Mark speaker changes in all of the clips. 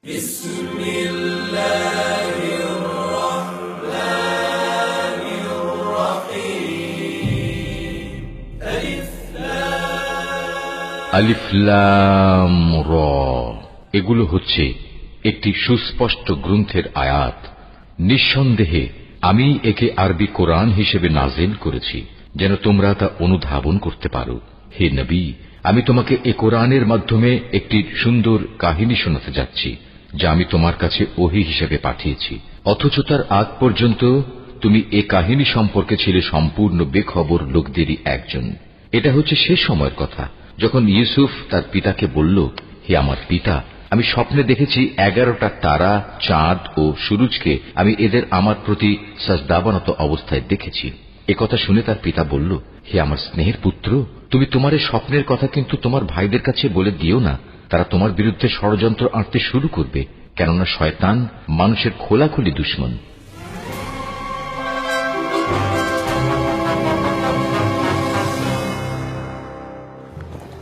Speaker 1: আলিফ লাম র, এগুলো হচ্ছে একটি সুস্পষ্ট গ্রন্থের আয়াত। নিঃসন্দেহে আমি একে আরবি কোরআন হিসেবে নাজিল করেছি যেন তোমরা তা অনুধাবন করতে পারো। হে নবী, আমি তোমাকে এ কোরআনের মাধ্যমে একটি সুন্দর কাহিনী শোনাতে যাচ্ছি যা আমি তোমার কাছে ওহী হিসেবে পাঠিয়েছি, অথচ তার আগ পর্যন্ত তুমি এ কাহিনী সম্পর্কে ছিলে সম্পূর্ণ বেখবর লোকদেরই একজন। এটা হচ্ছে সে সময়ের কথা যখন ইউসুফ তার পিতাকে বলল, হে আমার পিতা, আমি স্বপ্নে দেখেছি 11টা তারা, চাঁদ ও সূরজকে আমি এদের আমার প্রতি সাজদাবনত অবস্থায় দেখেছি। একথা শুনে তার পিতা বলল, হে আমার স্নেহের পুত্র, তুমি তোমার এই স্বপ্নের কথা কিন্তু তোমার ভাইদের কাছে বলে দিও না। তারা তোমার বিরুদ্ধে ষড়যন্ত্র আঁটতে শুরু করবে, কেননা শয়তান মানুষের খোলাখুলি দুশমন।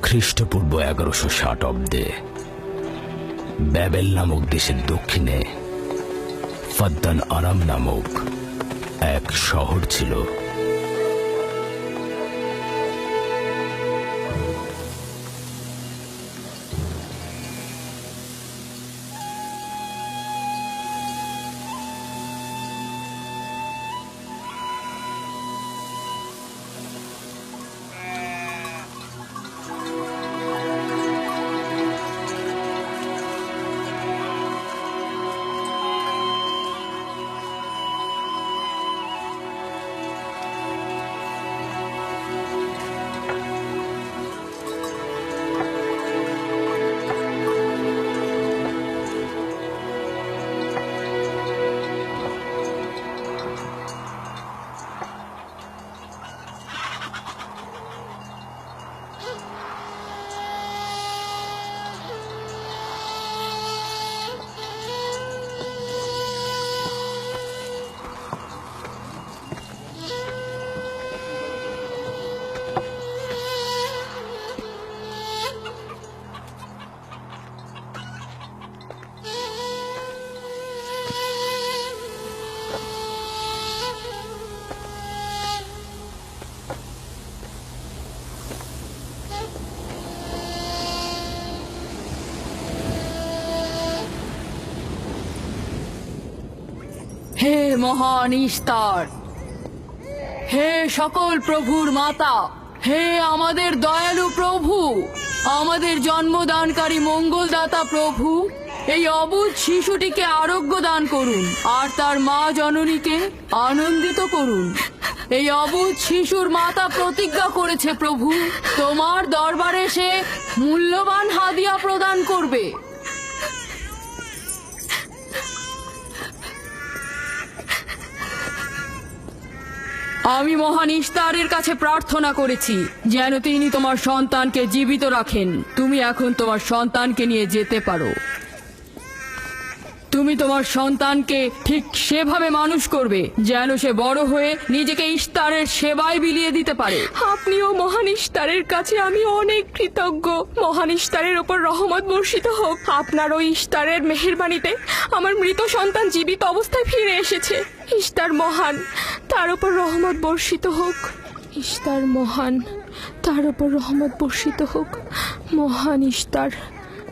Speaker 2: খ্রিস্টপূর্ব 1160 অব্দে ব্যাবেল নামক দেশের দক্ষিণে ফাদ্দান আরাম নামক এক শহর ছিল।
Speaker 3: হে মহান ইস্তার, হে সকল প্রভুর মাতা, হে আমাদের দয়ালু প্রভু, আমাদের জন্মদানকারী মঙ্গলদাতা প্রভু, এই অবুঝ শিশুটিকে আরোগ্য দান করুন আর তার মা জননীকে আনন্দিত করুন। এই অবুঝ শিশুর মাতা প্রতিজ্ঞা করেছে প্রভু, তোমার দরবারে সে মূল্যবান হাদিয়া প্রদান করবে। আমি মহান ইস্তারের কাছে প্রার্থনা করেছি যেন তিনি তোমার সন্তানকে জীবিত রাখেন। তুমি এখন তোমার সন্তানকে নিয়ে যেতে পারো। তুমি তোমার সন্তানকে ঠিক সেভাবে মানুষ করবে যেন সে বড় হয়ে নিজেকে ইস্তারের সেবায় বিলিয়ে দিতে পারে।
Speaker 4: আপনিও মহান ইস্তারের কাছে আমি অনেক কৃতজ্ঞ। মহান ইস্তারের ওপর রহমত বর্ষিত হোক। আপনার ওই ইস্তারের মেহেরবানিতে আমার মৃত সন্তান জীবিত অবস্থায় ফিরে এসেছে। ইস্তার মহান, তার উপর রহমত বর্ষিত হোক। ইস্তার মহান, তার উপর রহমত বর্ষিত হোক। মহান ইস্তার,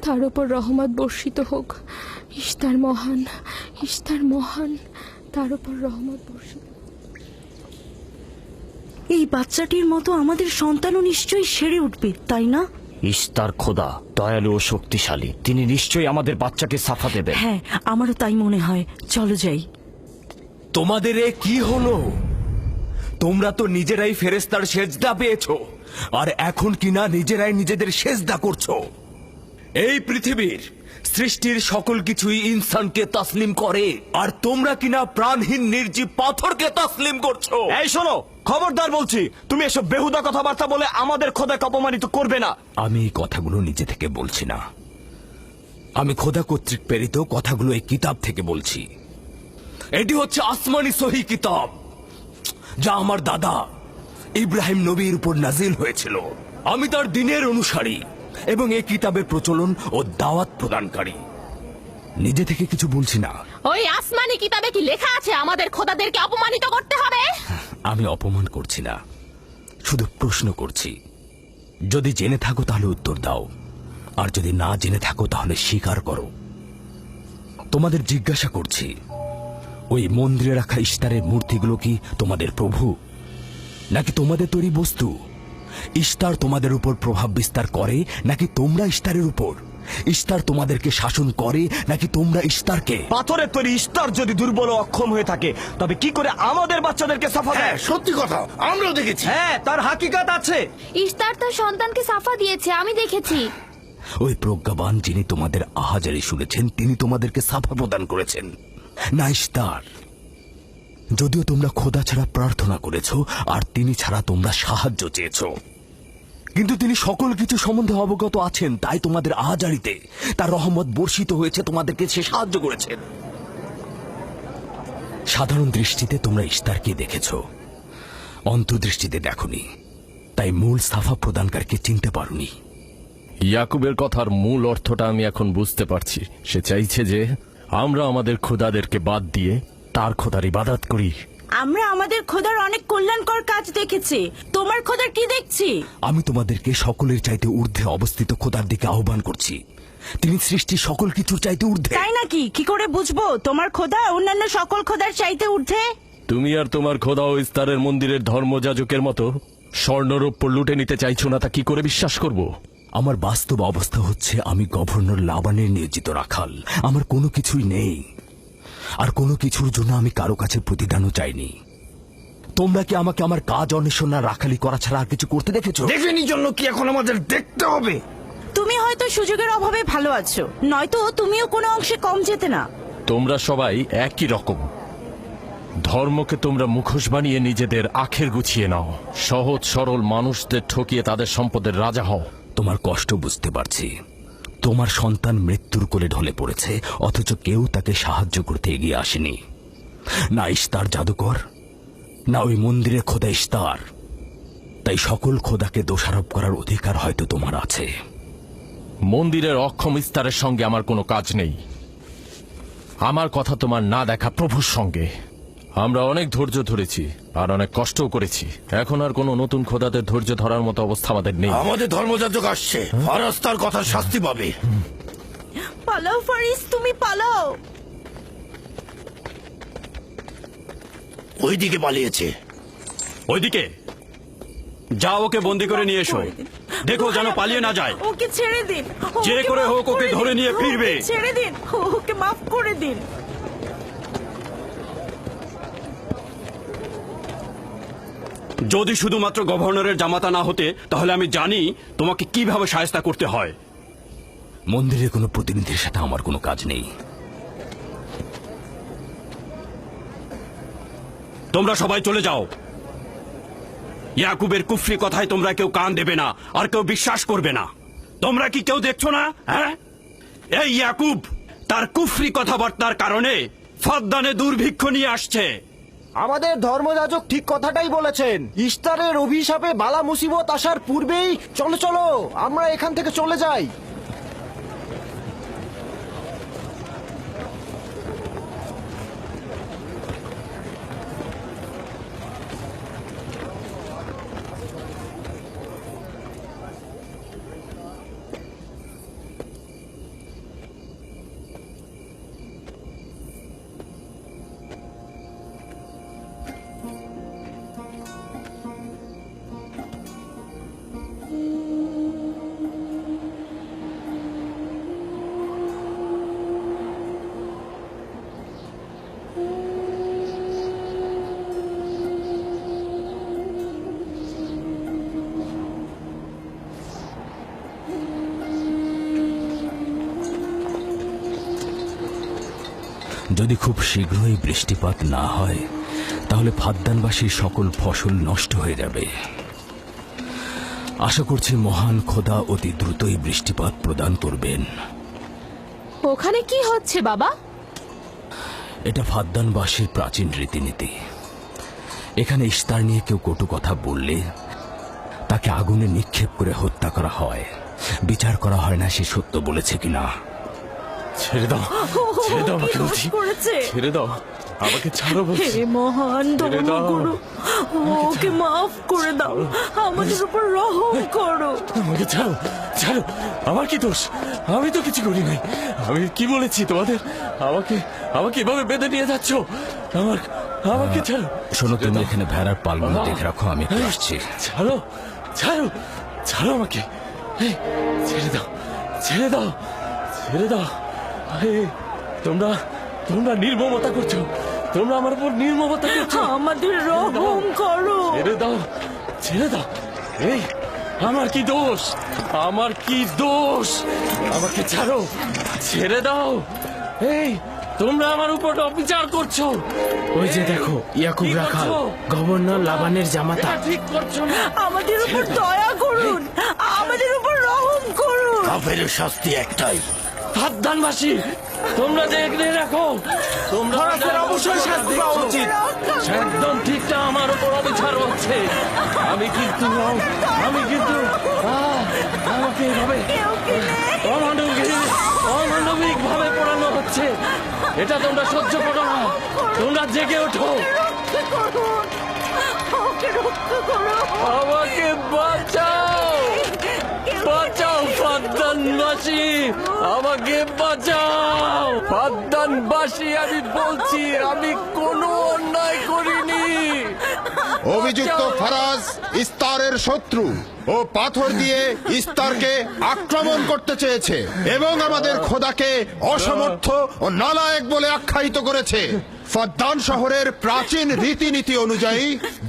Speaker 4: তার উপর রহমত বর্ষিত হোক। ইস্তার মহান, ইস্তার মহান, তার উপর রহমত বর্ষিত।
Speaker 5: এই বাচ্চাটির মতো আমাদের সন্তানও নিশ্চয়ই সেরে উঠবে, তাই না?
Speaker 2: ইস্তার খোদা দয়ালু ও শক্তিশালী, তিনি নিশ্চয়ই আমাদের বাচ্চাকে সাফা দেবেন।
Speaker 5: হ্যাঁ, আমারও তাই মনে হয়। চলো যাই।
Speaker 6: তোমাদের এ কি হলো? তোমরা তো নিজেরাই ফেরেশতার সেজদা পেয়েছো, আর এখন কিনা নিজেরাই নিজেদের সেজদা করছো। এই পৃথিবীর সৃষ্টির সকল কিছুই ইনসানকে তাসলিম করে, আর তোমরা কিনা প্রাণহীন নির্জীব পাথরকে তাসলিম করছো।
Speaker 7: এই শোনো, খবরদার বলছি, তুমি এসব বেহুদা কথাবার্তা বলে আমাদের খোদাকে অপমানিত করবে না।
Speaker 6: আমি এই কথাগুলো নিজে থেকে বলছি না, আমি খোদা কর্তৃক প্রেরিত কথাগুলো এই কিতাব থেকে বলছি। এটি হচ্ছে আসমানি সহি কিতাব, যা আমার দাদা ইব্রাহিম নবীর উপর নাজিল হয়েছিল। আমি তার দিনের অনুসারী এবং এই কিতাবের প্রচলন ও দাওয়াত প্রদানকারী।
Speaker 2: নিজে থেকে কিছু বলছি না।
Speaker 4: ওই আসমানি কিতাবে কি লেখা আছে আমাদের খোদাদেরকে অপমানিত করতে হবে?
Speaker 2: আমি অপমান করছি না, শুধু প্রশ্ন করছি। যদি জেনে থাকো তাহলে উত্তর দাও, আর যদি না জেনে থাকো তাহলে স্বীকার করো। তোমাদের জিজ্ঞাসা করছি, ওই মন্দিরে রাখা ইশতারের মূর্তিগুলো কি তোমাদের প্রভু, নাকি তোমাদের তৈরি বস্তু? ইশতার তোমাদের উপর প্রভাব বিস্তার করে নাকি তোমরা ইশতারের উপর? ইশতার তোমাদেরকে শাসন করে নাকি তোমরা ইশতারকে?
Speaker 7: পাথরের তৈরি ইস্তার যদি দুর্বল ও অক্ষম হয়ে থাকে, তবে কি করে আমাদের বাচ্চাদেরকে সাফা দেয়?
Speaker 8: সত্যি কথা, আমরাও দেখেছি।
Speaker 7: হ্যাঁ, তার হাকিকাত আছে।
Speaker 9: ইশতার তার সন্তানকে সাফা দিয়েছে, আমি দেখেছি।
Speaker 2: ওই প্রজ্ঞাবান যিনি তোমাদের আহাজারি শুনেছেন, তিনি তোমাদেরকে সাফা প্রদান করেছেন, না ইশতার। যদিও তোমরা খোদা ছাড়া প্রার্থনা করেছো আর তিনি ছাড়া তোমরা সাহায্য চেয়েছো, কিন্তু তিনি সকল কিছু সম্বন্ধে অবগত আছেন, তাই তোমাদের আহাজারিতে তার রহমত বর্ষিত হয়েছে, তোমাদেরকে সে সাহায্য করেছেন। সাধারণ দৃষ্টিতে তোমরা ইশতারকে দেখেছো, অন্তর্দৃষ্টিতে দেখোনি, তাই মূল সাফা প্রদানকারীকে চিনতে পারোনি।
Speaker 10: ইয়াকুবের কথার মূল অর্থটা আমি এখন বুঝতে পারছি। সে চাইছে যে আমরা আমাদের খোদাদেরকে বাদ দিয়ে তার খোদার ইবাদত করি।
Speaker 5: আমরা আমাদের খোদার অনেক কল্যাণকর কাজ দেখেছি, তোমার খোদার কি দেখছি?
Speaker 2: আমি তোমাদেরকে সকলের চাইতে ঊর্ধ্বে অবস্থিত খোদার দিকে আহ্বান করছি। তিনি সৃষ্টি সকল কিছুর চাইতে ঊর্ধ্বে।
Speaker 5: তাই নাকি? কি করে বুঝবো তোমার খোদা অন্যান্য সকল খোদার চাইতে ঊর্ধ্বে?
Speaker 10: তুমি আর তোমার খোদা ও ইস্তারের মন্দিরের ধর্মযাজকের মতো স্বর্ণরৌপ্য লুটে নিতে চাইছো না, তা কি করে বিশ্বাস করব?
Speaker 2: আমার বাস্তব অবস্থা হচ্ছে, আমি গভর্নর লাবানের নিয়োজিত রাখাল। আমার কোনো কিছুই নেই, আর কোনো কিছুর জন্য আমি কারো কাছে প্রতিদানও চাইনি। তোমরা কি আমাকে আমার কাজ অন্বেষণ না রাখালি করা ছাড়া আর কিছু করতে দেখেছো?
Speaker 8: দেখেনি জন্য কি এখন আমাদের দেখতে হবে?
Speaker 5: তুমি হয়তো সুযোগের অভাবে ভালো আছো, নয়তো তুমিও কোনো অংশে কম যেতে না।
Speaker 10: তোমরা সবাই একই রকম। ধর্মকে তোমরা মুখোশ বানিয়ে নিজেদের আখের গুছিয়ে নাও, সহজ সরল মানুষদের ঠকিয়ে তাদের সম্পদের রাজা হও।
Speaker 2: তোমার কষ্ট বুঝতে পারছি। তোমার সন্তান মৃত্যুর কোলে ঢলে পড়েছে, অথচ কেউ তাকে সাহায্য করতে এগিয়ে আসেনি। না ইশতার জাদুকর, না ওই মন্দিরে খোদা ইশতার। তাই সকল খোদাকে দোষারোপ করার অধিকার হয়তো তোমার আছে।
Speaker 10: মন্দিরের অক্ষম ইস্তারের সঙ্গে আমার কোনো কাজ নেই। আমার কথা তোমার না দেখা প্রভুর সঙ্গে। আমরা অনেক ধৈর্য ধরেছি আর অনেক কষ্টও করেছি। এখন আর কোনো নতুন খোদাদের ধৈর্য ধরার মতো অবস্থা আমাদের নেই।
Speaker 8: আমাদের ধর্মযাজক আসছে, ফারাজ তার কথা শাস্তি পাবে।
Speaker 5: পালাও ফারিস, তুমি পালাও।
Speaker 8: ওইদিকে পালিয়েছে।
Speaker 7: ওইদিকে যাও, ওকে বন্দি করে নিয়ে এসো। দেখো যেন পালিয়ে না যায়।
Speaker 5: ওকে ছেড়ে দিন,
Speaker 7: যে
Speaker 5: ওকে
Speaker 7: করে
Speaker 5: মাফ
Speaker 7: হোক ওকে ধরে
Speaker 5: দিন,
Speaker 7: নিয়ে ফিরবে।
Speaker 5: ওকে ছেড়ে দিন, ওকে মাফ করে দিন।
Speaker 7: যদি শুধুমাত্র গভর্নরের জামাতা না হতে, তাহলে আমি জানি তোমাকে কিভাবে শায়েস্তা করতে হয়।
Speaker 2: মন্দিরের কোনো প্রতিনিধির সাথে আমার কোনো কাজ নেই।
Speaker 7: তোমরা সবাই চলে যাও। ইয়াকুবের কুফরি কথায় তোমরা কেউ কান দেবে না, আর কেউ বিশ্বাস করবে না। তোমরা কি কেউ দেখছো না? হ্যাঁ, এই ইয়াকুব তার কুফরি কথাবার্তার কারণে ফাদ্দানে দুর্ভিক্ষ নিয়ে আসছে।
Speaker 11: আমাদের ধর্মযাজক ঠিক কথাটাই বলেছেন। ইশতারের অভিশাপে বালা মুসিবত আসার পূর্বেই চলো চলো আমরা এখান থেকে চলে যাই।
Speaker 2: যদি খুব শীঘ্রই বৃষ্টিপাত না হয়, তাহলে ফাদ্দানবাসীর সকল ফসল নষ্ট হয়ে যাবে। আশা করছি মহান খোদা অতি দ্রুতই বৃষ্টিপাত প্রদান করবেন।
Speaker 4: ওখানে কি হচ্ছে বাবা?
Speaker 2: এটা ফাদ্দানবাসীর প্রাচীন রীতিনীতি। এখানে ইশতার নিয়ে কেউ কটু কথা বললে তাকে আগুনে নিক্ষেপ করে হত্যা করা হয়। বিচার করা হয় না সে সত্য বলেছে কিনা।
Speaker 10: ছেড়ে দাও, ছেড়ে দাও আমাকে বলছি,
Speaker 5: করেছে
Speaker 10: ছেড়ে দাও আমাকে, ছাড়ো বলছি।
Speaker 5: হে মহান
Speaker 10: ছেড়ে দাও।
Speaker 5: ধর্মগুরু, ওকে মাফ করে দাও, আমাদের উপর রহম করো।
Speaker 10: আমাকে ছাড়ো, ছাড়ো, আমার কি দোষ? আমি তো কিছু করি নাই। আমি কি বলেছি তোমাদের? আমাকে আমাকে এভাবে বেঁধে নিয়ে যাচ্ছ? আমাকে ছাড়ো।
Speaker 2: শোনো, তুমি এখানে ভেড়ার পালগুলো দেখে রাখো, আমি একটু আসছি।
Speaker 10: ছাড়ো, ছাড়ো, ছাড়ো আমাকে। এই, ছেড়ে দাও, ছেড়ে দাও, ছেড়ে দাও। এই, তোমরা তোমরা নির্মমতা করছো, তোমরা আমার উপর নির্মমতা করছো।
Speaker 5: আমাদের রহম করো।
Speaker 10: ছেড়ে দাও, ছেড়ে দাও। এই, আমার কি দোষ? আমার কি দোষ? আমাকে ছাড়ো, ছেড়ে দাও। এই, তোমরা আমার উপর অবিচার করছো।
Speaker 11: ওই যে দেখো, ইয়াকুব
Speaker 10: কি
Speaker 11: রাখাল,
Speaker 10: করছো?
Speaker 11: গভর্নর লাবানের জামাতা।
Speaker 10: এটা ঠিক করছো না।
Speaker 5: আমাদের উপর দয়া করুন, আমাদের উপর রহম করুন।
Speaker 8: কাফের শাস্তি একটাই।
Speaker 10: সাবধানবাসী, তোমরা দেখলে রাখো, তোমরা
Speaker 11: অবশ্যই শাস্তি পাওয়া উচিত।
Speaker 10: একদম ঠিকটা আমার উপর অবিচার হচ্ছে। আমি কিন্তু আমাকে এভাবে অমানবিক ভাবে পড়ানো হচ্ছে। এটা তোমরা সহ্য করো না, তোমরা জেগে ওঠো।
Speaker 5: ওকে রক্ষা করো।
Speaker 10: আমাকে বাঁচাও, বাঁচাও ফাদ্দানবাসী, আমাকে বাঁচাও ফাদ্দানবাসী। আমি বলছি, আমি কোনো অন্যায় করিনি।
Speaker 12: অভিযুক্ত ফারাজ ইস্তারের শত্রু ও পাথর দিয়ে ইস্তারকে আক্রমণ করতে চেয়েছে এবং আমাদের খোদাকে অসমর্থ ও নালায়েক বলে আখ্যায়িত করেছে। ফাদ্দান শহরের প্রাচীন রীতিনীতি অনুযায়ী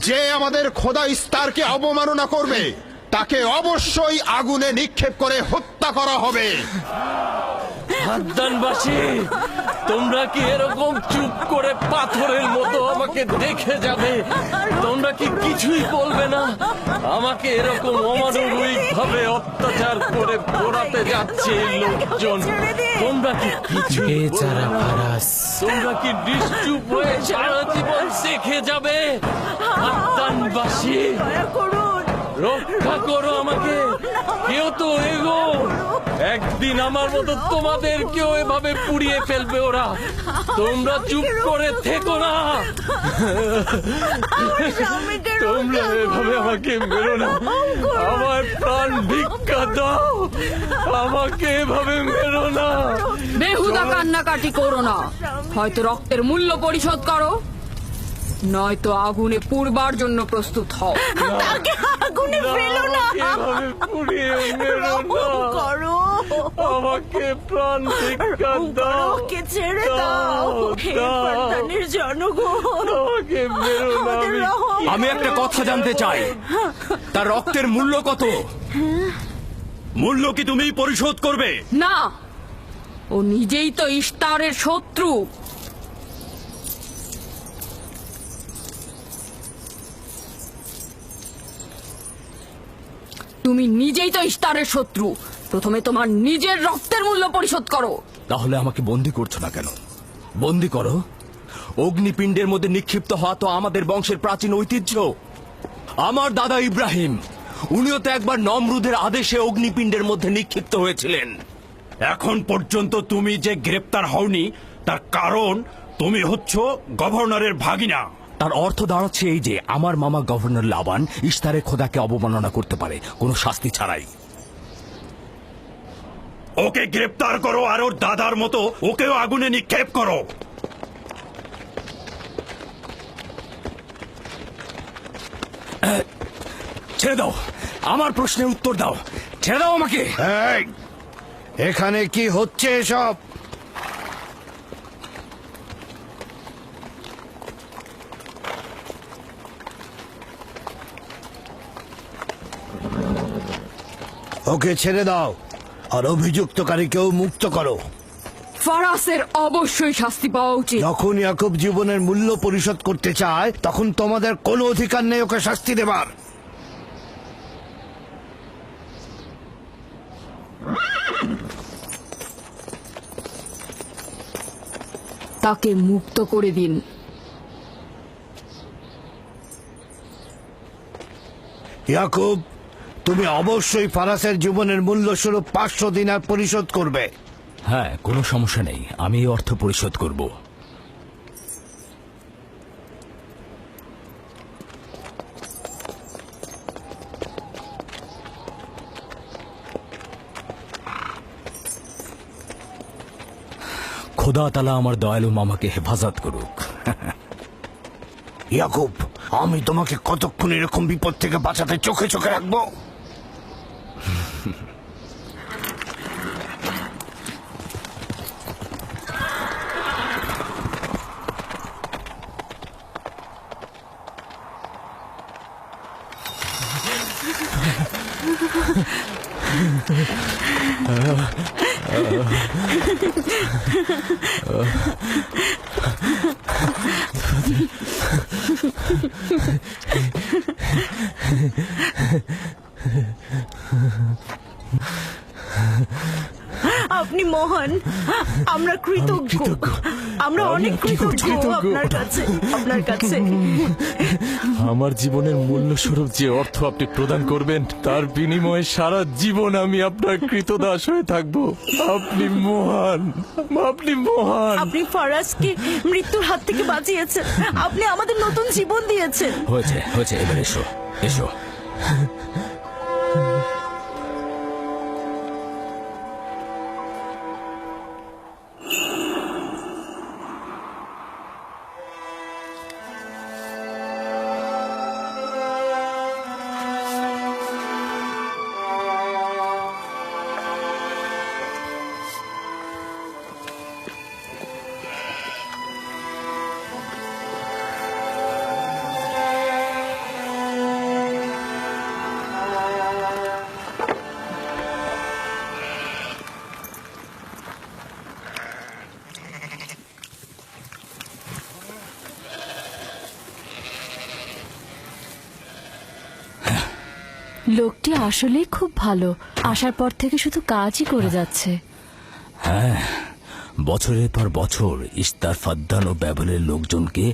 Speaker 12: যে আমাদের খোদা ইস্তারকে অবমাননা করবে তাকে অবশ্যই আগুনে নিক্ষেপ করে হত্যা করা হবে।
Speaker 10: ফাদ্দানবাসী, তোমরা কি এরকম চুপ করে পাথরের মতো আমাকে দেখে যাবে? তোমরা কি কিছুই বলবে না? আমাকে এরকম অমানবিক ভাবে অত্যাচার করে পোড়াতে যাচ্ছে এই লোকজন। তোমরা কি কিছুই বলবে না? তোমরা কি নিশ্চুপ হয়ে সারা জীবন দেখে যাবে? ফাদ্দানবাসী,
Speaker 5: দয়া করুন।
Speaker 10: রক্ষা করো আমাকে, কেউ তো এগো। একদিন আমার মতো তোমাদের কেউ এভাবে পুড়িয়ে ফেলবে ওরা। তোমরা চুপ করে থেকো না, তোমরা এভাবে আমাকে মেরো না। আমার প্রাণ ভিক্ষা দাও, আমাকে এভাবে মেরো না।
Speaker 3: বেহুদা কান্নাকাটি করো না, হয়তো রক্তের মূল্য পরিশোধ করো, নয়তো আগুনে পুড়বার জন্য প্রস্তুত হও।
Speaker 5: তাকে আগুনে ফেলো না।
Speaker 10: এভাবে পুড়িয়ে মেরো না,
Speaker 5: করো।
Speaker 10: আমাকে প্রাণ ভিক্ষা দাও।
Speaker 5: ওকে ছেড়ে দাও। হে ফাদ্দানের জনগণ,
Speaker 10: আমাকে মেরো না।
Speaker 5: আমাদের রহম
Speaker 6: আমি একটা কথা জানতে চাই, তার রক্তের মূল্য কত?
Speaker 7: মূল্য কি তুমি পরিশোধ করবে?
Speaker 3: না, ও নিজেই তো ইস্তারের শত্রু। তুমি নিজেই তো ইস্তারের শত্রু। প্রথমে তোমার নিজের রক্তের মূল্য পরিশোধ করো।
Speaker 2: তাহলে আমাকে বন্দি করছো না কেন? বন্দি করো।
Speaker 6: অগ্নিপিণ্ডের মধ্যে নিক্ষিপ্ত হওয়া তো আমাদের বংশের প্রাচীন ঐতিহ্য। আমার দাদা ইব্রাহিম, উনিও তো একবার নমরুদের আদেশে অগ্নিপিণ্ডের মধ্যে নিক্ষিপ্ত হয়েছিলেন।
Speaker 7: এখন পর্যন্ত তুমি যে গ্রেপ্তার হওনি তার কারণ তুমি হচ্ছ গভর্নরের ভাগিনা।
Speaker 2: তার অর্থ দাঁড়াচ্ছে এই যে আমার মামা গভর্নর লাবান ইস্তারের খোদাকে অবমাননা করতে পারে কোনো শাস্তি ছাড়াই।
Speaker 7: ওকে গ্রেপ্তার করো আর ওর দাদার মতো ওকেও আগুনে নিক্ষেপ করো।
Speaker 6: ছেড়ে দাও, আমার প্রশ্নের উত্তর দাও। ছেড়ে দাও আমাকে।
Speaker 8: এই, এখানে কি হচ্ছে এসব? ওকে ছেড়ে দাও আর অভিযুক্তকারীকেও মুক্ত করো।
Speaker 3: ফারাসের অবশ্যই শাস্তি পাওয়া উচিত।
Speaker 8: যখন ইয়াকুব জীবনের মূল্য পরিশোধ করতে চায় তখন তোমাদের কোনো অধিকার নেই ওকে শাস্তি দেবার।
Speaker 3: তাকে মুক্ত করে দিন।
Speaker 8: ইয়াকুব, তুমি অবশ্যই ফারাসের জীবনের মূল্য স্বরূপ 500 দিনার পরিশোধ করবে।
Speaker 2: হ্যাঁ, কোনো সমস্যা নেই, আমি এই অর্থ পরিশোধ করব। খোদা তাআলা আমার দয়ালু মামাকে হেফাজত করুক।
Speaker 8: ইয়াকুব, আমি তোমাকে কতক্ষণ এরকম বিপদ থেকে বাঁচাতে চোখে চোখে রাখবো?
Speaker 5: আপনি মহান, আমরা কৃতজ্ঞ, আমরা অনেক কৃতজ্ঞ আপনার কাছে, আপনার কাছে।
Speaker 10: আমার জীবনের মূল্য স্বরূপ যে অর্থ আপনি প্রদান করবেন তার বিনিময়ে সারা জীবন আমি আপনার কৃতদাস হয়ে থাকবো। আপনি মহান, আপনি মহান।
Speaker 5: আপনি ফারাজকে মৃত্যুর হাত থেকে বাঁচিয়েছেন, আপনি আমাদের নতুন জীবন দিয়েছেন।
Speaker 2: হয়েছে হয়েছে, এবার এসো এসো।
Speaker 3: লোকটি আসলেই খুব ভালো, আসার পর থেকে শুধু কাজই করে যাচ্ছে।
Speaker 2: হ্যাঁ, বছরের পর বছর ইস্তার, ফাদ্দান ও ব্যাবলের লোকজনকে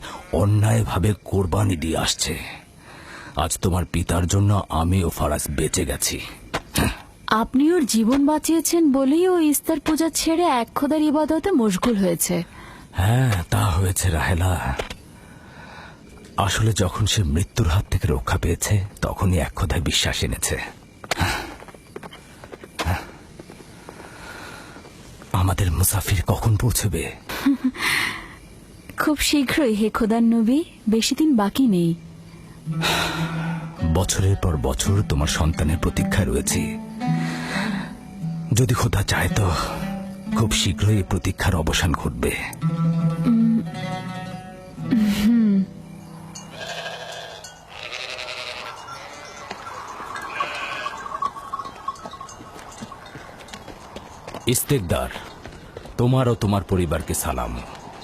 Speaker 2: অন্যায়ভাবে কোরবানি দিয়ে আসছে। আজ তোমার পিতার জন্য আমি ও ফারাজ বেঁচে গেছি।
Speaker 3: আপনি ওর জীবন বাঁচিয়েছেন বলেই ও ইস্তার পূজা ছেড়ে এক খোদার ইবাদতে মশগুল হয়েছে।
Speaker 2: হ্যাঁ, তা হয়েছে রাহেলা। আসলে যখন সে মৃত্যুর হাত থেকে রক্ষা পেয়েছে তখনই এক খোদায় বিশ্বাস এনেছে। আমাদের মুসাফির কখন পৌঁছবে?
Speaker 3: খুব শীঘ্রই হে খোদার নবী, বেশি দিন বাকি নেই।
Speaker 2: বছরের পর বছর তোমার সন্তানের প্রতীক্ষায় রয়েছি। যদি খোদা চায় তো খুব শীঘ্রই এই প্রতীক্ষার অবসান ঘটবে। ইস্তেকদার, তোমার ও তোমার পরিবারকে সালাম।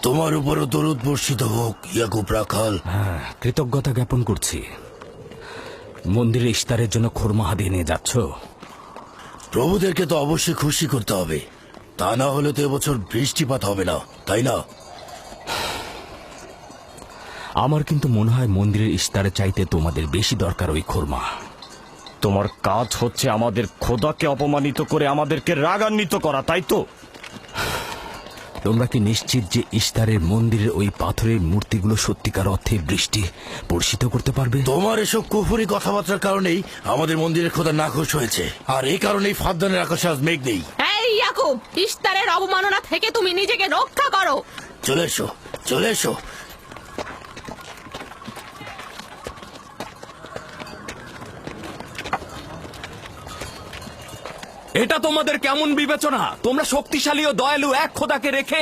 Speaker 8: তোমার উপরও দরুদ বর্ষিত হোক ইয়াকুব রাখাল।
Speaker 2: হ্যাঁ, কৃতজ্ঞতা জ্ঞাপন করছি। মন্দিরে ইস্তারের জন্য খোরমা হাদিয়ে নিয়ে যাচ্ছ?
Speaker 8: প্রভুদেরকে তো অবশ্যই খুশি করতে হবে, তা না হলে তো এবছর বৃষ্টিপাত হবে না, তাই না?
Speaker 2: আমার কিন্তু মনে হয় মন্দিরের ইস্তারের চাইতে তোমাদের বেশি দরকার ওই খোরমা।
Speaker 7: তোমার কাজ হচ্ছে আমাদের খোদাকে অপমানিত করে আমাদেরকে রাগান্বিত করা, তাই তো?
Speaker 2: তোমরা কি নিশ্চিত যে ইস্তারের মন্দিরের ওই পাথরের মূর্তিগুলো সত্যিকার অর্থে বৃষ্টি বর্ষিত করতে পারবে?
Speaker 8: তোমার এসব কুফুরি কথাবার্তার কারণেই আমাদের মন্দিরের খোদা নাখোশ হয়েছে, আর এই কারণেই ফাদ্দানের আকাশে আজ মেঘ নেই।
Speaker 4: এই ইয়াকুব, ইস্তারের অবমাননা থেকে তুমি নিজেকে রক্ষা করো।
Speaker 8: চলে এসো, চলে এসো।
Speaker 6: এটা তোমাদের কেমন বিবেচনা? তোমরা শক্তিশালী ও দয়ালু এক খোদাকে রেখে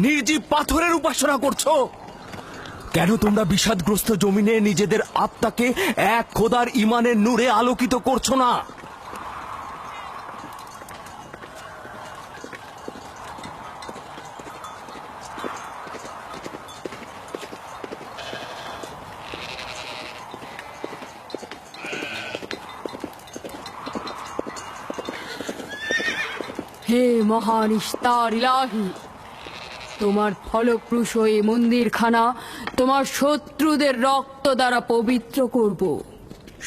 Speaker 6: নির্জীব পাথরের উপাসনা করছো। কেন তোমরা বিষাদগ্রস্ত জমিনে নিজেদের আত্মাকে এক খোদার ইমানের নূরে আলোকিত করছো না?
Speaker 3: হে মহান ইস্তার ইলাহি, তোমার ফলপ্রসূ এই মন্দিরখানা তোমার শত্রুদের রক্ত দ্বারা পবিত্র করব।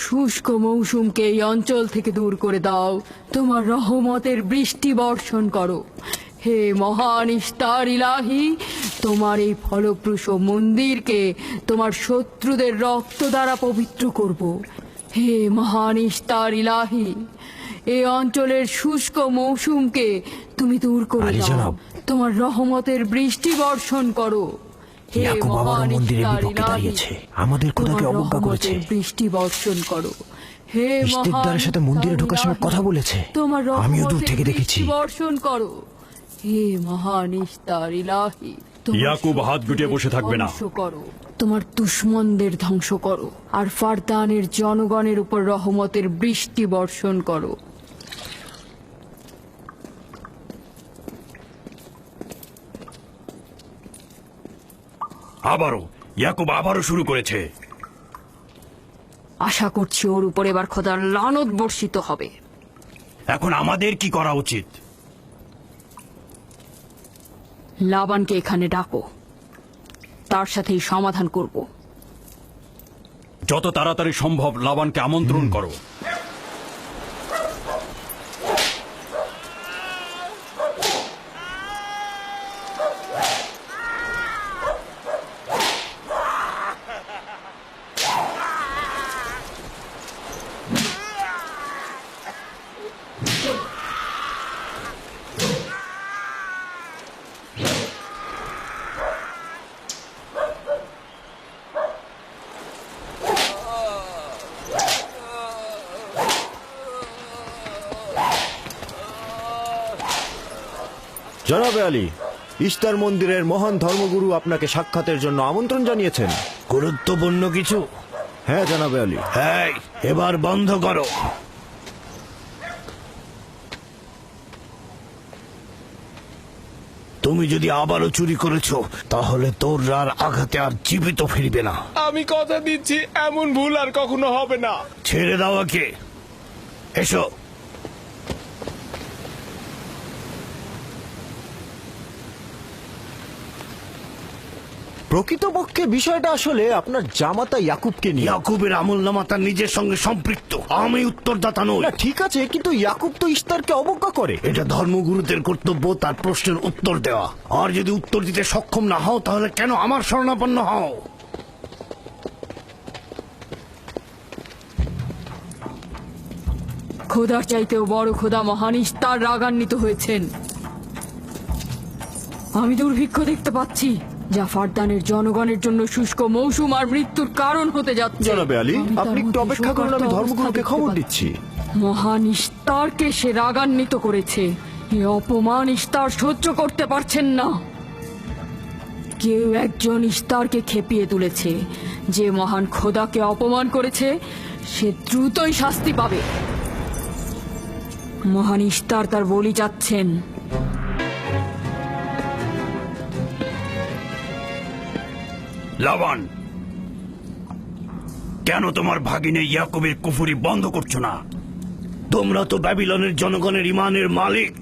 Speaker 3: শুষ্ক মৌসুমকে এই অঞ্চল থেকে দূর করে দাও, তোমার রহমতের বৃষ্টি বর্ষণ করো। হে মহান ইস্তার ইলাহি, তোমার এই ফলপ্রসূ মন্দিরকে তোমার শত্রুদের রক্ত দ্বারা পবিত্র করব। হে মহান ইস্তার ইলাহি, এই অঞ্চলের শুষ্ক মৌসুমকে তুমি দূর করে
Speaker 2: আলী
Speaker 3: দাও।
Speaker 2: জনাব।
Speaker 3: তোমার রহমতের বৃষ্টি বর্ষণ করো। হে
Speaker 2: ইয়াকুব আবারও
Speaker 3: মহান
Speaker 2: মন্দিরের
Speaker 3: ইস্তার
Speaker 2: বিপক্ষে
Speaker 3: ইলাহি,
Speaker 2: দাঁড়িয়েছে। আমাদের খোদাকে
Speaker 3: তোমার
Speaker 2: অবজ্ঞা করেছে।
Speaker 3: রহমতের বৃষ্টি বর্ষণ করো। হে
Speaker 2: ইশতেকদারের সাথে মন্দিরে ঢোকার সময় কথা বলেছে।
Speaker 3: তোমার
Speaker 2: আমিও দূর
Speaker 3: রহমতের
Speaker 2: থেকে
Speaker 3: বৃষ্টি
Speaker 2: দেখেছি।
Speaker 3: বর্ষণ করো। হে মহান ইস্তার ইলাহি, তোমার
Speaker 7: ইয়াকুব হাত গুটিয়ে বসে থাকবে না।
Speaker 3: ধ্বংস করো, তোমার দুশমনদের ধ্বংস করো, আর ফারদানের জনগণের উপর রহমতের বৃষ্টি বর্ষণ করো।
Speaker 7: ইয়াকুব আবারও শুরু করেছে।
Speaker 3: আশা করছি ওর উপর এবার খোদার লানত বর্ষিত হবে।
Speaker 7: এখন আমাদের কি করা উচিত?
Speaker 3: লাবানকে এখানে ডাকো, তার সাথেই সমাধান করব।
Speaker 7: যত তাড়াতাড়ি সম্ভব লাবানকে আমন্ত্রণ করো।
Speaker 11: জনাবে আলী, ইস্তার মন্দিরের মহান ধর্মগুরু আপনাকে সাক্ষাতের জন্য আমন্ত্রণ জানিয়েছেন।
Speaker 8: গুরুত্বপূর্ণ কিছু?
Speaker 11: হ্যাঁ জনাবে আলী।
Speaker 8: হ্যাঁ, এবার বন্ধ করো। তুমি যদি আবারও চুরি করেছো তাহলে তোর আর আঘাতে আর জীবিত ফিরবে না।
Speaker 6: আমি কথা দিচ্ছি এমন ভুল আর কখনো হবে না।
Speaker 8: ছেড়ে দাও একে। এসো।
Speaker 11: প্রকৃতপক্ষে বিষয়টা আসলে আপনার জামাতা ইয়াকুবকে নিয়ে।
Speaker 8: ইয়াকুবের আমলনামা তার নিজের সঙ্গে সম্পৃক্ত। আমি উত্তরদাতা নই।
Speaker 11: না ঠিক আছে, কিন্তু ইয়াকুব তো ইস্তারকে অবজ্ঞা করে।
Speaker 8: এটা ধর্মগুরুদের কর্তব্য তার প্রশ্নের উত্তর দেওয়া। আর যদি উত্তর দিতে সক্ষম না হও তাহলে কেন আমার শরণাপন্ন হও?
Speaker 3: খোদার চাইতেও বড় খোদা মহান ইস্তার রাগান্বিত হয়েছেন। আমি দুর্ভিক্ষ দেখতে পাচ্ছি, যা ফারদানের জনগণের জন্য শুষ্ক মৌসুম আর মৃত্যুর কারণ হতে যাচ্ছে।
Speaker 11: জনাবে আলী,
Speaker 3: আমি তার
Speaker 11: আপনি একটু
Speaker 3: মধ্যে
Speaker 11: অপেক্ষা করুন, আমি
Speaker 3: শোকার্ত
Speaker 11: ধর্মগুরুকে
Speaker 3: অবস্থা
Speaker 11: খবর
Speaker 3: দেখতে
Speaker 11: দিচ্ছি।
Speaker 3: মহান ইস্তারকে সে রাগান্বিত করেছে। এই অপমান ইস্তার সহ্য করতে পারছেন না। কেউ একজন ইস্তারকে খেপিয়ে তুলেছে। যে মহান খোদাকে অপমান করেছে সে দ্রুতই শাস্তি পাবে। মহান ইস্তার তার বলি চাচ্ছেন।
Speaker 7: লাবান, কেন তোমার ভাগিনে ইয়াকুবের কুফরি বন্ধ করছো না?
Speaker 8: তোমরা তো ব্যাবিলনের জনগণের ইমানের মালিক।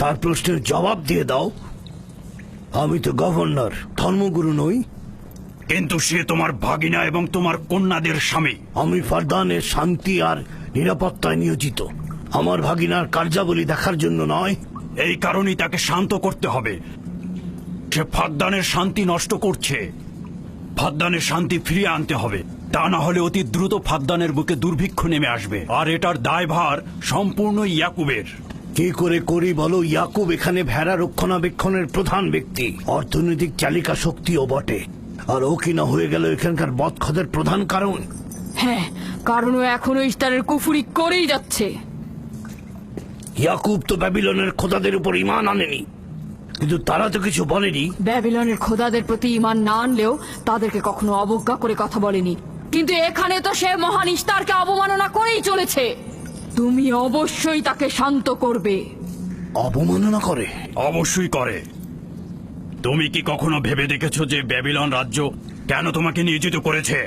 Speaker 8: তার প্রশ্নের জবাব দিয়ে দাও। আমি তো গভর্নর, ধর্মগুরু নই।
Speaker 7: কিন্তু সে তোমার ভাগিনা এবং তোমার কন্যাদের স্বামী।
Speaker 8: আমি ফারদানের শান্তি আর নিরাপত্তায় নিয়োজিত। আমার ভাগিনার কার্যাবলী দেখার জন্য নয়।
Speaker 7: এই কারণেই তাকে শান্ত করতে হবে। সে ফাদ্দানের শান্তি নষ্ট করছে। ফাদ্দানের শান্তি ফিরিয়ে আনতে হবে, তা না হলে অতি দ্রুত ফাদ্দানের বুকে দুর্ভিক্ষ নেমে আসবে, আর এটার দায়ভার সম্পূর্ণ ইয়াকুবের।
Speaker 8: কি করে করি বলো? ইয়াকুব এখানে ভেড়া রক্ষণাবেক্ষণের প্রধান ব্যক্তি, অর্থনৈতিক চালিকা শক্তিও বটে। আর ও কিনা হয়ে গেল এখানকার বদখদের প্রধান কারণ।
Speaker 3: হ্যাঁ, কারণ ও এখনো ইস্তারের কুফরি করেই যাচ্ছে।
Speaker 8: ইয়াকুব তো ব্যাবিলনের খোদাদের উপর ঈমান আনেনি, কিন্তু তারা তো কিছু বলেনি।
Speaker 3: ব্যাবিলনের খোদাদের প্রতি ঈমান না আনলেও তাদেরকে কখনো অবজ্ঞা করে কথা বলেনি। কিন্তু এখানে তো সে মহান ইস্তারকে অবমাননা করেই চলেছে। তুমি অবশ্যই তাকে শান্ত করবে।
Speaker 8: অবমাননা করে?
Speaker 7: অবশ্যই করে। তুমি কি কখনো ভেবে দেখেছো যে ব্যাবিলন রাজ্য কেন তোমাকে নিয়োজিত করেছে?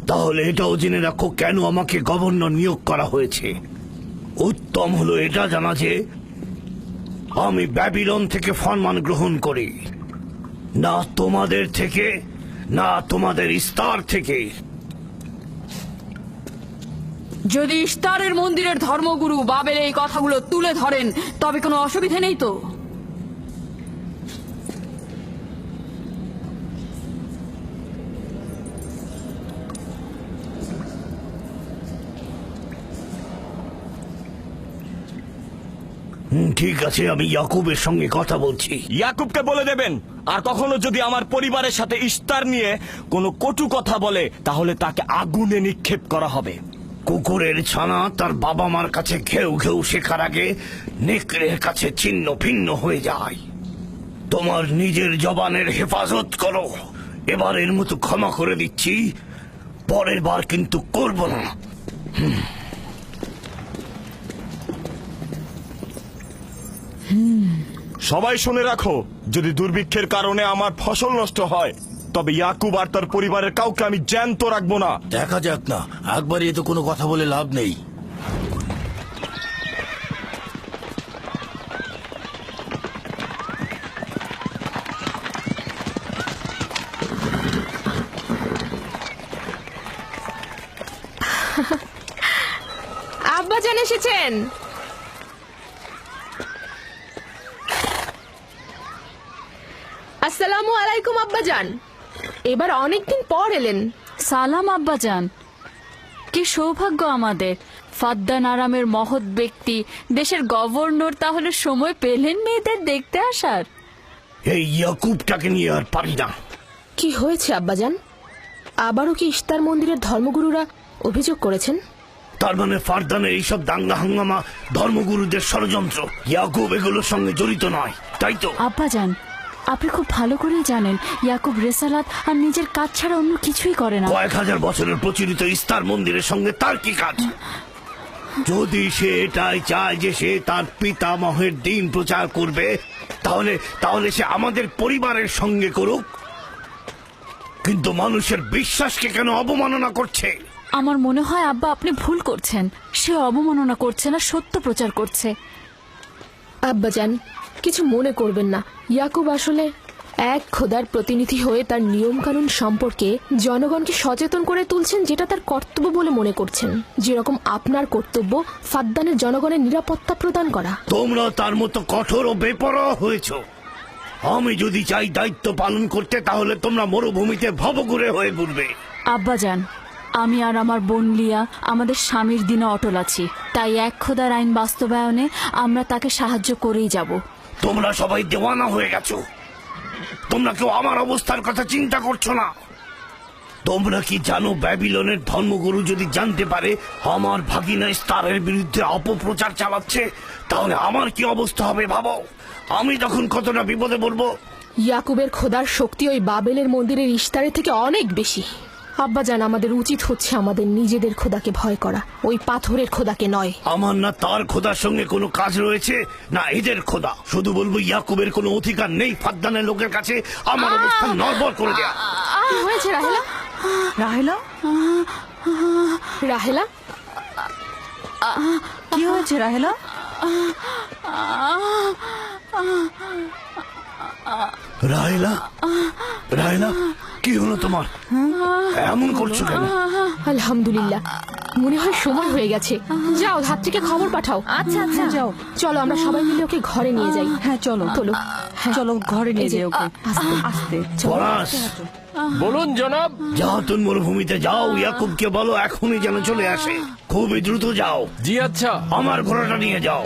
Speaker 8: তাহলে এটাও জেনে রাখো কেন আমাকে গভর্নর নিয়োগ করা হয়েছে। উত্তম হলো এটা জানা যে আমি ব্যাবিলন থেকে ফরমান গ্রহণ করি, না তোমাদের থেকে, না তোমাদের ইস্তার থেকে।
Speaker 3: যদি ইস্তারের মন্দিরের ধর্মগুরু বাবেল এই কথাগুলো তুলে ধরেন তবে কোনো অসুবিধা নেই তো?
Speaker 8: ঠিক আছে, আমি ইয়াকুবের সঙ্গে কথা বলছি।
Speaker 6: ইয়াকুবকে বলে দেবেন, আর কখনো যদি আমার পরিবারের সাথে ইস্তার নিয়ে কোনো কটু কথা বলে তাহলে তাকে আগুনে নিক্ষেপ করা হবে।
Speaker 8: কুকুরের ছানা তার বাবা মার কাছে ঘেউ ঘেউ শেখার আগে নেকড়ের কাছে ছিন্ন ভিন্ন হয়ে যায়। তোমার নিজের জবানের হেফাজত করো। এবারের মতো ক্ষমা করে দিচ্ছি, পরের বার কিন্তু করব না।
Speaker 6: সবাই শুনে রাখো, যদি দুর্ভিক্ষের কারণে আমার ফসল নষ্ট হয় তবে ইয়াকুব আর তার পরিবারের কাউকে আমি জ্যান্ত রাখবো না।
Speaker 13: দেখা যাক না, একবারই তো কোনো কথা বলে লাভ নেই।
Speaker 4: আব্বাজান এসেছেন। আসসালামু আলাইকুম আব্বাজান, এবার অনেকদিন পর এলেন।
Speaker 3: সালাম আব্বাজান। কি সৌভাগ্য আমাদের, ফাদ্দান আরামের মহৎ ব্যক্তি দেশের গভর্নর তাহলে সময় পেলেন মেয়েদের দেখতে আসার।
Speaker 8: এই ইয়াকুবটাকে নিয়ে আর পারি না।
Speaker 4: কি হয়েছে আব্বাজান? আবারও কি ইস্তার মন্দিরের ধর্মগুরুরা অভিযোগ করেছেন?
Speaker 8: তার মানে ফারদানের এইসব দাঙ্গা হাঙ্গামা ধর্মগুরুদের ষড়যন্ত্র। ইয়াকুব এগুলোর সঙ্গে জড়িত নয়, তাই তো?
Speaker 3: আব্বাজান, আপনি খুব ভালো করেই জানেন ইয়াকুব রেসালাত আর নিজের কাজ ছাড়া অন্য কিছুই করে না।
Speaker 8: কয়েক হাজার বছরের প্রচলিত ইস্তার মন্দিরের সঙ্গে তার কি কাজ? যদি সে এটাই চায় যে সে তার পিতামহের দিন প্রচার করবে, তাহলে সে আমাদের পরিবারের সঙ্গে করুক। কিন্তু মানুষের বিশ্বাসকে কেন অবমাননা করছে?
Speaker 3: আমার মনে হয় আব্বা আপনি ভুল করছেন। সে অবমাননা করছে না, সত্য প্রচার করছে।
Speaker 4: আব্বাজান, কিছু মনে করবেন না। ইয়াকুব আসলে এক খোদার প্রতিনিধি হয়ে তার নিয়ম কানুন সম্পর্কে জনগণকে সচেতন করে তুলছেন, যেটা তার কর্তব্য বলে মনে করছেন। যেরকম আপনার কর্তব্য ফাদ্দানের জনগণের নিরাপত্তা প্রদান করা।
Speaker 8: তোমরা তার মতো কঠোর ও বেপরোয়া হয়েছো। আমি যদি চাই দায়িত্ব পালন করতে, তাহলে তোমরা মরুভূমিতে ভবঘুরে হয়ে ঘুরবে।
Speaker 3: আব্বাজান, আমি আর আমার বোন লিয়া আমাদের স্বামীর দিনে অটল আছি, তাই এক খোদার আইন বাস্তবায়নে আমরা তাকে সাহায্য করেই যাব।
Speaker 8: তোমরা সবাই দেওয়ানা হয়ে গেছো। তোমরা কেউ আমার অবস্থার কথা চিন্তা করছো না। তোমরা কি জানো, ব্যাবিলনের ধর্মগুরু যদি জানতে পারে আমার ভাগিনা ইস্তারের বিরুদ্ধে অপপ্রচার চালাচ্ছে, তাহলে আমার কি অবস্থা হবে ভাবো। আমি তখন কতটা বিপদে পড়বো।
Speaker 4: ইয়াকুবের খোদার শক্তি ওই বাবেলের মন্দিরের ইস্তারের থেকে অনেক বেশি। আব্বাজান, আমাদের উচিত হচ্ছে আমাদের নিজেদের খোদাকে ভয় করা, ওই পাথরের খোদাকে নয়।
Speaker 8: আমার না তার খোদার সঙ্গে কোনো কাজ রয়েছে, না এদের খোদা। শুধু বলবো ইয়াকুবের কোনো অধিকার নেই ফাদ্দানের লোকের কাছে আমার অবস্থান নড়বড় করে দেয়া।
Speaker 4: কি হয়েছে রাহেলা?
Speaker 5: রাহেলা,
Speaker 4: রাহেলা,
Speaker 5: কি হয়েছে রাহেলা?
Speaker 8: রাহেলা, রাহেলা, কি হলো তোমার? এমন করছো কেন?
Speaker 4: আলহামদুলিল্লাহ, মনে হয় সময় হয়ে গেছে। যাও, ধাত্রীকে খবর পাঠাও।
Speaker 5: আচ্ছা আচ্ছা, যাও।
Speaker 4: চলো আমরা সবাই মিলে ওকে ঘরে নিয়ে যাই।
Speaker 5: হ্যাঁ চলো
Speaker 4: চলো,
Speaker 5: চলো ঘরে নিয়ে যাই ওকে।
Speaker 4: আস্তে
Speaker 5: আস্তে
Speaker 8: পলাশ,
Speaker 10: বলুন জনাব।
Speaker 8: যাও তুমি মরুভূমিতে যাও, ইয়াকুবকে বলো এখনই যেন চলে আসে। খুবই দ্রুত যাও।
Speaker 10: জি আচ্ছা।
Speaker 8: আমার ঘোড়াটা নিয়ে যাও।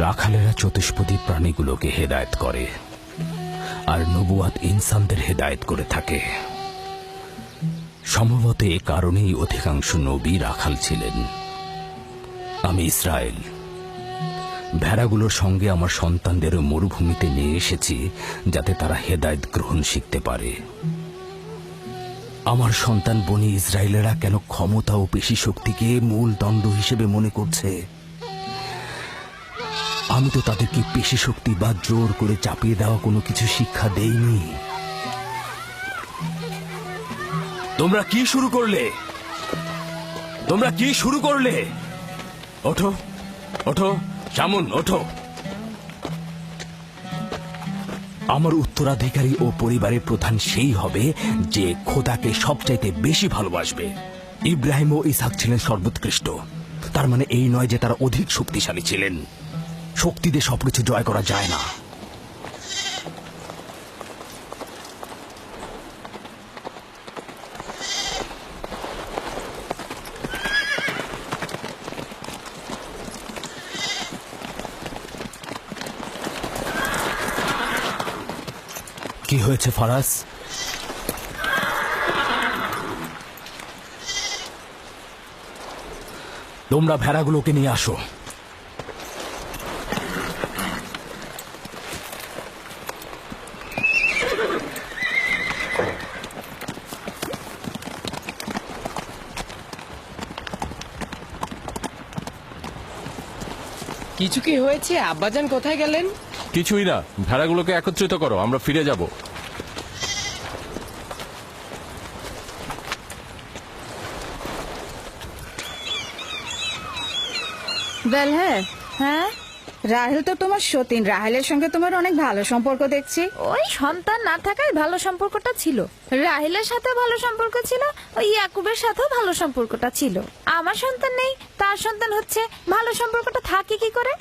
Speaker 2: রাখালেরা চতুষ্পদী প্রাণীগুলোকে হেদায়েত করে, আর নবুয়াত ইনসানদের হেদায়েত করে থাকে। সম্ভবত এ কারণেই অধিকাংশ নবী রাখাল ছিলেন। আমি ইসরায়েল ভেড়াগুলোর সঙ্গে আমার সন্তানদেরও মরুভূমিতে নিয়ে এসেছি, যাতে তারা হেদায়েত গ্রহণ শিখতে পারে। আমার সন্তান বনি ইসরায়েলেরা কেন ক্ষমতা ও পেশি শক্তিকে মূল দণ্ড হিসেবে মনে করছে? আমি তো তাদেরকে পেশি শক্তি বা জোর করে চাপিয়ে দেওয়া কোনো কিছু শিক্ষা দেইনি।
Speaker 6: তোমরা কি শুরু করলে? তোমরা কি শুরু করলে? ওঠো, ওঠো, শামুন, ওঠো।
Speaker 2: আমার উত্তরাধিকারী ও পরিবারের প্রধান সেই হবে যে খোদাকে সবচাইতে বেশি ভালোবাসবে। ইব্রাহিম ও ইসহাক ছিলেন সর্বোৎকৃষ্ট। তার মানে এই নয় যে তারা অধিক শক্তিশালী ছিলেন। শক্তি দিয়ে সবকিছু জয় করা যায় না। কি হয়েছে ফারাজ? তোমরা ভেড়াগুলোকে নিয়ে আসো।
Speaker 14: কিছু কি হয়েছে? আব্বাজান কোথায় গেলেন?
Speaker 10: কিছুই না, ভেড়াগুলোকে একত্রিত করো, আমরা ফিরে যাব।
Speaker 5: হ্যাঁ, রাহেল তো তোমার সতীন। রাহেলের সঙ্গে তোমার অনেক ভালো সম্পর্ক দেখছি।
Speaker 9: ওই সন্তান না থাকায় ভালো সম্পর্কটা ছিল। রাহেলের সাথে ভালো সম্পর্ক ছিল, ওই ইয়াকুবের সাথেও ভালো সম্পর্কটা ছিল। আমার সন্তান নেই, তার সন্তান হচ্ছে, ভালো সম্পর্কটা থাকে কি করে?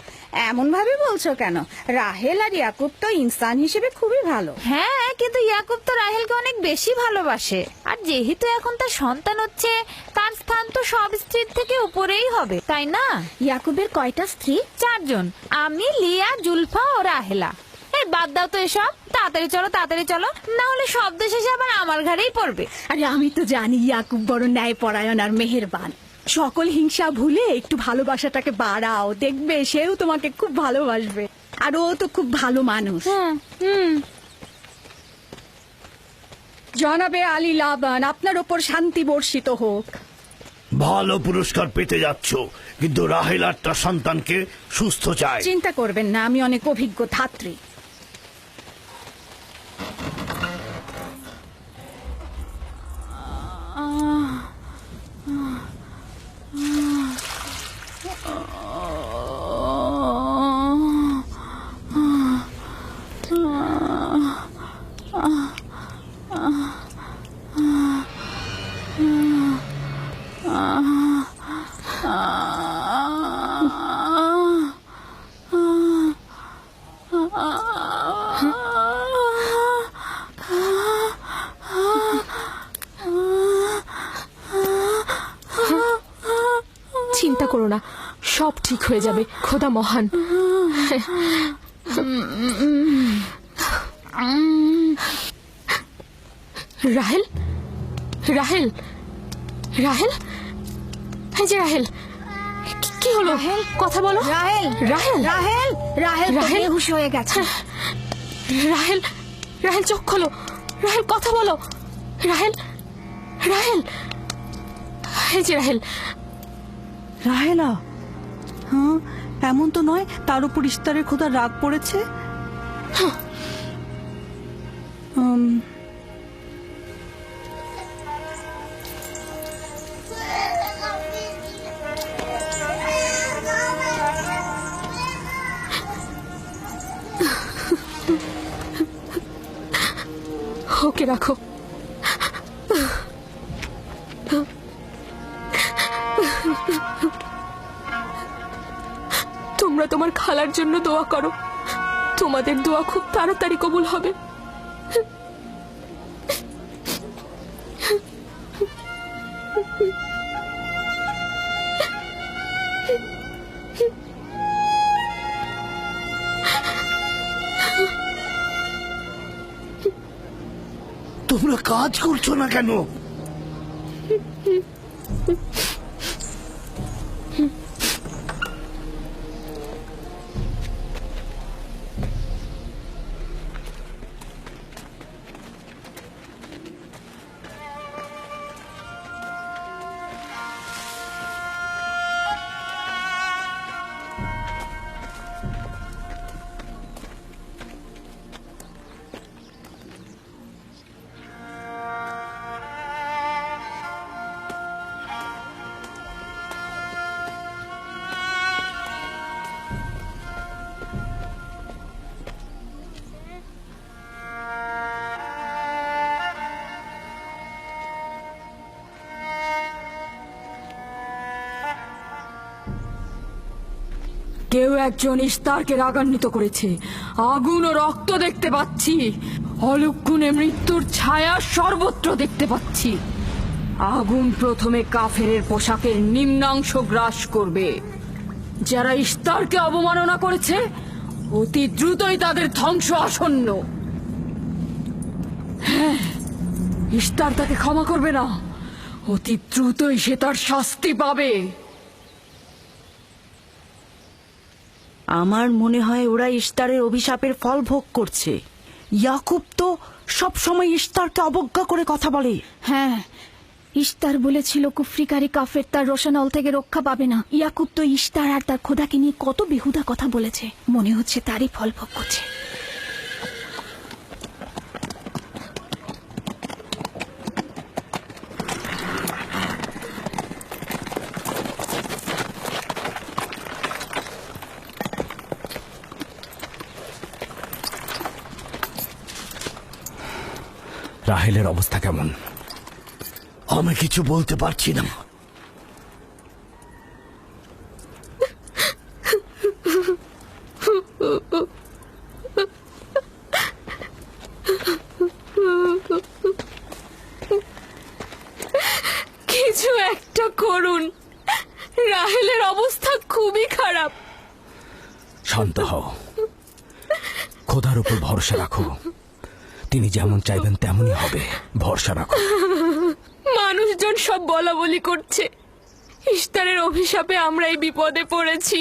Speaker 5: এমন ভাবে বলছো কেন? রাহেল আর ইয়াকুব তো ইনসান হিসেবে খুবই ভালো।
Speaker 9: হ্যাঁ, কিন্তু ইয়াকুব তো রাহেলকে অনেক বেশি ভালোবাসে। আর যেহেতু এখন তার সন্তান হচ্ছে, তার স্থান তো সব স্ত্রীর থেকে উপরেই হবে, তাই না?
Speaker 5: ইয়াকুবের কয়টা স্ত্রী?
Speaker 9: 4 জন, আমি, লিয়া, জুলফা ও রাহেলা। এই বাদ দাও তো এসব, তাড়াতাড়ি চলো, তাড়াতাড়ি চলো, না হলে শব্দ শেষে আবার আমার ঘাড়েই পড়বে।
Speaker 5: আরে আমি তো জানি ইয়াকুব বড় ন্যায়পরায়ণ আর মেহেরবান। সকল হিংসা ভুলে একটু ভালোবাসাটাকে বাড়াও, দেখবে সেও তোমাকে খুব ভালোবাসবে। আর ও তো খুব ভালো মানুষ। জনাবে আলী লাবান, আপনার ওপর শান্তি বর্ষিত হোক।
Speaker 8: ভালো পুরস্কার পেতে যাচ্ছ, কিন্তু রাহেল আর তার সন্তানকে সুস্থ চায়।
Speaker 5: চিন্তা করবেন না, আমি অনেক অভিজ্ঞ ধাত্রী।
Speaker 4: চিন্তা করো না, সব ঠিক হয়ে যাবে, খোদা মহান। রাহেল, রাহেল, রাহেল, এই যে রাহেল, কি হলো? কথা বলো।
Speaker 5: রাহেল,
Speaker 4: রাহেল,
Speaker 5: রাহেল, রাহেল
Speaker 4: রাহেল
Speaker 5: বেহুশ হয়ে গেছে।
Speaker 4: রাহেল, রাহেল চোখ খোলো, রাহেল কথা বলো, রাহেল, রাহেল, এই যে রাহেল।
Speaker 5: রাহেলা, হ্যাঁ, এমন তো নয় তার উপর ইস্তারের খোদা রাগ পড়েছে।
Speaker 4: ওকে রাখো। তোমরা তোমার খালার জন্য দোয়া করো, তোমাদের দোয়া খুব তাড়াতাড়ি কবুল হবে।
Speaker 8: তোমরা কাজ করছো না কেন?
Speaker 3: কেউ একজন ইস্তারকে রাগান্বিত করেছে। আগুন ও রক্ত দেখতে পাচ্ছি, অলক্ষণে মৃত্যুর ছায়া সর্বত্র দেখতে পাচ্ছি। আগুন প্রথমে কাফেরের পোশাকের নিম্নাংশ গ্রাস করবে। যারা ইস্তারকে অবমাননা করেছে অতি দ্রুতই তাদের ধ্বংস আসন্ন। হ্যাঁ, ইস্তার তাকে ক্ষমা করবে না, অতি দ্রুতই সে তার শাস্তি পাবে।
Speaker 15: আমার মনে হয় ওরা ইস্তারের অভিশাপের ফল ভোগ করছে। ইয়াকুব তো সব সময় ইস্তারকে অবজ্ঞা করে কথা বলে।
Speaker 5: হ্যাঁ, ইস্তার বলেছিল কুফরিকারী কাফের তার রোশানল থেকে রক্ষা পাবে না। ইয়াকুব তো ইস্তার আর তার খোদাকে নিয়ে কত বেহুদা কথা বলেছে, মনে হচ্ছে তারই ফল ভোগ করছে।
Speaker 2: রাহেলের অবস্থা কেমন?
Speaker 8: আমি কিছু বলতে পারছি না।
Speaker 4: কিছু একটা করুন, রাহেলের অবস্থা খুবই খারাপ।
Speaker 2: শান্ত হও, খোদার উপর ভরসা রাখো। তিনি যেমন চাইবেন তেমনই হবে, ভরসা রাখো।
Speaker 4: মানুষজন সব বলা বলি করছে, ইস্তারের অভিশাপে আমরা এই বিপদে পড়েছি।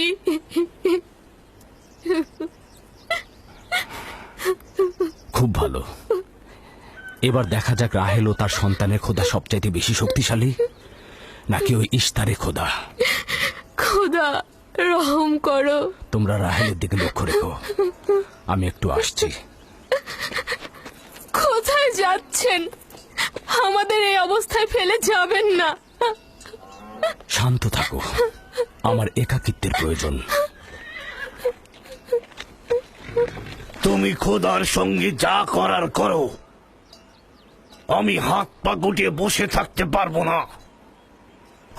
Speaker 2: খুব ভালো। এবার দেখা যাক রাহেল ও তার সন্তানের খোদা সবচাইতে বেশি শক্তিশালী, নাকি ওই ইস্তারে খোদা।
Speaker 4: খোদা রহম করো।
Speaker 2: তোমরা রাহেলের দিকে লক্ষ্য রেখো, আমি একটু আসছি।
Speaker 4: কোথায় যাচ্ছেন? আমাদের এই অবস্থায় ফেলে যাবেন না।
Speaker 2: শান্ত থাকো, আমার একাকিত্বের প্রয়োজন।
Speaker 8: তুমি খোদার সঙ্গে যা করার করো, আমি হাত পা গুটিয়ে বসে থাকতে পারবো না।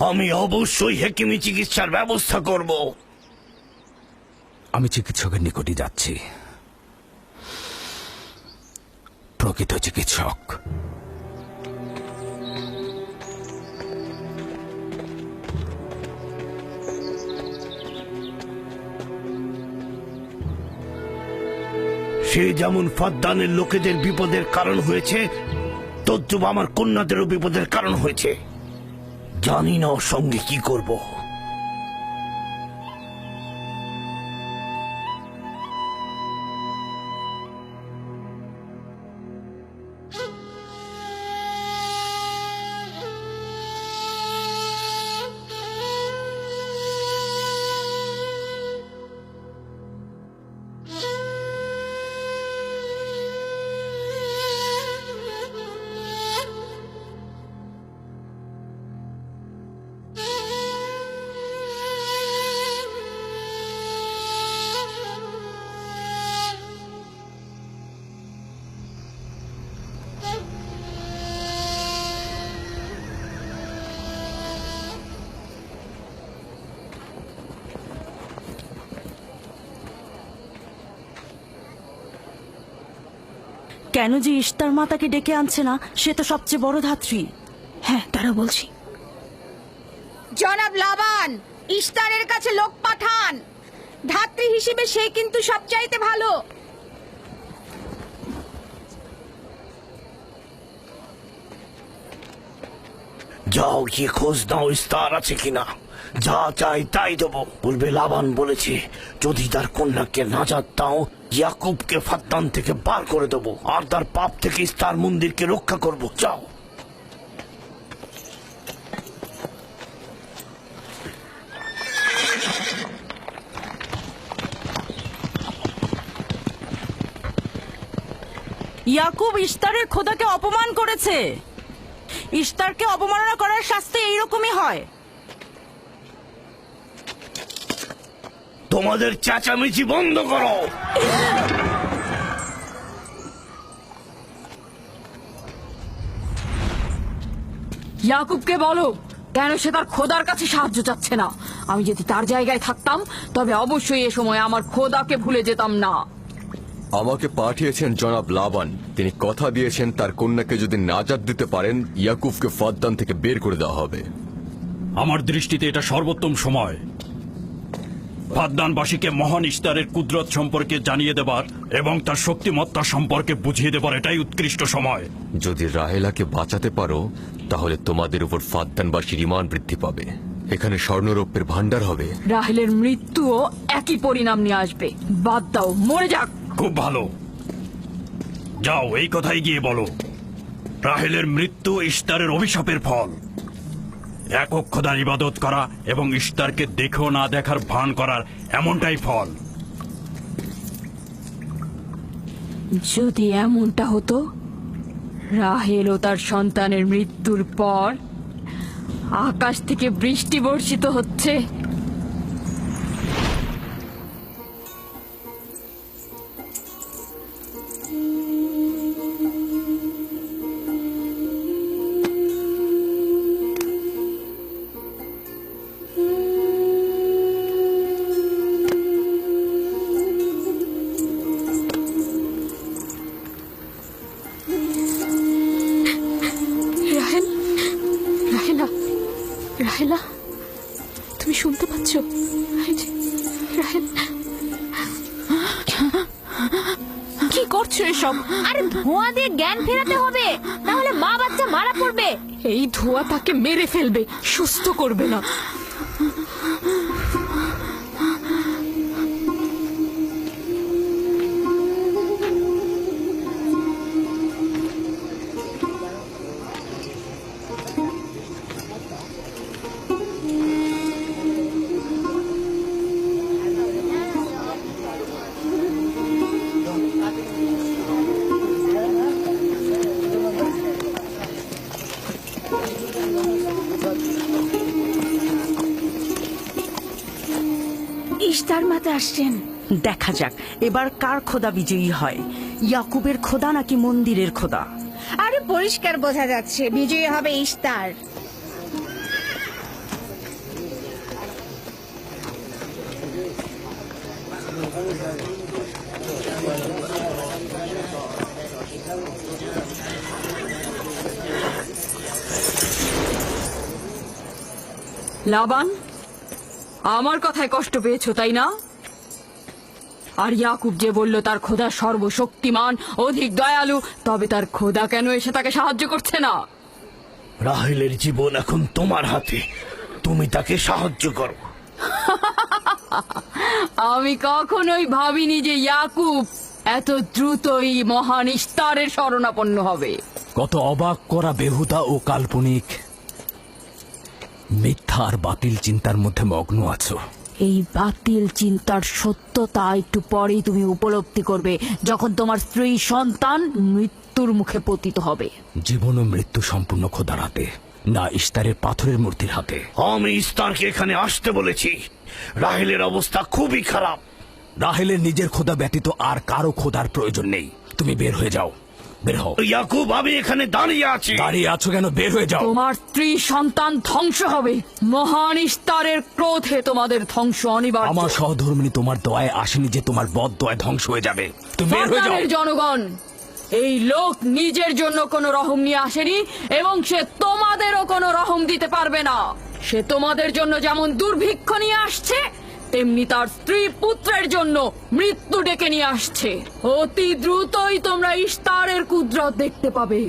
Speaker 8: আমি অবশ্যই হেকিমি চিকিৎসার ব্যবস্থা করব।
Speaker 2: আমি চিকিৎসকের নিকটে যাচ্ছি, প্রকৃত চিকিৎসক।
Speaker 8: সে যেমন ফাদ্দানের লোকেদের বিপদের কারণ হয়েছে, তদ্রুপ আমার কন্যাদেরও বিপদের কারণ হয়েছে। জানি না ওর সঙ্গে কি করব।
Speaker 15: কেন যে ইস্তার মাতাকে ডেকে আনছে না, সে তো সবচেয়ে বড় ধাত্রী।
Speaker 5: হ্যাঁ, তারা বলছি।
Speaker 9: জনাব লাবান, ইস্তারের কাছে লোক পাঠান। ধাত্রী হিসেবে সে কিন্তু সবচাইতে ভালো।
Speaker 8: যাও গিয়ে খোঁজ নাও ইস্তার আছে কিনা। যা চাই তাই দেবো। বলবে লাবান বলেছে যদি তার কন্যাকে নাজাত দাও, ইয়াকুবকে ফাদ্দান থেকে বার করে দেবো, আর তার পাপ থেকে ইস্তার মন্দিরকে রক্ষা করব। যাও।
Speaker 15: ইয়াকুব ইস্তারের খোদাকে অপমান করেছে। ইস্তারকে অবমাননা করার শাস্তি এইরকমই হয়।
Speaker 8: তোমাদের চেঁচামেচি বন্ধ করো।
Speaker 3: ইয়াকুবকে বলো কেন সে তার খোদার কাছে সাহায্য চাচ্ছে না। আমি যদি তার জায়গায় থাকতাম তবে অবশ্যই এ সময় আমার খোদাকে ভুলে যেতাম না।
Speaker 6: আমাকে পাঠিয়েছেন জনাব লাবান। তিনি কথা দিয়েছেন তার কন্যাকে যদি নাজাত দিতে পারেন ইয়াকুবকে ফাদ্দান থেকে বের করে দেওয়া হবে।
Speaker 7: আমার দৃষ্টিতে এটা সর্বোত্তম সময় ফাদ্দানবাসীকে মহান ইস্তারের কুদরত সম্পর্কে জানিয়ে দেবার এবং তার শক্তিমত্তা সম্পর্কে বুঝিয়ে দেবার এটাই উৎকৃষ্ট সময়।
Speaker 6: যদি রাহেলাকে বাঁচাতে পারো তাহলে তোমাদের উপর ফাদ্দানবাসীর ঈমান বৃদ্ধি পাবে। এখানে স্বর্ণরৌপ্যের ভান্ডার হবে।
Speaker 3: রাহেলের মৃত্যুও একই পরিণাম নিয়ে আসবে। বাদ দাও, মরে যাক।
Speaker 7: খুব ভালো, যাও এই কথাই গিয়ে বলো রাহেলের মৃত্যু ইস্তারের অভিশাপের ফল। একক খোদার ইবাদত করা এবং ইস্তারকে দেখেও না দেখার ভান করার এমনটাই ফল।
Speaker 3: যদি এমনটা হতো, রাহেল ও তার সন্তানের মৃত্যুর পর আকাশ থেকে বৃষ্টি বর্ষিত হচ্ছে,
Speaker 4: রাহেল, রাহেলা, রাহেলা, তুমি শুনতে পাচ্ছ? এই যে, রাহেল,
Speaker 9: কি করছো এসব? আরে ধোঁয়া দিয়ে জ্ঞান ফেরাতে হবে, তাহলে মা বাচ্চা মারা পড়বে।
Speaker 4: এই ধোঁয়া তাকে মেরে ফেলবে, সুস্থ করবে না।
Speaker 5: ইশতার মাতা আসছেন।
Speaker 15: দেখা যাক এবার কার খোদা বিজয়ী হয়, ইয়াকুবের খোদা নাকি মন্দিরের খোদা।
Speaker 5: আরে পরিষ্কার বোঝা যাচ্ছে বিজয়ী হবে ইশতার।
Speaker 3: লাবান, আমার কথায় কষ্ট পেয়েছো তাই না? আর ইয়াকুব যে বলল তার খোদা সর্বশক্তিমান, অধিক দয়ালু, তবে তার খোদা কেন এসে তাকে সাহায্য করছে না?
Speaker 8: রাহেলের জীবন এখন তোমার হাতে, তুমি তাকে সাহায্য করো।
Speaker 3: আমি কখনোই ভাবিনি যে ইয়াকুব এত দ্রুতই মহান ইস্তারের শরণাপন্ন হবে।
Speaker 2: কত অবাক করা বেহুদা ও কাল্পনিক মিথ্যা আর বাতিল চিন্তার মধ্যে মগ্ন আছো।
Speaker 3: এই বাতিল চিন্তার সত্যতা একটু পরেই তুমি উপলব্ধি করবে, যখন তোমার স্ত্রী সন্তান মৃত্যুর মুখে পতিত হবে।
Speaker 2: জীবন ও মৃত্যু সম্পূর্ণ খোদার হাতে, না ইস্তারের পাথরের মূর্তির হাতে।
Speaker 8: আমি ইস্তারকে এখানে আসতে বলেছি। রাহেলের অবস্থা খুবই খারাপ।
Speaker 2: রাহেলের নিজের খোদা ব্যতীত আর কারো খোদার প্রয়োজন নেই। তুমি বের হয়ে যাও, বের হও।
Speaker 8: ইয়াকুব, আমি এখানে দাঁড়িয়ে আছি।
Speaker 2: দাঁড়িয়ে আছো কেন? বের হয়ে যাও।
Speaker 3: তোমার স্ত্রী সন্তান ধ্বংস হবে। মহান ইস্তারের ক্রোধে তোমাদের ধ্বংস অনিবার্য।
Speaker 2: আমার সহধর্মিনী তোমার দয়ায় আসেনি যে তোমার বদ দয়ায় ধ্বংস হয়ে যাবে। তুমি বের হয়ে যাও।
Speaker 3: ফাদ্দানের জনগণ, এই লোক নিজের জন্য কোনো রহম নিয়ে আসেনি এবং সে তোমাদেরও কোনো রহম দিতে পারবে না। সে তোমাদের জন্য যেমন দুর্ভিক্ষ নিয়ে আসছে, তেমনি তার স্ত্রী পুত্রের জন্য মৃত্যু ডেকে নিয়ে আসছে। অতি দ্রুতই তোমরা ইস্তারের কুদরত দেখতে পাবে।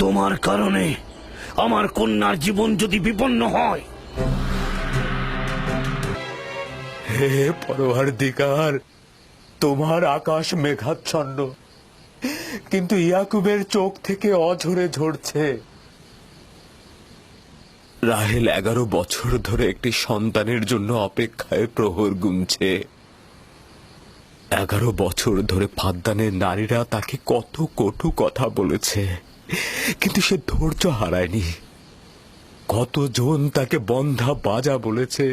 Speaker 8: তোমার কারণে আমার কন্যার জীবন যদি বিপন্ন হয়।
Speaker 6: হে পরওয়ারদিগার, তোমার আকাশ মেঘাচ্ছন্ন, কিন্তু ইয়াকুবের চোখ থেকে অঝরে ঝরছে। রাহেল 11 বছর ধরে একটি সন্তানের জন্য অপেক্ষায় প্রহর গুনছে। 11 বছর ধরে ফাদ্দানের নারীরা তাকে কত কটু কথা বলেছে, কিন্তু সে ধৈর্য হারায়নি। কতজন তাকে বন্ধা বাজা বলেছে,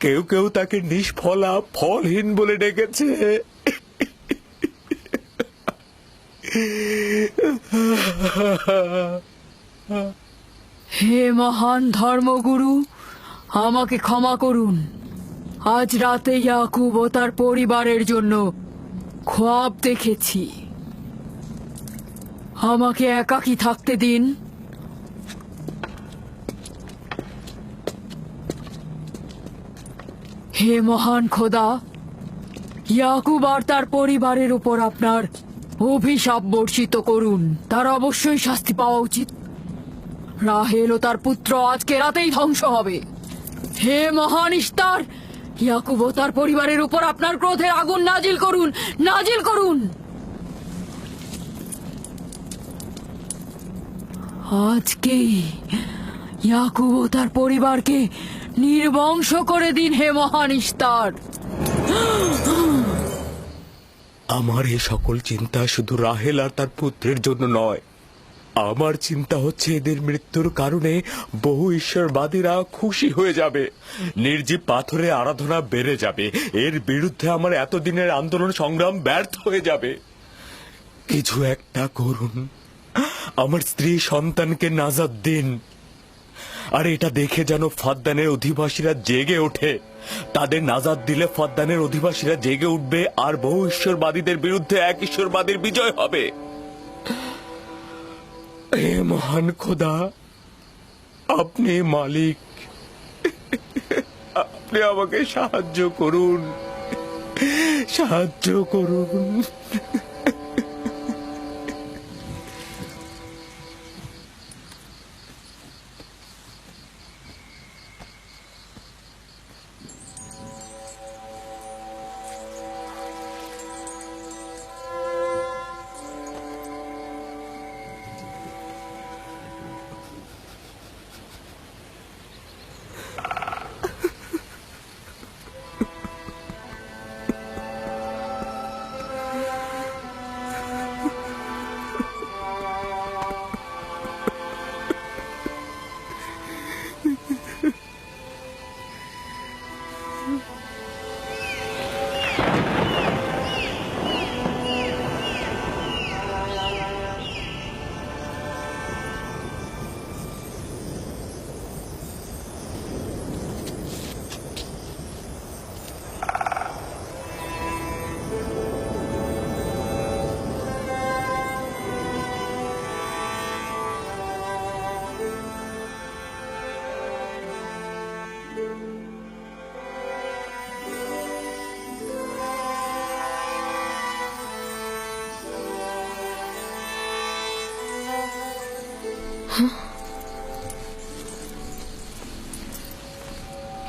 Speaker 6: কেউ কেউ তাকে নিষ্ফলা ফলহীন বলে ডেকেছে।
Speaker 3: হে মহান ধর্মগুরু, আমাকে ক্ষমা করুন। আজ রাতে ইয়াকুব ও তার পরিবারের জন্য খোয়াব দেখেছি। আমাকে একাকী থাকতে দিন। হে মহান খোদা, ইয়াকুব আর তার পরিবারের উপর আপনার অভিশাপ বর্ষিত করুন। তার অবশ্যই শাস্তি পাওয়া উচিত। রাহেল ও তার পুত্র আজকে রাতেই ধ্বংস হবে। হে মহান ইস্তার, ইয়াকুব ও তার পরিবারের উপর আপনার ক্রোধের আগুন নাজিল করুন, নাজিল করুন। আজকেই ইয়াকুব ও তার পরিবারকে নির্বংশ করে দিন হে মহান ইস্তার।
Speaker 6: আমার এই সকল চিন্তা শুধু রাহেল আর তার পুত্রের জন্য নয়। আমার চিন্তা হচ্ছে এদের মৃত্যুর কারণে বহু ঈশ্বরবাদীরা খুশি হয়ে যাবে, নির্জীব পাথরে আরাধনা বেড়ে যাবে, এর বিরুদ্ধে আমার এতদিনের আন্দোলন সংগ্রাম ব্যর্থ হয়ে যাবে। কিছু একটা করুন, আমার স্ত্রী সন্তানকে নাজাত দিন। আর এটা দেখে যেন ফাদ্দানের অধিবাসীরা জেগে ওঠে। তাদের নাজাত দিলে ফাদ্দানের অধিবাসীরা জেগে উঠবে আর বহু ঈশ্বরবাদীদের বিরুদ্ধে এক ঈশ্বরবাদীর বিজয় হবে। হে মহান খোদা, আপনি মালিক, আপনি আমাকে সাহায্য করুন, সাহায্য করুন।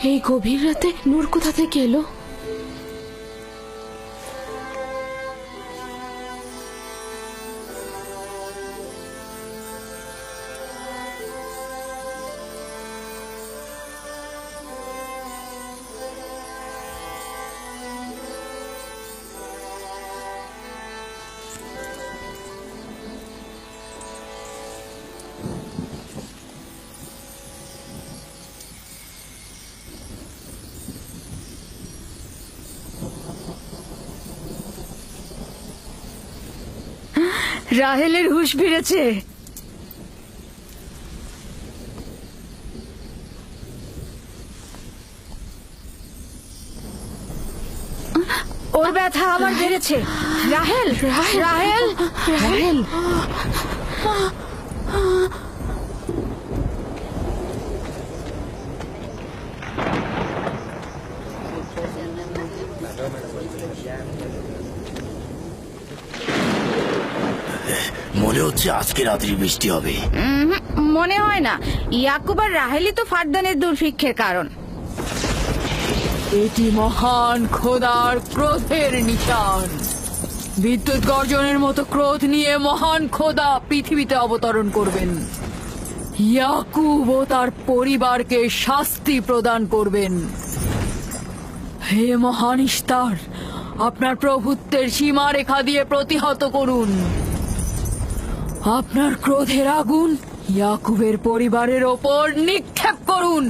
Speaker 4: এই গভীর রাতে নূর কোথা থেকে এলো?
Speaker 3: রাহেলের হুঁশ ফিরেছে।
Speaker 5: ওর ব্যথা আমার বেড়েছে। রাহেল, রাহেল, রাহেল।
Speaker 13: মনে হচ্ছে আজকে রাত্রি বৃষ্টি হবে।
Speaker 9: মনে হয় না। ইয়াকুব আর রাহেলই তো ফাদ্দানের দুর্ভিক্ষের কারণ।
Speaker 3: এটি মহান খোদার ক্রোধের নিশান। বিদ্যুৎ গর্জনের মতো ক্রোধ নিয়ে মহান খোদা পৃথিবীতে অবতরণ করবেন। ইয়াকুব ও তার পরিবারকে শাস্তি প্রদান করবেন। হে মহান ইস্তার, আপনার প্রভুত্বের সীমারেখা দিয়ে প্রতিহত করুন। আপনার ক্রোধের আগুন ইয়াকুবের পরিবারের ওপর নিক্ষেপ করুন।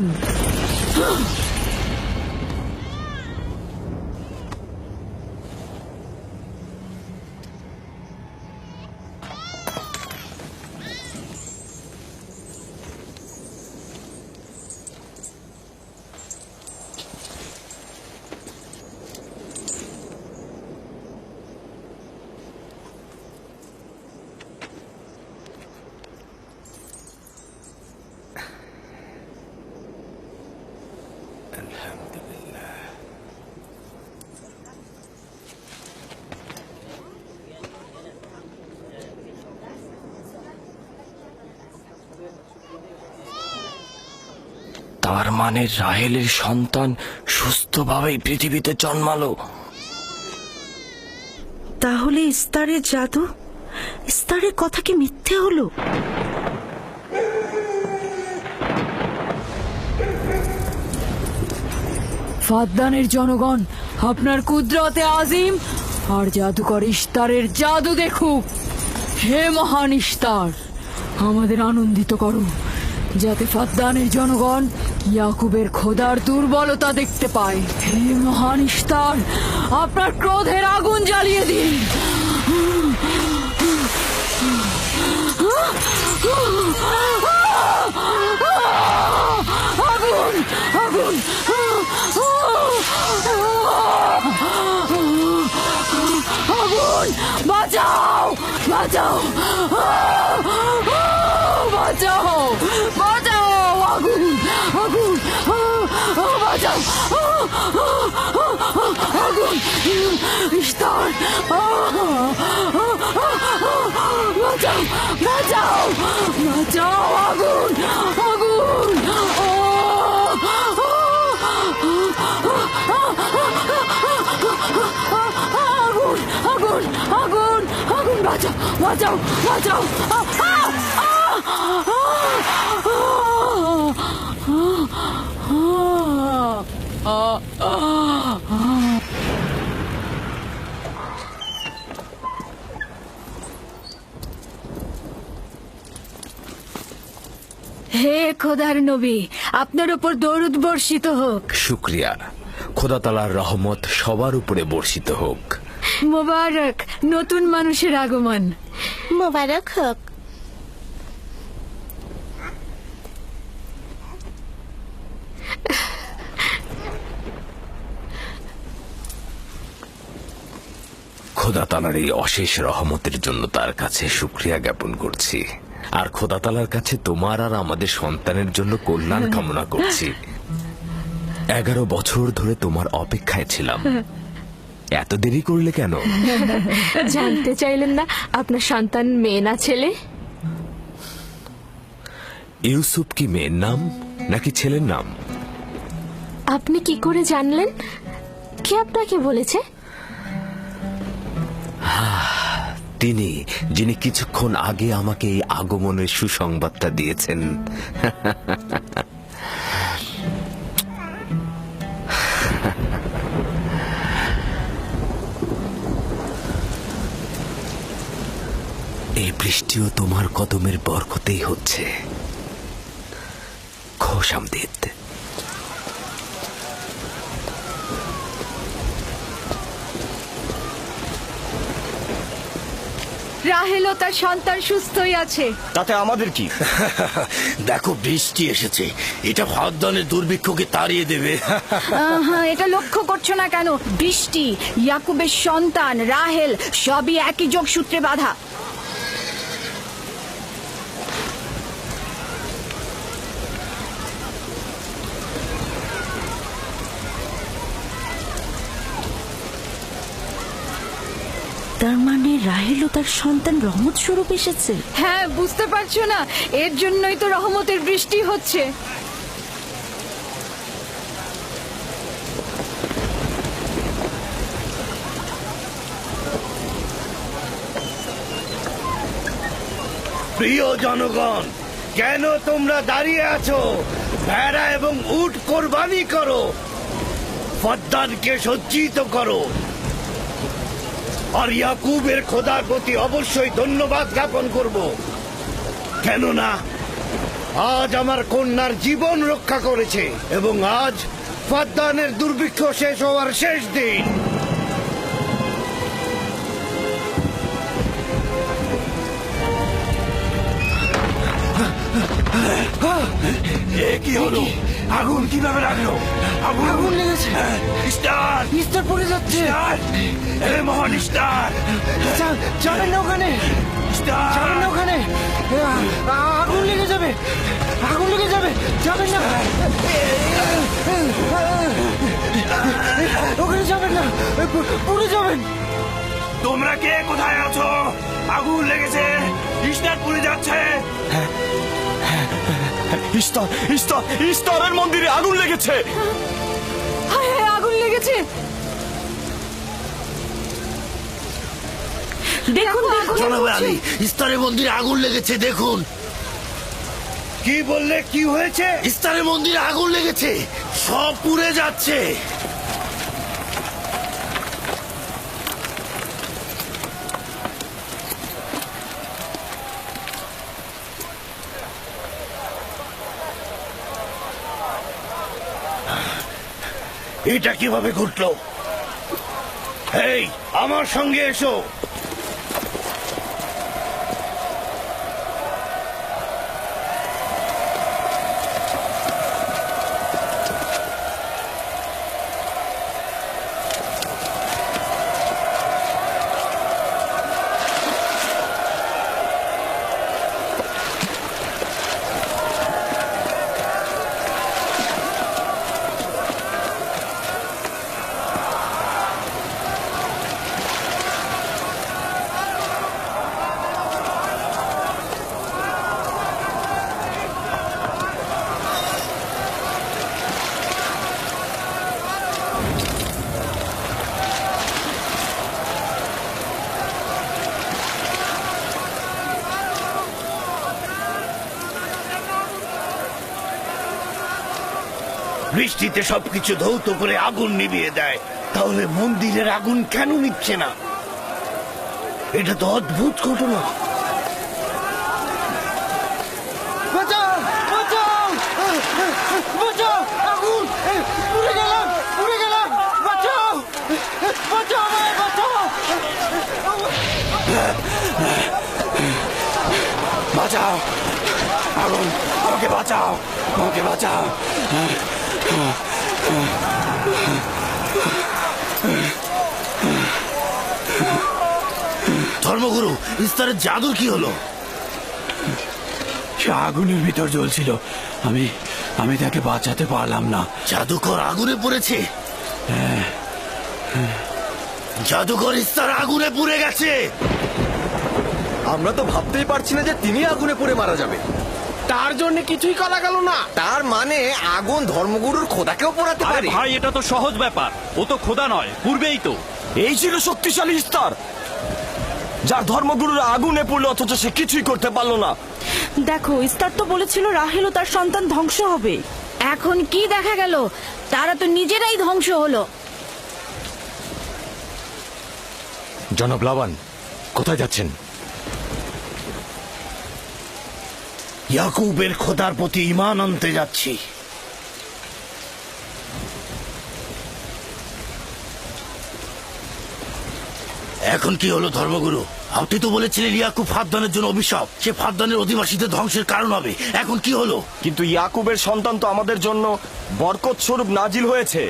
Speaker 6: তার মানে রাহেলের সন্তান সুস্থভাবেই পৃথিবীতে জন্মালো।
Speaker 15: তাহলে ইস্তারের জাদু, ইস্তারের কথা কি মিথ্যে হলো?
Speaker 3: ফাদ্দানের জনগণ আপনার কুদরতে আজিম আর জাদুকর ইস্তারের জাদু দেখুক। হে মহান ইস্তার, আমাদের আনন্দিত করো, যাতে ফাদ্দানের জনগণ ইয়াকুবের খোদার দুর্বলতা দেখতে পায়। হে মহান ইস্তার, আপনার ক্রোধের আগুন জ্বালিয়ে দিন। আগুন, আগুন, আগুন, বাঁচাও, বাঁচাও, বাঁচাও, বাঁচাও, আগুন, আগুন, বাঁচাও, আগুন, ইস্তার, বাঁচাও, বাঁচাও, বাঁচাও, আগুন, আগুন, আগুন, আগুন, আগুন, আগুন, বাঁচাও, বাঁচাও, বাঁচাও,
Speaker 5: হে খোদার নবী, আপনার উপর দরুদ বর্ষিত হোক।
Speaker 2: শুক্রিয়া। খোদা তাআলার রহমত সবার উপরে বর্ষিত হোক।
Speaker 5: মোবারক নতুন মানুষের আগমন।
Speaker 9: মোবারক হোক।
Speaker 2: খোদা তাআলার এই অশেষ রহমতের জন্য তার কাছে শুকরিয়া জ্ঞাপন করছি, আর খোদা তাআলার কাছে তোমার আর আমাদের সন্তানের জন্য কল্যাণ কামনা করছি। 11 বছর ধরে তোমার অপেক্ষায় ছিলাম, এত দেরি করলে কেন?
Speaker 4: জানতে চাইলেন না আপনার সন্তান মেয়ে না ছেলে?
Speaker 2: ইউসুফ কি মেয়ের নাম নাকি ছেলের নাম?
Speaker 4: আপনি কি করে জানলেন? কে আপনাকে বলেছে?
Speaker 2: তিনি, যিনি কিছুক্ষণ আগে আমাকে এই আগমনের সুসংবাদটা দিয়েছেন। এই বৃষ্টিও তোমার কদমের বরকতেই হচ্ছে। খোশামদিদ।
Speaker 5: রাহেল ও তার সন্তান সুস্থই আছে।
Speaker 8: তাতে আমাদের কি? দেখো বৃষ্টি এসেছে, এটা ফাদ্দানের দুর্ভিক্ষকে তাড়িয়ে দেবে।
Speaker 5: এটা লক্ষ্য করছো না কেন? বৃষ্টি, ইয়াকুবের সন্তান রাহেল সবই একই যোগসূত্রে বাঁধা।
Speaker 15: তার মানে রাহেল ও তার সন্তান রহমত স্বরূপ এসেছে।
Speaker 5: হ্যাঁ, বুঝতে পারছো না? এর জন্যই তো রহমতের বৃষ্টি হচ্ছে।
Speaker 8: প্রিয় জনগণ, কেন তোমরা দাঁড়িয়ে আছো? ভেড়া এবং উট কোরবানি করো, ফাদ্দানকে সজ্জিত করো, আর ইয়াকুবের খোদার প্রতি অবশ্যই ধন্যবাদ জ্ঞাপন করব, কেননা আজ আমার কন্যার জীবন রক্ষা করেছে এবং আজ ফাদ্দানের দুর্ভিক্ষ শেষ হওয়ার শেষ দিন। কি হলো? আগুন কিভাবে লাগলো? আগুন লেগেছে। স্টার, স্টার পড়ে যাচ্ছে। এ মহান স্টার, যাবেন না ওখানে, যাবেন না ওখানে, আগুন লেগে যাবে, আগুন লেগে যাবে।
Speaker 11: যাবেন না, ওখানে যাবেন না, পুড়ে যাবেন।
Speaker 7: তোমরা কে কোথায় আছো? আগুন লেগেছে, ইস্টার পুড়ে যাচ্ছে।
Speaker 6: ইস্তারের মন্দিরে আগুন লেগেছে।
Speaker 15: হায় হায়, আগুন লেগেছে। দেখুন দেখুন,
Speaker 13: জনাব আলী, ইস্তারের মন্দিরে আগুন লেগেছে, দেখুন।
Speaker 8: কি বললে? কি হয়েছে?
Speaker 13: ইস্তারের মন্দিরে আগুন লেগেছে, সব পুড়ে যাচ্ছে।
Speaker 8: এটা কিভাবে ঘটলো? এই, আমার সঙ্গে এসো। বৃষ্টিতে সবকিছু ধৌত করে আগুন নিভিয়ে দেয়, তাহলে মন্দিরের আগুন কেন নিচ্ছে না? এটা তো অদ্ভুত ঘটনা।
Speaker 11: বাঁচাও, বাঁচাও, বাঁচাও, আগুন, পুড়ে গেলাম, পুড়ে গেলাম, বাঁচাও, বাঁচাও আমায়, বাঁচাও।
Speaker 7: বাঁচাও, আগুন, আমাকে বাঁচাও, আমাকে বাঁচাও।
Speaker 13: ধর্মগুরু, ইস্তারের জাদুর কি হলো?
Speaker 7: সে আগুনের ভিতর জ্বলছিল, আমি তাকে বাঁচাতে পারলাম না।
Speaker 13: জাদুকর আগুনে পড়েছে? জাদুকর ইস্তার আগুনে পুড়ে গেছে।
Speaker 11: আমরা তো ভাবতেই পারছি না যে তিনি আগুনে পুড়ে মারা যাবে।
Speaker 14: তার জন্য কিছুই করা গেল না।
Speaker 11: তার মানে আগুন ধর্মগুরুর খোদাকেও পোড়াতে পারে।
Speaker 7: ভাই, এটা তো সহজ ব্যাপার, ও তো খোদা নয়, পূর্বেই তো।
Speaker 6: এই ছিল শক্তিশালী ইস্তার, যার ধর্মগুরুর আগুনে পড়লো অথচ সে কিছুই করতে পারলো না।
Speaker 15: দেখো, ইস্তার তো বলেছিল রাহেল ও তার সন্তান ধ্বংস হবে।
Speaker 5: এখন কি দেখা গেল? তারা তো নিজেরাই ধ্বংস হলো।
Speaker 6: জনাব লাবান, কোথায় যাচ্ছেন?
Speaker 8: ইয়াকুবের খোদার প্রতি ঈমান আনতে যাচ্ছি।
Speaker 13: এখন কি হলো ধর্মগুরু? আপনি তো বলেছিলেন ইয়াকুব ফাদ্দানের জন্য অভিশাপ, সে ফাদ্দানের অধিবাসীদের ধ্বংসের কারণ হবে। এখন কি হলো?
Speaker 6: কিন্তু ইয়াকুবের সন্তান তো আমাদের জন্য বরকত স্বরূপ নাজিল হয়েছে।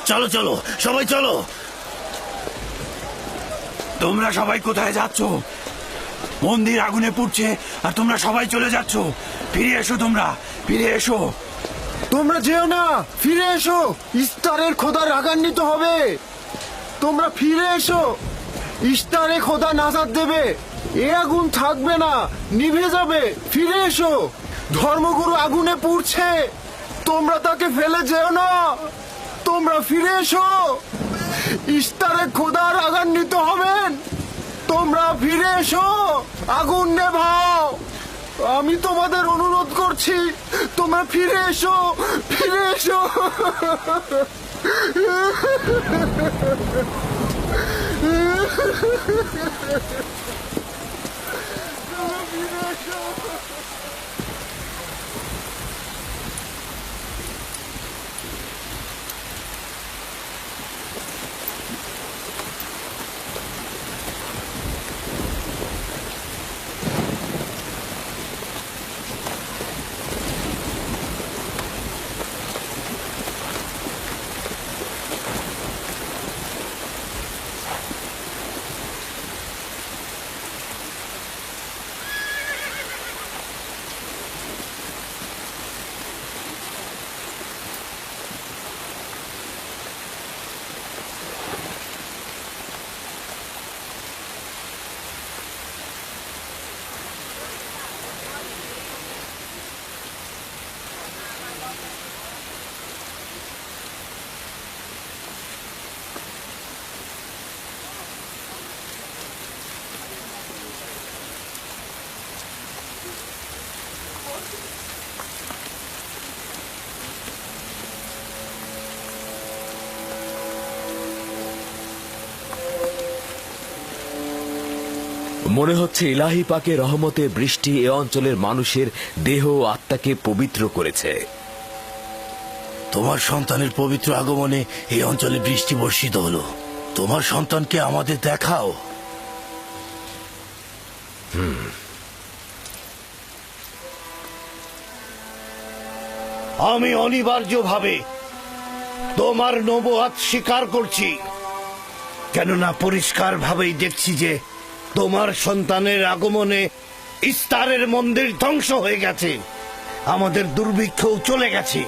Speaker 13: চলো চলো, সবাই চলো।
Speaker 7: তোমরা সবাই কোথায় যাচ্ছ? মন্দির আগুনে পুড়ছে আর তোমরা সবাই চলে যাচ্ছ। ফিরে এসো, তোমরা ফিরে এসো।
Speaker 11: তোমরা যেও না, ফিরে এসো, ইস্তারের খোদা রাগান্বিত হবে। তোমরা ফিরে এসো, ইস্তারে খোদা নাজাত দেবে। এ আগুন থাকবে না, নিভে যাবে। ফিরে এসো, ধর্মগুরু আগুনে পুড়ছে, তোমরা তাকে ফেলে যেও না। তোমরা ফিরে এসো, ইস্তারে খোদা রাগান্বিত হবেন। তোমরা ফিরে এসো, আগুন নেভাও। আমি তোমাদের অনুরোধ করছি, তোমরা ফিরে এসো, ফিরে এসো।
Speaker 6: মনে হচ্ছে ইলাহি পাকের রহমতে বৃষ্টি এ অঞ্চলের মানুষের দেহ ও আত্মাকে পবিত্র করেছে।
Speaker 13: তোমার সন্তানের পবিত্র আগমনে এই অঞ্চলে বৃষ্টি বর্ষিত হলো। তোমার সন্তানকে আমাদের দেখাও।
Speaker 8: আমি অনিবার্যভাবে তোমার নবুয়াত স্বীকার করছি, কেননা পরিষ্কার ভাবেই দেখছি যে তোমার সন্তানের আগমনে ইস্তারের মন্দির ধ্বংস হয়ে গেছে, আমাদের দুর্ভিক্ষও চলে গেছে।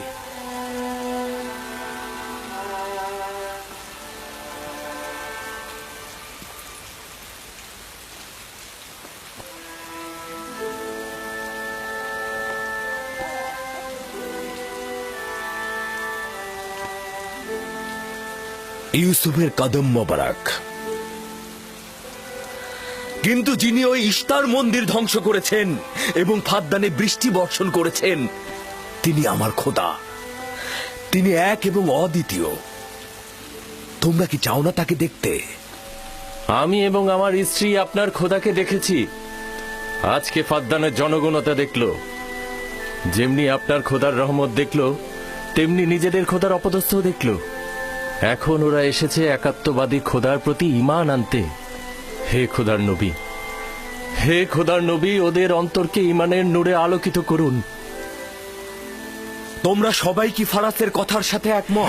Speaker 6: ইউসুফের কদম মোবারক। কিন্তু যিনি ওই ইস্তার মন্দির ধ্বংস করেছেন এবং ফাদ্দানে বৃষ্টি বর্ষণ করেছেন, তিনি আমার খোদা। তিনি এক এবং অদ্বিতীয়। তোমরা কি চাও না তাকে দেখতে?
Speaker 10: আমি এবং আমার স্ত্রী আপনার খোদাকে দেখেছি। আজকে ফাদ্দানের জনগণতা দেখলো। যেমনি আপনার খোদার রহমত দেখলো, তেমনি নিজেদের খোদার অপদস্থ দেখলো। এখন ওরা এসেছে একাত্মবাদী খোদার প্রতি ঈমান আনতে। হে খোদার নবী, হে খোদার নবী, ওদের অন্তরকে ঈমানের নূরে আলোকিত করুন।
Speaker 6: তোমরা সবাই কি ফারাসের কথার সাথে একমত?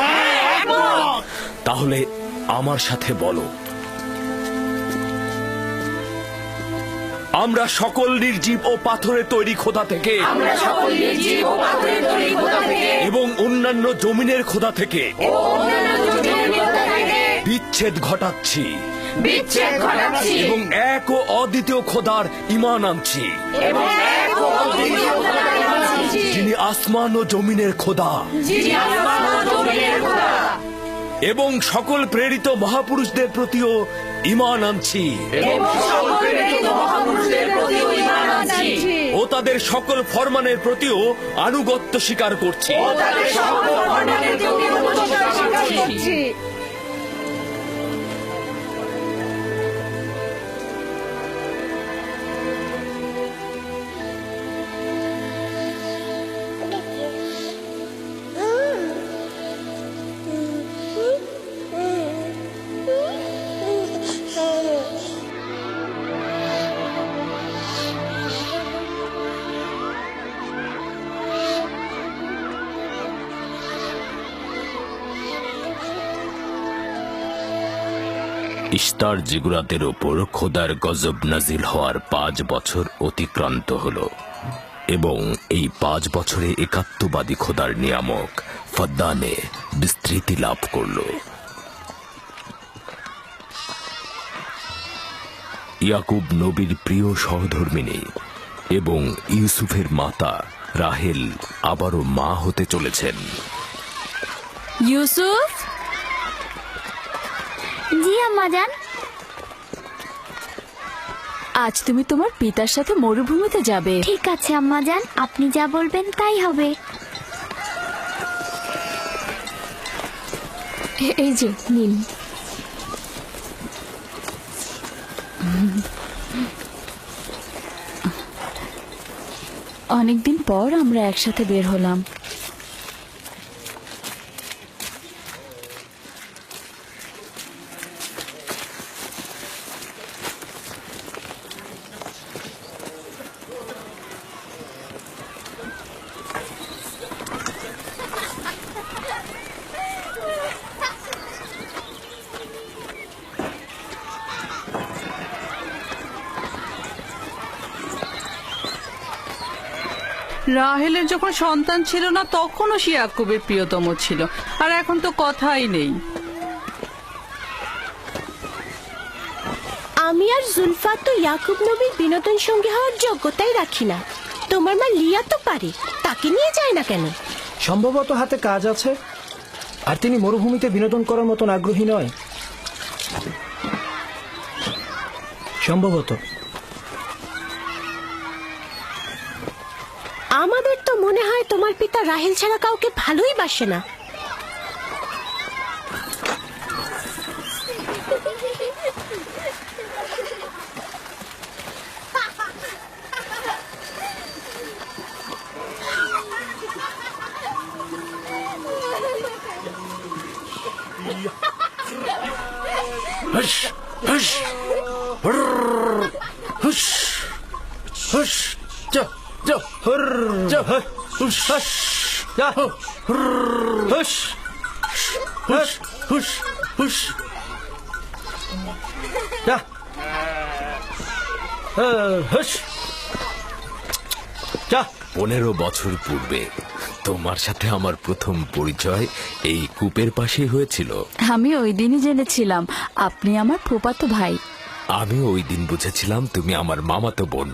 Speaker 6: তাহলে আমার সাথে বলো, আমরা সকল নির্জীব ও পাথরের তৈরি খোদা থেকে এবং অন্যান্য জমিনের খোদা থেকে বিচ্ছেদ ঘটাচ্ছি এবং এক ও অদ্বিতীয় খোদার ঈমান আনছি, যিনি আসমান ও জমিনের খোদা, এবং সকল প্রেরিত মহাপুরুষদের প্রতিও ঈমান আনছি ও তাদের সকল ফরমানের প্রতিও আনুগত্য স্বীকার করছি।
Speaker 2: ইস্তার জিগুরাতের ওপর খোদার গজব নাজিল হওয়ার 5 বছর অতিক্রান্ত হল এবং এই 5 বছরে একাত্মবাদী খোদার নিয়ামক ফাদ্দানে বিস্তৃতি লাভ করল। ইয়াকুব নবীর প্রিয় সহধর্মিণী এবং ইউসুফের মাতা রাহেল আবারও মা হতে চলেছেন।
Speaker 3: ইউসুফ,
Speaker 9: জি আম্মাজান।
Speaker 3: আজ তুমি তোমার পিতার সাথে মরুভূমিতে যাবে।
Speaker 9: ঠিক আছে আম্মাজান, আপনি যা বলবেন তাই হবে।
Speaker 4: এই যে নিন।
Speaker 3: অনেকদিন পর আমরা একসাথে বের হলাম।
Speaker 16: রাহেলের যখন সন্তান ছিল না তখনও সে ইয়াকুবের প্রিয়তম ছিল, আর এখন তো কথাই নেই।
Speaker 5: আমি আর জুলফা তো ইয়াকুব নবীর বিনোদন সঙ্গী হওয়ার যোগ্যতাই রাখি না। তোমার মা লিয়া তো পারে, তাকে নিয়ে যায় না কেন?
Speaker 17: সম্ভবত হাতে কাজ আছে, আর তিনি মরুভূমিতে বিনোদন করার মতন আগ্রহী নয়। সম্ভবত।
Speaker 5: আমাদের তো মনে হয় তোমার পিতা রাহেল ছাড়া কাউকে ভালোই বাসে না।
Speaker 13: হুস হুস হুস হুস যা যা যা হুস হুস যা হুস হুস হুস হুস যা হুস যা।
Speaker 2: 15 বছর পূর্বে তোমার সাথে আমার প্রথম পরিচয় এই কূপের পাশে হয়েছিল।
Speaker 3: আমি ওই দিনই জেনেছিলাম আপনি আমার ফুফাতো ভাই।
Speaker 2: আমি ওই দিন বুঝেছিলাম তুমি আমার মামাতো বোন।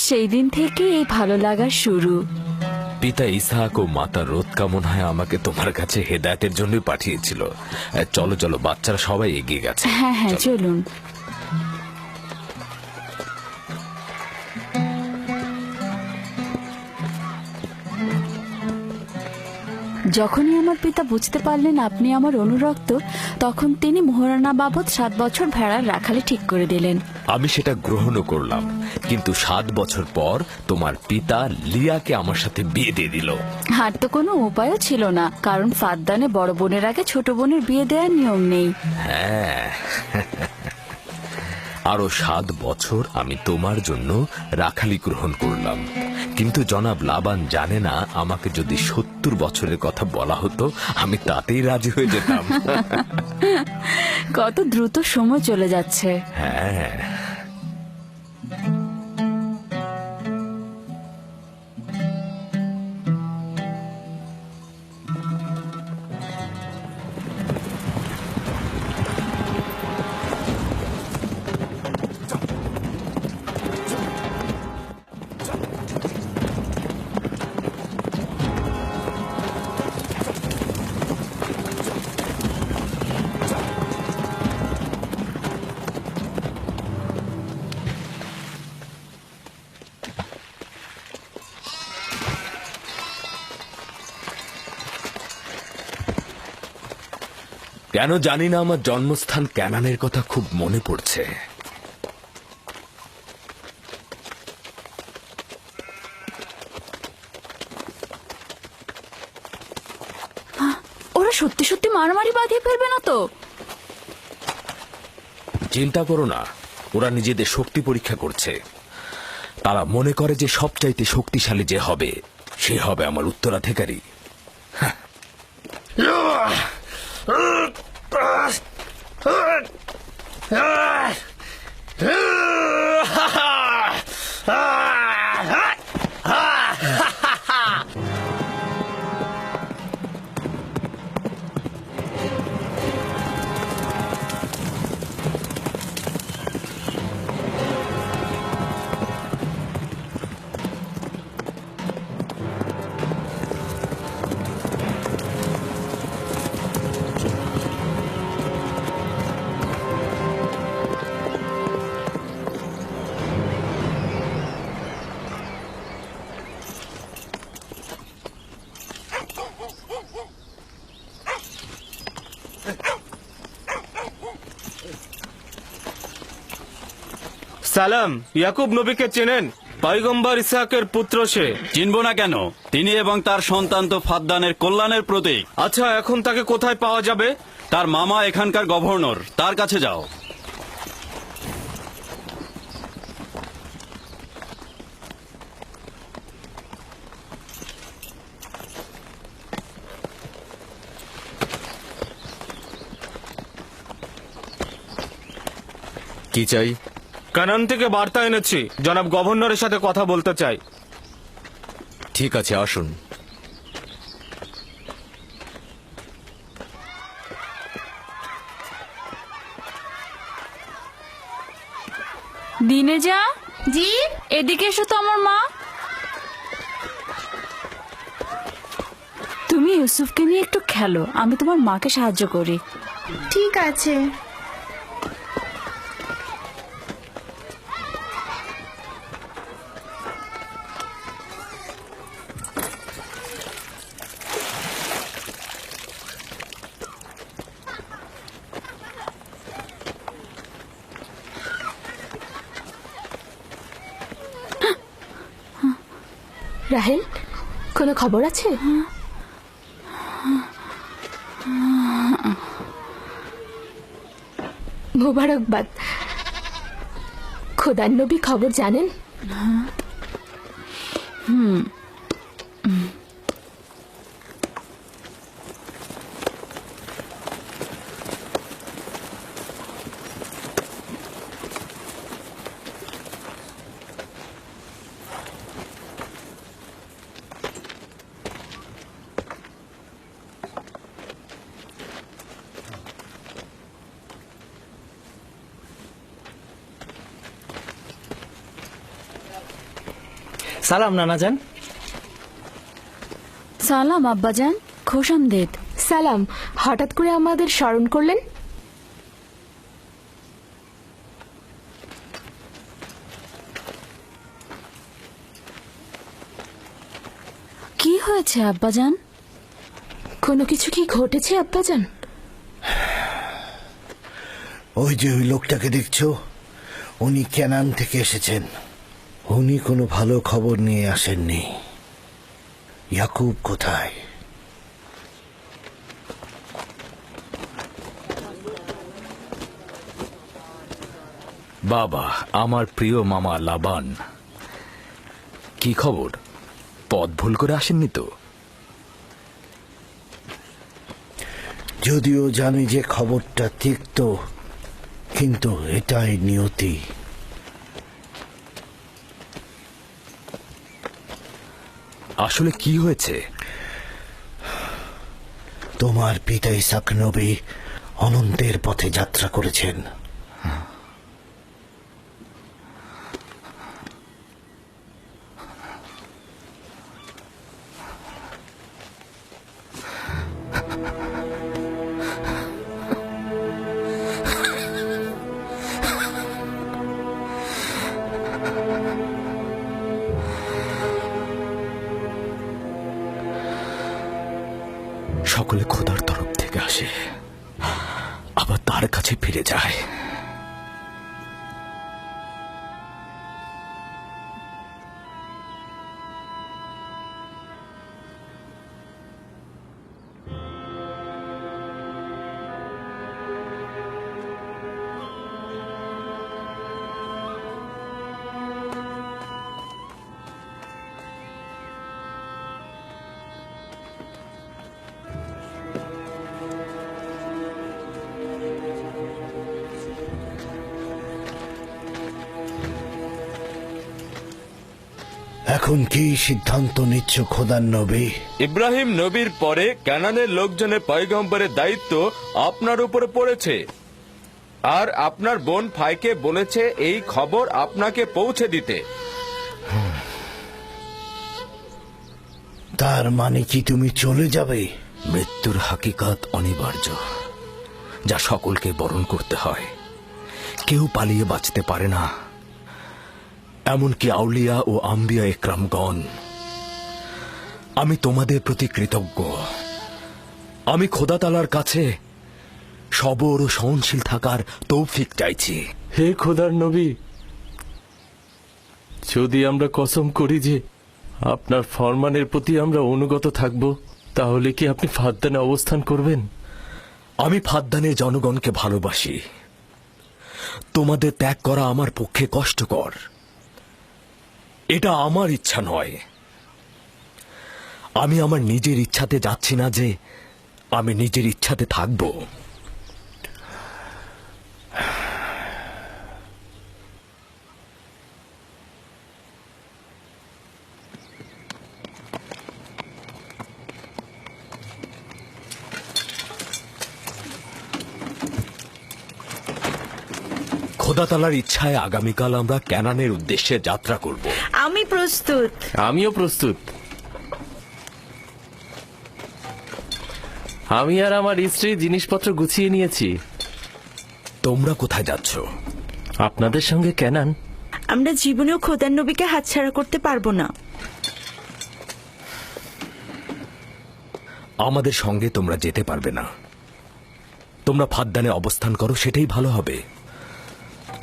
Speaker 3: সেই দিন থেকে এই ভালো লাগা শুরু।
Speaker 2: পিতা ইসহাক ও মাতা রোৎকা মনে হয় আমাকে তোমার কাছে হেদায়েতের জন্য পাঠিয়েছিল। চলো চলো, বাচ্চারা সবাই এগিয়ে গেছে।
Speaker 3: হ্যাঁ হ্যাঁ, চলুন। যখনই আমার পিতা বুঝতে পারলেন আপনি আমার অনুরক্ত, তখন তিনি মোহরানা বাবদ 7 বছর ভেড়ার রাখালি ঠিক করে দিলেন।
Speaker 2: আমি সেটা গ্রহণও করলাম, কিন্তু 7 বছর পর তোমার পিতা লিয়াকে আমার সাথে বিয়ে দিয়ে দিল।
Speaker 3: আর তো কোনো উপায়ও ছিল না, কারণ ফাদ্দানে বড় বোনের আগে ছোট বোনের বিয়ে দেওয়ার নিয়ম নেই।
Speaker 2: হ্যাঁ, আরো 7 বছর আমি তোমার জন্য রাখালি গ্রহণ করলাম, কিন্তু জনাব লাবান জানে না আমাকে যদি 70 বছরের কথা বলা হতো আমি তাতেই রাজি হয়ে যেতাম।
Speaker 3: কত দ্রুত সময় চলে যাচ্ছে।
Speaker 2: হ্যাঁ, কেন জানি না আমার জন্মস্থান ক্যানানের কথা খুব মনে পড়ছে।
Speaker 3: ওরা সত্যি সত্যি মারামারি বাঁধিয়ে ফেলবে না তো?
Speaker 2: চিন্তা করো না, ওরা নিজেদের শক্তি পরীক্ষা করছে। তারা মনে করে যে সবচাইতে শক্তিশালী যে হবে সে হবে আমার উত্তরাধিকারী।
Speaker 14: সালাম, ইয়াকুব নবীকে চেনেন? পয়গম্বর ইসহাকের পুত্র সে।
Speaker 7: চিনব না কেন? তিনি এবং তার সন্তান তো ফাদ্দানের কল্যাণের প্রতীক।
Speaker 14: আচ্ছা, এখন তাকে কোথায় পাওয়া যাবে?
Speaker 7: তার মামা এখানকার গভর্নর, তার কাছে যাও।
Speaker 2: কি চাই?
Speaker 14: কানান থেকে বার্তা এনেছি, জনাব গভর্নরের সাথে কথা বলতে চাই।
Speaker 2: ঠিক আছে, আসুন।
Speaker 3: দিনে যা জি, এদিকে এসো তো আমার মা। তুমি ইউসুফকে নিয়ে একটু খেলো, আমি তোমার মাকে সাহায্য করি।
Speaker 9: ঠিক আছে।
Speaker 4: রাহেল, কোনো খবর আছে? মোবারকবাদ। খোদার নবী খবর জানেন?
Speaker 17: সালাম নানাজান।
Speaker 5: সালাম আব্বাজান, খোশামদেদ।
Speaker 4: সালাম, হঠাৎ করে আমাদের স্মরণ করলেন?
Speaker 5: কি হয়েছে আব্বাজান?
Speaker 4: কোনো কিছু কি ঘটেছে আব্বাজান?
Speaker 8: ওই যে ওই লোকটাকে দেখছো, উনি কেনান থেকে এসেছেন। উনি কোনো ভালো খবর নিয়ে আসেননি। ইয়াকুব কোথায়?
Speaker 2: বাবা, আমার প্রিয় মামা লাবান, কি খবর? পথ ভুল করে আসেননি তো?
Speaker 8: যদিও জানি যে খবরটা তিক্ত, কিন্তু এটাই নিয়তি।
Speaker 2: আসলে কি হয়েছে?
Speaker 8: তোমার পিতা ইসাক নবী অনন্তের পথে যাত্রা করেছেন।
Speaker 2: সকলে খোদার তরফ থেকে আসে, আবার তার কাছে ফিরে যায়।
Speaker 8: এখন কি সিদ্ধান্ত নিচ্ছ খোদার নবী?
Speaker 6: ইব্রাহিম নবীর পরে কানানের লোকজনের পয়গম্বরের দায়িত্ব আপনার উপরে পড়েছে, আর আপনার বোন ফাইকে বলেছে এই খবর আপনাকে পৌঁছে দিতে।
Speaker 8: তার মানে কি তুমি চলে যাবে?
Speaker 2: মৃত্যুর হাকিকাত অনিবার্য, যা সকলকে বরণ করতে হয়। কেউ পালিয়ে বাঁচতে পারে না, এমনকি আউলিয়া ও আম্বিয়া একরামগণ। আমি তোমাদের প্রতি কৃতজ্ঞ। আমি খোদা তাআলার কাছে সবর ও সহনশীল থাকার তৌফিক চাইছি।
Speaker 10: হে খোদার নবী, যদি আমরা কসম করি যে আপনার ফরমানের প্রতি আমরা অনুগত থাকব, তাহলে কি আপনি ফাদ্দানে অবস্থান করবেন?
Speaker 2: আমি ফাদ্দানের জনগণকে ভালোবাসি। তোমাদের ত্যাগ করা আমার পক্ষে কষ্টকর। এটা আমার ইচ্ছা নয়। আমি আমার নিজের ইচ্ছাতে যাচ্ছি না যে আমি নিজের ইচ্ছাতে থাকব। খোদা তাআলার ইচ্ছায় আগামীকাল আমরা ক্যানানের উদ্দেশ্যে যাত্রা করব।
Speaker 15: আমি প্রস্তুত।
Speaker 10: আমিও প্রস্তুত। আমি আর আমার স্ত্রী জিনিসপত্র গুছিয়ে নিয়েছি।
Speaker 2: তোমরা কোথায় যাচ্ছ?
Speaker 10: আপনাদের সঙ্গে ক্যানান।
Speaker 15: আমরা জীবনেও খোদার নবীকে হাতছাড়া করতে পারবো না।
Speaker 2: আমাদের সঙ্গে তোমরা যেতে পারবে না। তোমরা ফাদ্দানে অবস্থান করো, সেটাই ভালো হবে।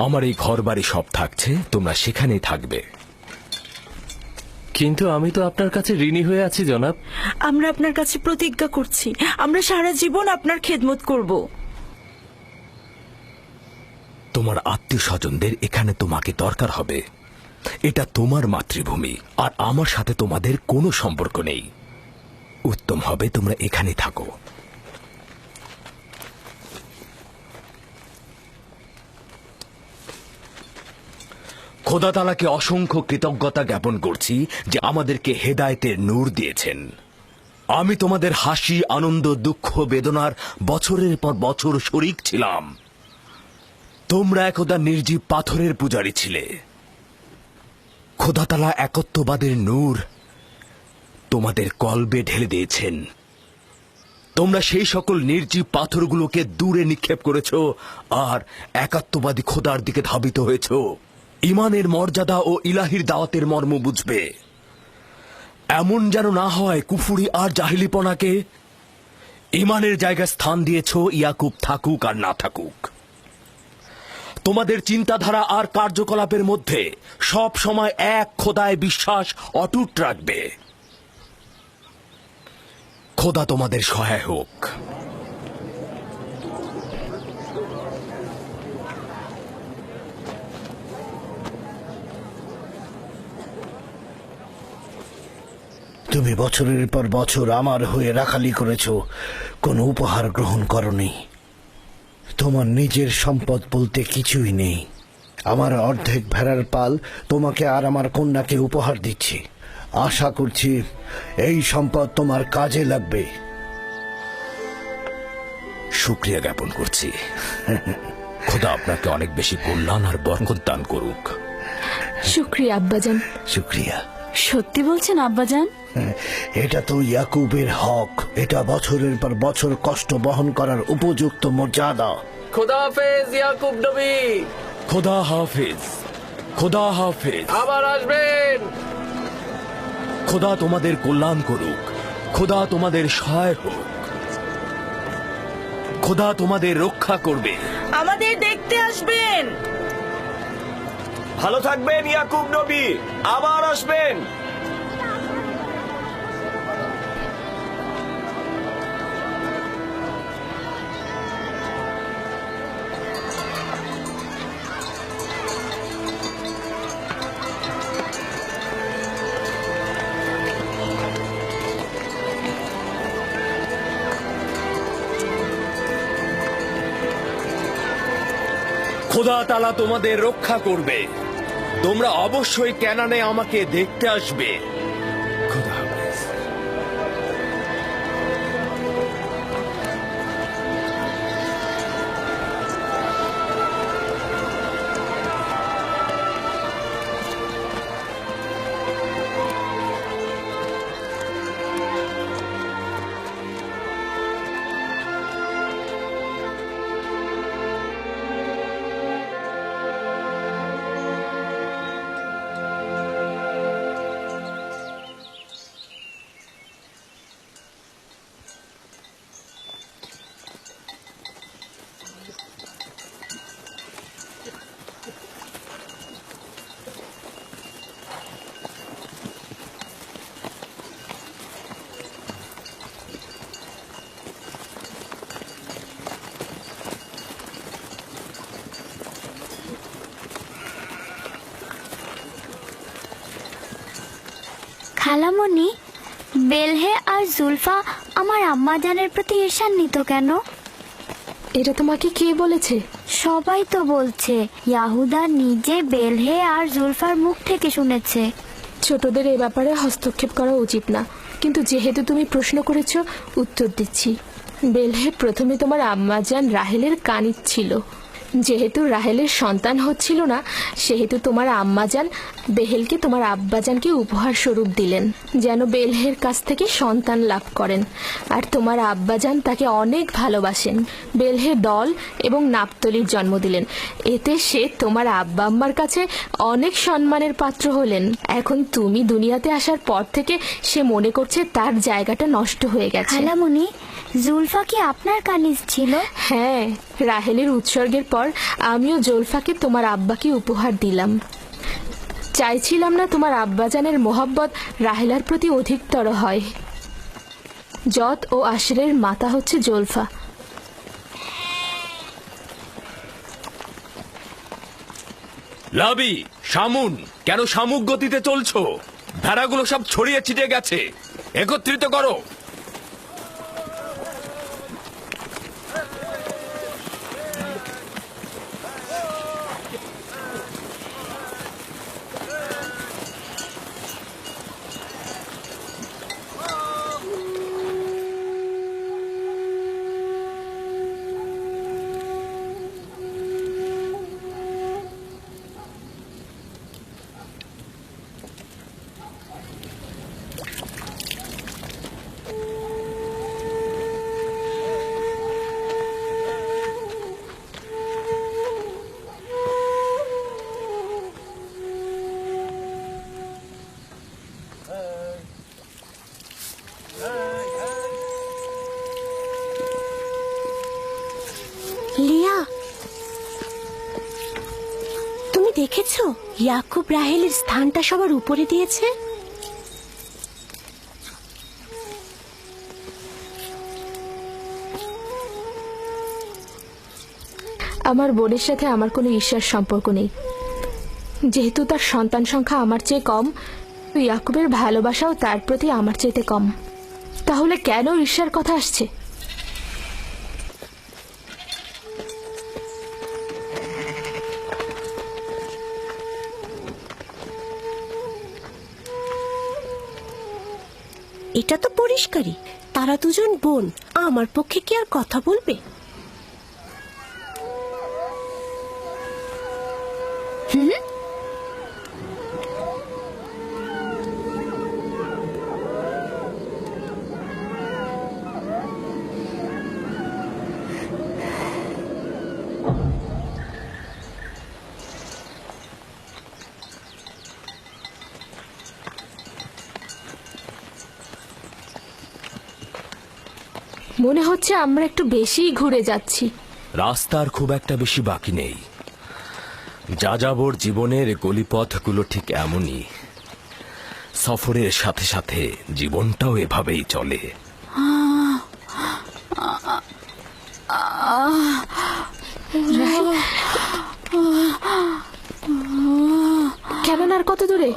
Speaker 2: আমার এই ঘর বাড়ি সব থাকছে, তোমরা সেখানেই থাকবে।
Speaker 10: কিন্তু আমি তো আপনার কাছে ঋণী হয়ে আছি জনাব।
Speaker 15: আমরা আপনার কাছে প্রতিজ্ঞা করছি, আমরা সারা জীবন আপনার খেদমত করব।
Speaker 2: তোমার আত্মীয় স্বজনদের এখানে তোমাকে দরকার হবে। এটা তোমার মাতৃভূমি, আর আমার সাথে তোমাদের কোনো সম্পর্ক নেই। উত্তম হবে তোমরা এখানে থাকো। খোদা তাআলাকে অসংখ্য কৃতজ্ঞতা জ্ঞাপন করছি যে আমাদেরকে হেদায়েতের নূর দিয়েছেন। আমি তোমাদের হাসি, আনন্দ, দুঃখ, বেদনার বছরের পর বছর শরীক ছিলাম। তোমরা একদা নির্জীব পাথরের পূজারী ছিলে। খোদা তাআলা একত্ববাদের নূর তোমাদের কলবে ঢেলে দিয়েছেন। তোমরা সেই সকল নির্জীব পাথরগুলোকে দূরে নিক্ষেপ করেছ আর একাত্মবাদী খোদার দিকে ধাবিত হয়েছ। ঈমানের মর্যাদা ও ইলাহির দাওয়াতের মর্ম বুঝবে। এমন যেন না হয় কুফুরি আর জাহিলিপনাকে ঈমানের জায়গায় স্থান দিয়েছ, ইয়াকুব থাকুক আর না থাকুক। তোমাদের চিন্তাধারা আর কার্যকলাপের মধ্যে সব সময় এক খোদায় বিশ্বাস অটুট রাখবে। খোদা তোমাদের সহায় হোক।
Speaker 8: তুমি বছরের পর বছর আমার হয়ে রাখালি করেছ, কোনো উপহার গ্রহণ করনি। তোমার নিজের সম্পদ বলতে কিছুই নেই। আমার অর্ধেক ভেড়ার পাল তোমাকে আর আমার কন্যাকে উপহার দিচ্ছি। আশা করছি এই সম্পদ তোমার কাজে লাগবে।
Speaker 2: শুকরিয়া জ্ঞাপন করছি। খোদা আপনাকে অনেক বেশি কল্যাণ আর বরকত দান করুক।
Speaker 4: শুক্রিয়া আব্বাজান।
Speaker 8: শুক্রিয়া।
Speaker 5: সত্যি বলছেন আব্বাজান?
Speaker 8: এটা তো ইয়াকুবের হক। এটা বছরের পর বছর কষ্ট বহন করার উপযুক্ত মর্যাদা।
Speaker 6: খোদা হাফেজ ইয়াকুব নবী।
Speaker 2: খোদা হাফেজ। খোদা হাফেজ।
Speaker 6: আবার আসবেন।
Speaker 2: খোদা তোমাদের কল্যাণ করুক। খোদা তোমাদের সহায় হোক। খোদা তোমাদের রক্ষা করবে।
Speaker 15: আমাদের দেখতে আসবেন।
Speaker 6: ভালো থাকবেন ইয়াকুব নবী, আবার আসবেন।
Speaker 2: খোদা তাআলা তোমাদের রক্ষা করবে। তোমরা অবশ্যই ক্যানানে আমাকে দেখতে আসবে। খোদা হাফেজ।
Speaker 18: খালামণি, বেলহে আর জুলফা আমার আম্মাজানের প্রতি ঈর্ষান্বিত কেন?
Speaker 4: এটা তোমাকে কে বলেছে?
Speaker 18: সবাই তো বলছে। ইয়াহুদা নিজে বেলহে আর জুলফার মুখ থেকে শুনেছে।
Speaker 4: ছোটদের এ ব্যাপারে হস্তক্ষেপ করা উচিত না, কিন্তু যেহেতু তুমি প্রশ্ন করেছো উত্তর দিচ্ছি। বেলহে প্রথমে তোমার আম্মাজান রাহেলের কানিজ ছিল। যেহেতু রাহেলের সন্তান হচ্ছিল না, সেহেতু তোমার আম্মাজান বেহেলকে তোমার আব্বাজানকে উপহার স্বরূপ দিলেন, যেন বেলহের কাছ থেকে সন্তান লাভ করেন। আর তোমার আব্বাজান তাকে অনেক ভালোবাসেন। বেলহে দল এবং নাপতলির জন্ম দিলেন। এতে সে তোমার আব্বা আম্মার কাছে অনেক সম্মানের পাত্র হলেন। এখন তুমি দুনিয়াতে আসার পর থেকে সে মনে করছে তার জায়গাটা নষ্ট হয়ে গেছে।
Speaker 18: খালামণি, জুলফা কি আপনার কানিজ ছিল?
Speaker 4: হ্যাঁ, রাহেলের উৎসর্গের পর আমিও জুলফাকে তোমার আব্বাকে উপহার দিলাম। চাইছিলাম না তোমার আব্বাজানের মোহাব্বত রাহেলার প্রতি অধিকতর হয়। জত ও আশরের মাতা হচ্ছে জুলফা।
Speaker 6: লাবি, শামুন, কেন শামুক গতিতে চলছো? ভেড়াগুলো সব ছড়িয়ে ছিটিয়ে গেছে, একত্রিত করো।
Speaker 19: লিয়া, তুমি দেখেছো ইয়াকুব রাহেলের স্থানটা সবার উপরে দিয়েছে?
Speaker 4: আমার বোনের সাথে আমার কোনো ঈর্ষার সম্পর্ক নেই। যেহেতু তার সন্তান সংখ্যা আমার চেয়ে কম, ইয়াকুবের ভালোবাসাও তার প্রতি আমার চাইতে কম। তাহলে কেন ঈর্ষার কথা আসছে?
Speaker 19: এটা তো পরিষ্কারই, তারা দুজন বোন, আমার পক্ষে কি আর কথা বলবে?
Speaker 4: মনে হচ্ছে আমরা একটু বেশি ঘুরে যাচ্ছি।
Speaker 2: রাস্তার খুব একটা বেশি বাকি নেই। যাযাবর জীবনের গলিপথগুলো ঠিক এমনই, সফরের সাথে সাথে জীবনটাও এভাবেই চলে।
Speaker 4: কেমন আর কত দূরে?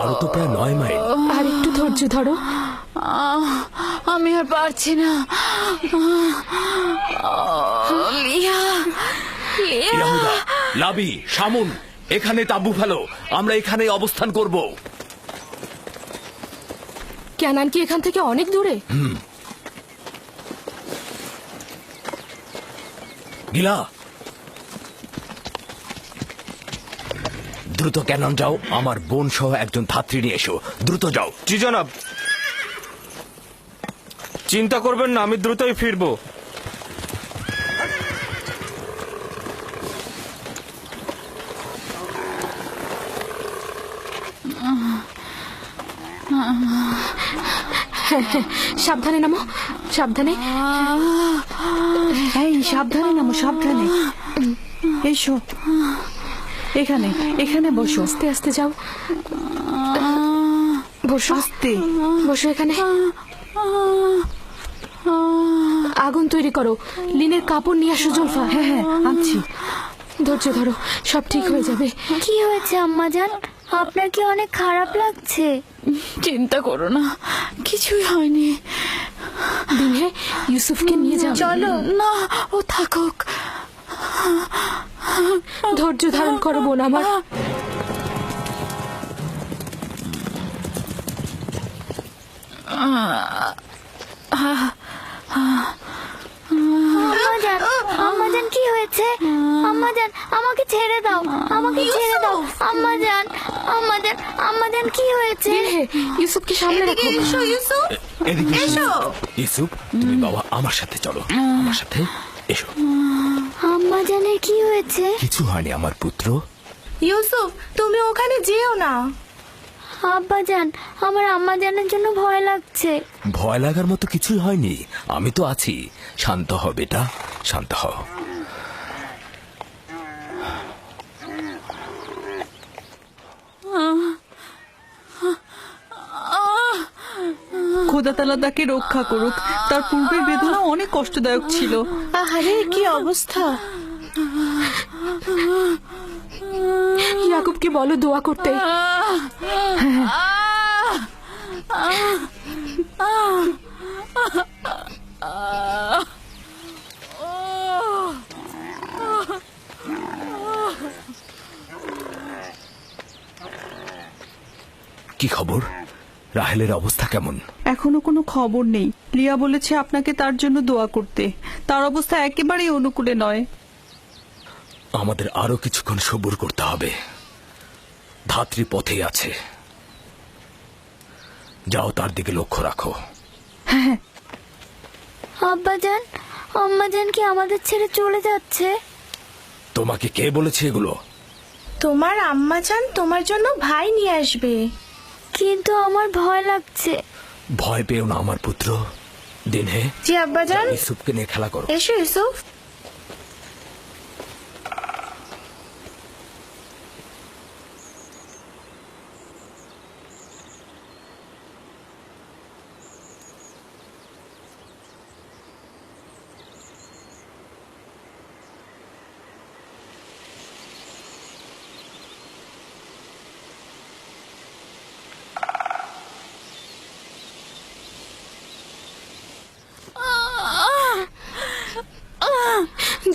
Speaker 2: আরো তো প্রায় 9 মাইল।
Speaker 4: আর একটু ধৈর্য ধরো।
Speaker 3: আমি আর পারছি না।
Speaker 6: ইয়াহুদা, লাবি, শামুন, এখানে তাঁবু ফেলো, আমরা এখানে অবস্থান করব।
Speaker 4: ক্যানান কি এখান থেকে অনেক দূরে?
Speaker 2: গিলা, দ্রুত ক্যানন যাও, আমার বোন সহ একজন ধাত্রী নিয়ে এসো। দ্রুত যাও।
Speaker 14: জি জনাব। চিন্তা করবেন না, আমি দ্রুতই ফিরবো।
Speaker 4: সাবধানে নামো, সাবধানে।
Speaker 15: এই সাবধানে নামো, সাবধানে। এসো, এখানে এখানে বসো।
Speaker 4: আস্তে আস্তে যাও, বসো।
Speaker 15: আস্তে
Speaker 4: বসো এখানে। আগুন তৈরি করো, লিনের কাপড় নিয়ে আসো জুলফা।
Speaker 15: হ্যাঁ হ্যাঁ, আনছি।
Speaker 4: ধৈর্য ধরো, সব ঠিক হয়ে যাবে।
Speaker 18: কি হয়েছে আম্মাজান? আপনার কি অনেক খারাপ লাগছে?
Speaker 3: চিন্তা করো না, কিছুই হয়নি।
Speaker 4: দিনে ইউসুফকে নিয়ে যাও।
Speaker 3: চলো না, ও থাকুক।
Speaker 4: ধৈর্য ধারণ করো বোন আমার।
Speaker 18: আম্মাজান কি হয়েছে? আম্মাজান আমাকে ছেড়ে দাও, আমাকে ছেড়ে দাও। আম্মাজান, আম্মাজান, আম্মাজান কি হয়েছে?
Speaker 4: ইউসুফকে সামনে রাখো।
Speaker 3: এসো ইউসুফ,
Speaker 2: এদিকে
Speaker 3: এসো।
Speaker 2: ইউসুফ, তুমি বাবা আমার সাথে চলো, আমার সাথে এসো।
Speaker 18: আম্মাজানের কি হয়েছে?
Speaker 2: কিছু হয়নি আমার পুত্র।
Speaker 9: ইউসুফ, তুমি ওখানে যেও না।
Speaker 18: আব্বাজান, আমার আম্মাজানের জন্য ভয় লাগছে।
Speaker 2: ভয় লাগার মতো কিছুই হয়নি, আমি তো আছি। শান্ত হও বেটা, শান্ত হও।
Speaker 16: খোদা তাআলা তাকে রক্ষা করুক। তার পূর্বের বেদনা অনেক কষ্টদায়ক ছিল।
Speaker 15: আহারে কি অবস্থা!
Speaker 4: ইয়াকুবকে বলো দোয়া করতে।
Speaker 2: কি খবর? রাহেলের অবস্থা কেমন?
Speaker 16: এখনো কোনো খবর নেই। লিয়া বলেছে আপনাকে তার জন্য দোয়া করতে। তার অবস্থা একেবারেই অনুকূলে নয়।
Speaker 2: আমাদের আরো কিছুক্ষণ সবুর করতে হবে। ধাত্রী পথেই আছে, যাও তার দিকে লক্ষ্য রাখো।
Speaker 18: আব্বাজান, আম্মাজান কি আমাদের ছেড়ে চলে যাচ্ছে?
Speaker 2: তোমাকে কে বলেছে এগুলো?
Speaker 19: তোমার আম্মাজান তোমার জন্য ভাই নিয়ে আসবে।
Speaker 18: কিন্তু আমার ভয় লাগছে।
Speaker 2: ভয় পেও না আমার পুত্র। দিনে
Speaker 19: জি আব্বাজান।
Speaker 2: ইউসুফকে নিয়ে খেলা করো।
Speaker 19: এসো ইউসুফ।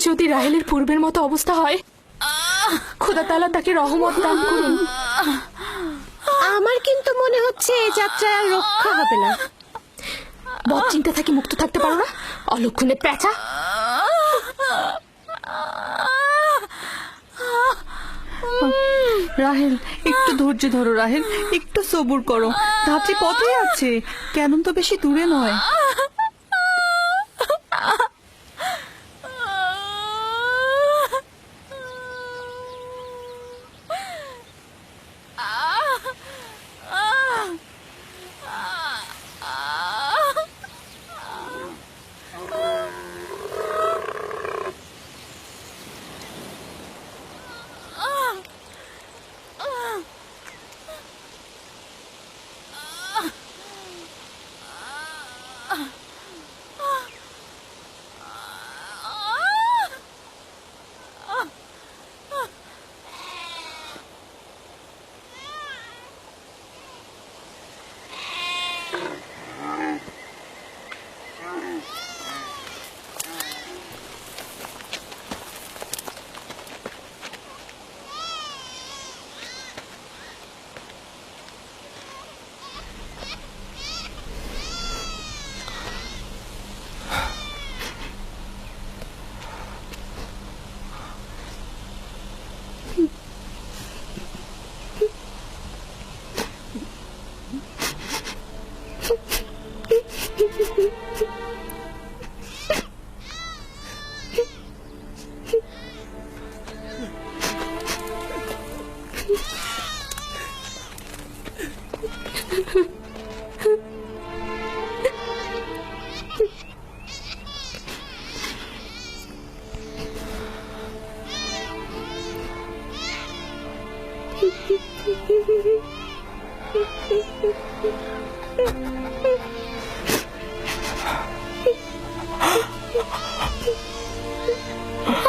Speaker 4: যদি রাহেলের পূর্বের মতো অবস্থা হয়, খোদা তাআলা তাকে রহমত দান করুন।
Speaker 19: আমার কিন্তু মনে হচ্ছে এই যাত্রায় আর রক্ষা হবে না।
Speaker 4: বদ চিন্তা থেকে মুক্ত থাকতে পারো না, অলক্ষণে পেঁচা।
Speaker 16: রাহেল, একটু ধৈর্য ধরো। রাহেল, একটু সবুর করো। ধাত্রী পথে আছে, কেন তো বেশি দূরে নয়।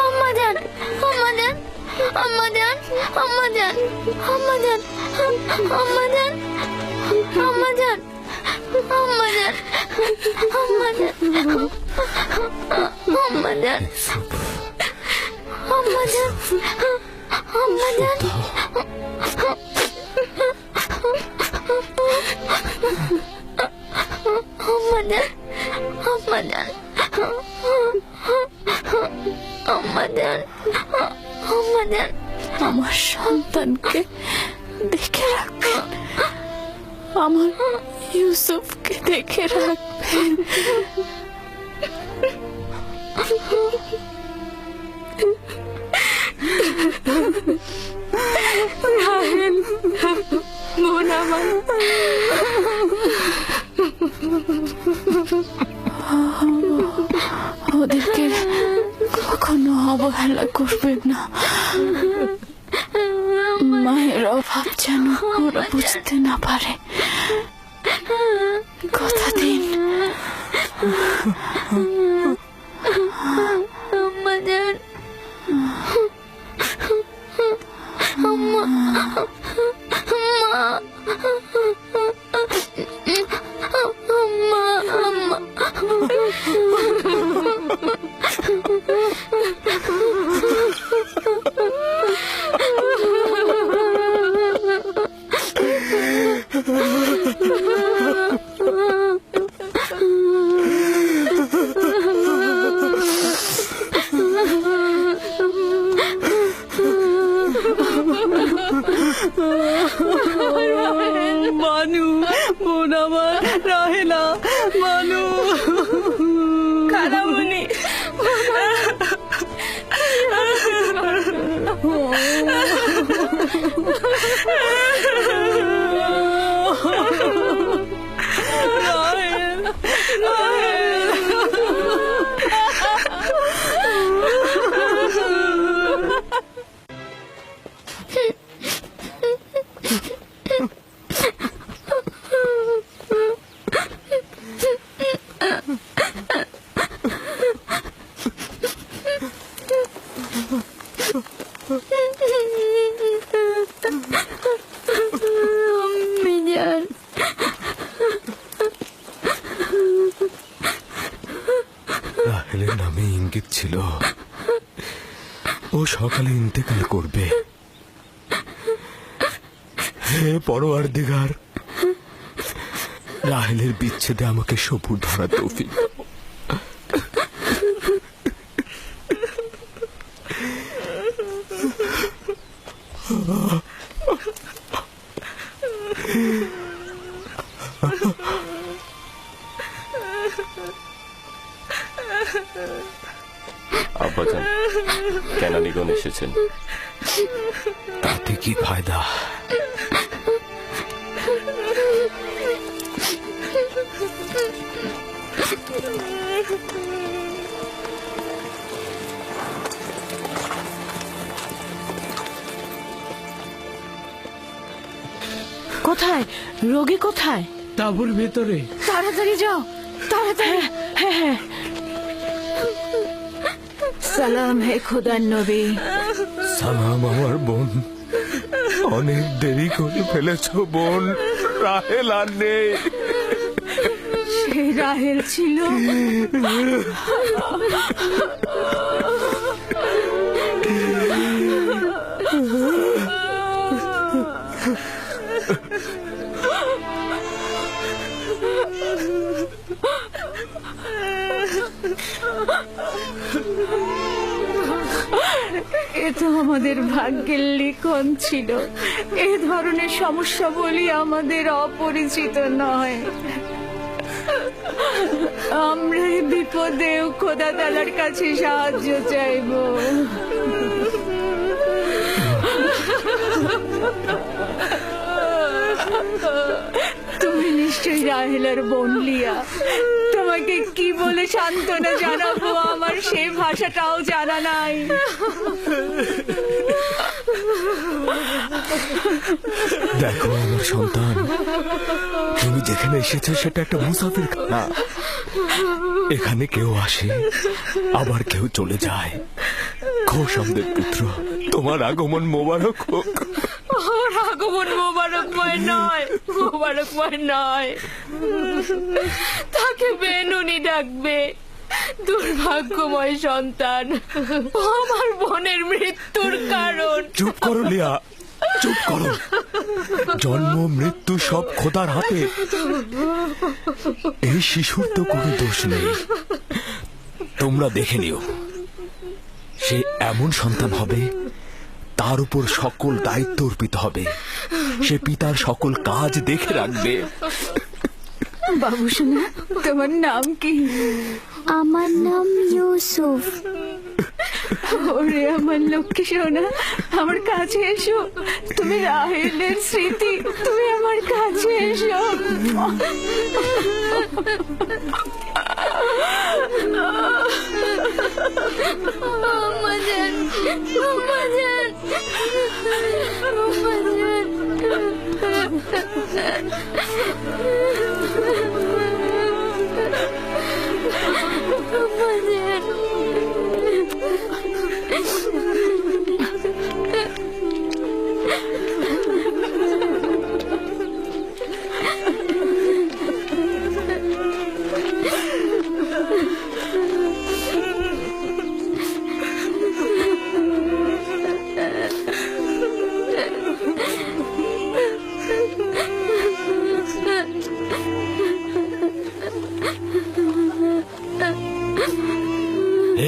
Speaker 18: আম্মাজান, আম্মাজান, আম্মাজান, আম্মাজান, আম্মাজান, আম্মাজান, আম্মাজান, আম্মাজান, আম্মাজান, আম্মাজান, আম্মাজান, আম্মাজান, আম্মাজান, আম্মাজান, আম্মাজান, আম্মাজান,
Speaker 3: আমার সন্তানকে দেখে রাখবেন, আমার ইউসুফকে দেখে রাখবেন।
Speaker 4: রাহেল, বোন আমার,
Speaker 3: ওদেরকে কখনো অবহেলা করবেন না। মায়ের অভাব যেন ওরা বুঝতে না পারে, কথা দিন।
Speaker 18: আম্মাজান, আম্মা,
Speaker 16: মানু, বোন আমার, রাহেলা, মানু,
Speaker 4: খালামণি,
Speaker 2: রাহেলের নামে ইঙ্গিত ছিল ও সকালে ইন্তেকাল করবে। হে পরওয়ারদিগার, রাহেলের বিচ্ছেদে আমাকে সবুর ধরা তৌফিক দাও।
Speaker 10: আব্বাজান, কেনানিগণ এসেছেন।
Speaker 2: তাতে কি ফায়দা?
Speaker 15: কোথায় রোগী? কোথায়?
Speaker 17: তাঁবুর ভেতরে।
Speaker 15: তাড়াতাড়ি যাও, তাড়াতাড়ি। হ্যাঁ হ্যাঁ। সালাম হে খোদার নবী।
Speaker 2: সালাম আমার বোন। অনেক দেরি করে ফেলেছ বোন। রাহেল আর নেই।
Speaker 15: সেই রাহেল ছিল। এ তো আমাদের ভাগ্যের লিখন ছিল। এ ধরনের সমস্যা বলি আমাদের অপরিচিত নয়। আমরা এই বিপদেও খোদা তাআলার কাছে সাহায্য চাইব। তুমি নিশ্চয়ই রাহেলার বোন লিয়া। তোমাকে কি বলে সান্ত্বনা জানাবো আমার সেই ভাষাটাও জানা নাই।
Speaker 2: দেখো আমার সন্তান, তুমি যেখানে এসেছো সেটা একটা মুসাফির খানা। এখানে কেউ আসে আবার কেউ চলে যায়। খোশামদের পুত্র, তোমার আগমন মোবারক হোক।
Speaker 4: ওর আগমন মোবারকময় নয়, মোবারকময় নয়। তাকে বেনুনি ডাকবে। দুর্ভাগ্যময় সন্তান, ও আমার বোনের মৃত্যুর কারণ।
Speaker 2: চুপ করো লিয়া, চুপ করো। জন্ম মৃত্যু সব খোদার হাতে। এই শিশুর তো কোনো দোষ নেই। তোমরা দেখে নিও, সে এমন সন্তান হবে তার উপর সকল দায়িত্ব অর্পিত হবে। সে পিতার সকল কাজ দেখে রাখবে।
Speaker 5: বাবু শোনা, তোমার নাম কি?
Speaker 18: আমার নাম ইউসুফ।
Speaker 5: ওরে আমার লক্ষ্মী সোনা, আমার কাছে এসো। তুমি রাহেলের স্মৃতি, তুমি আমার কাছে এসো।
Speaker 18: Amazon, Amazon, Amazon. আমাজান।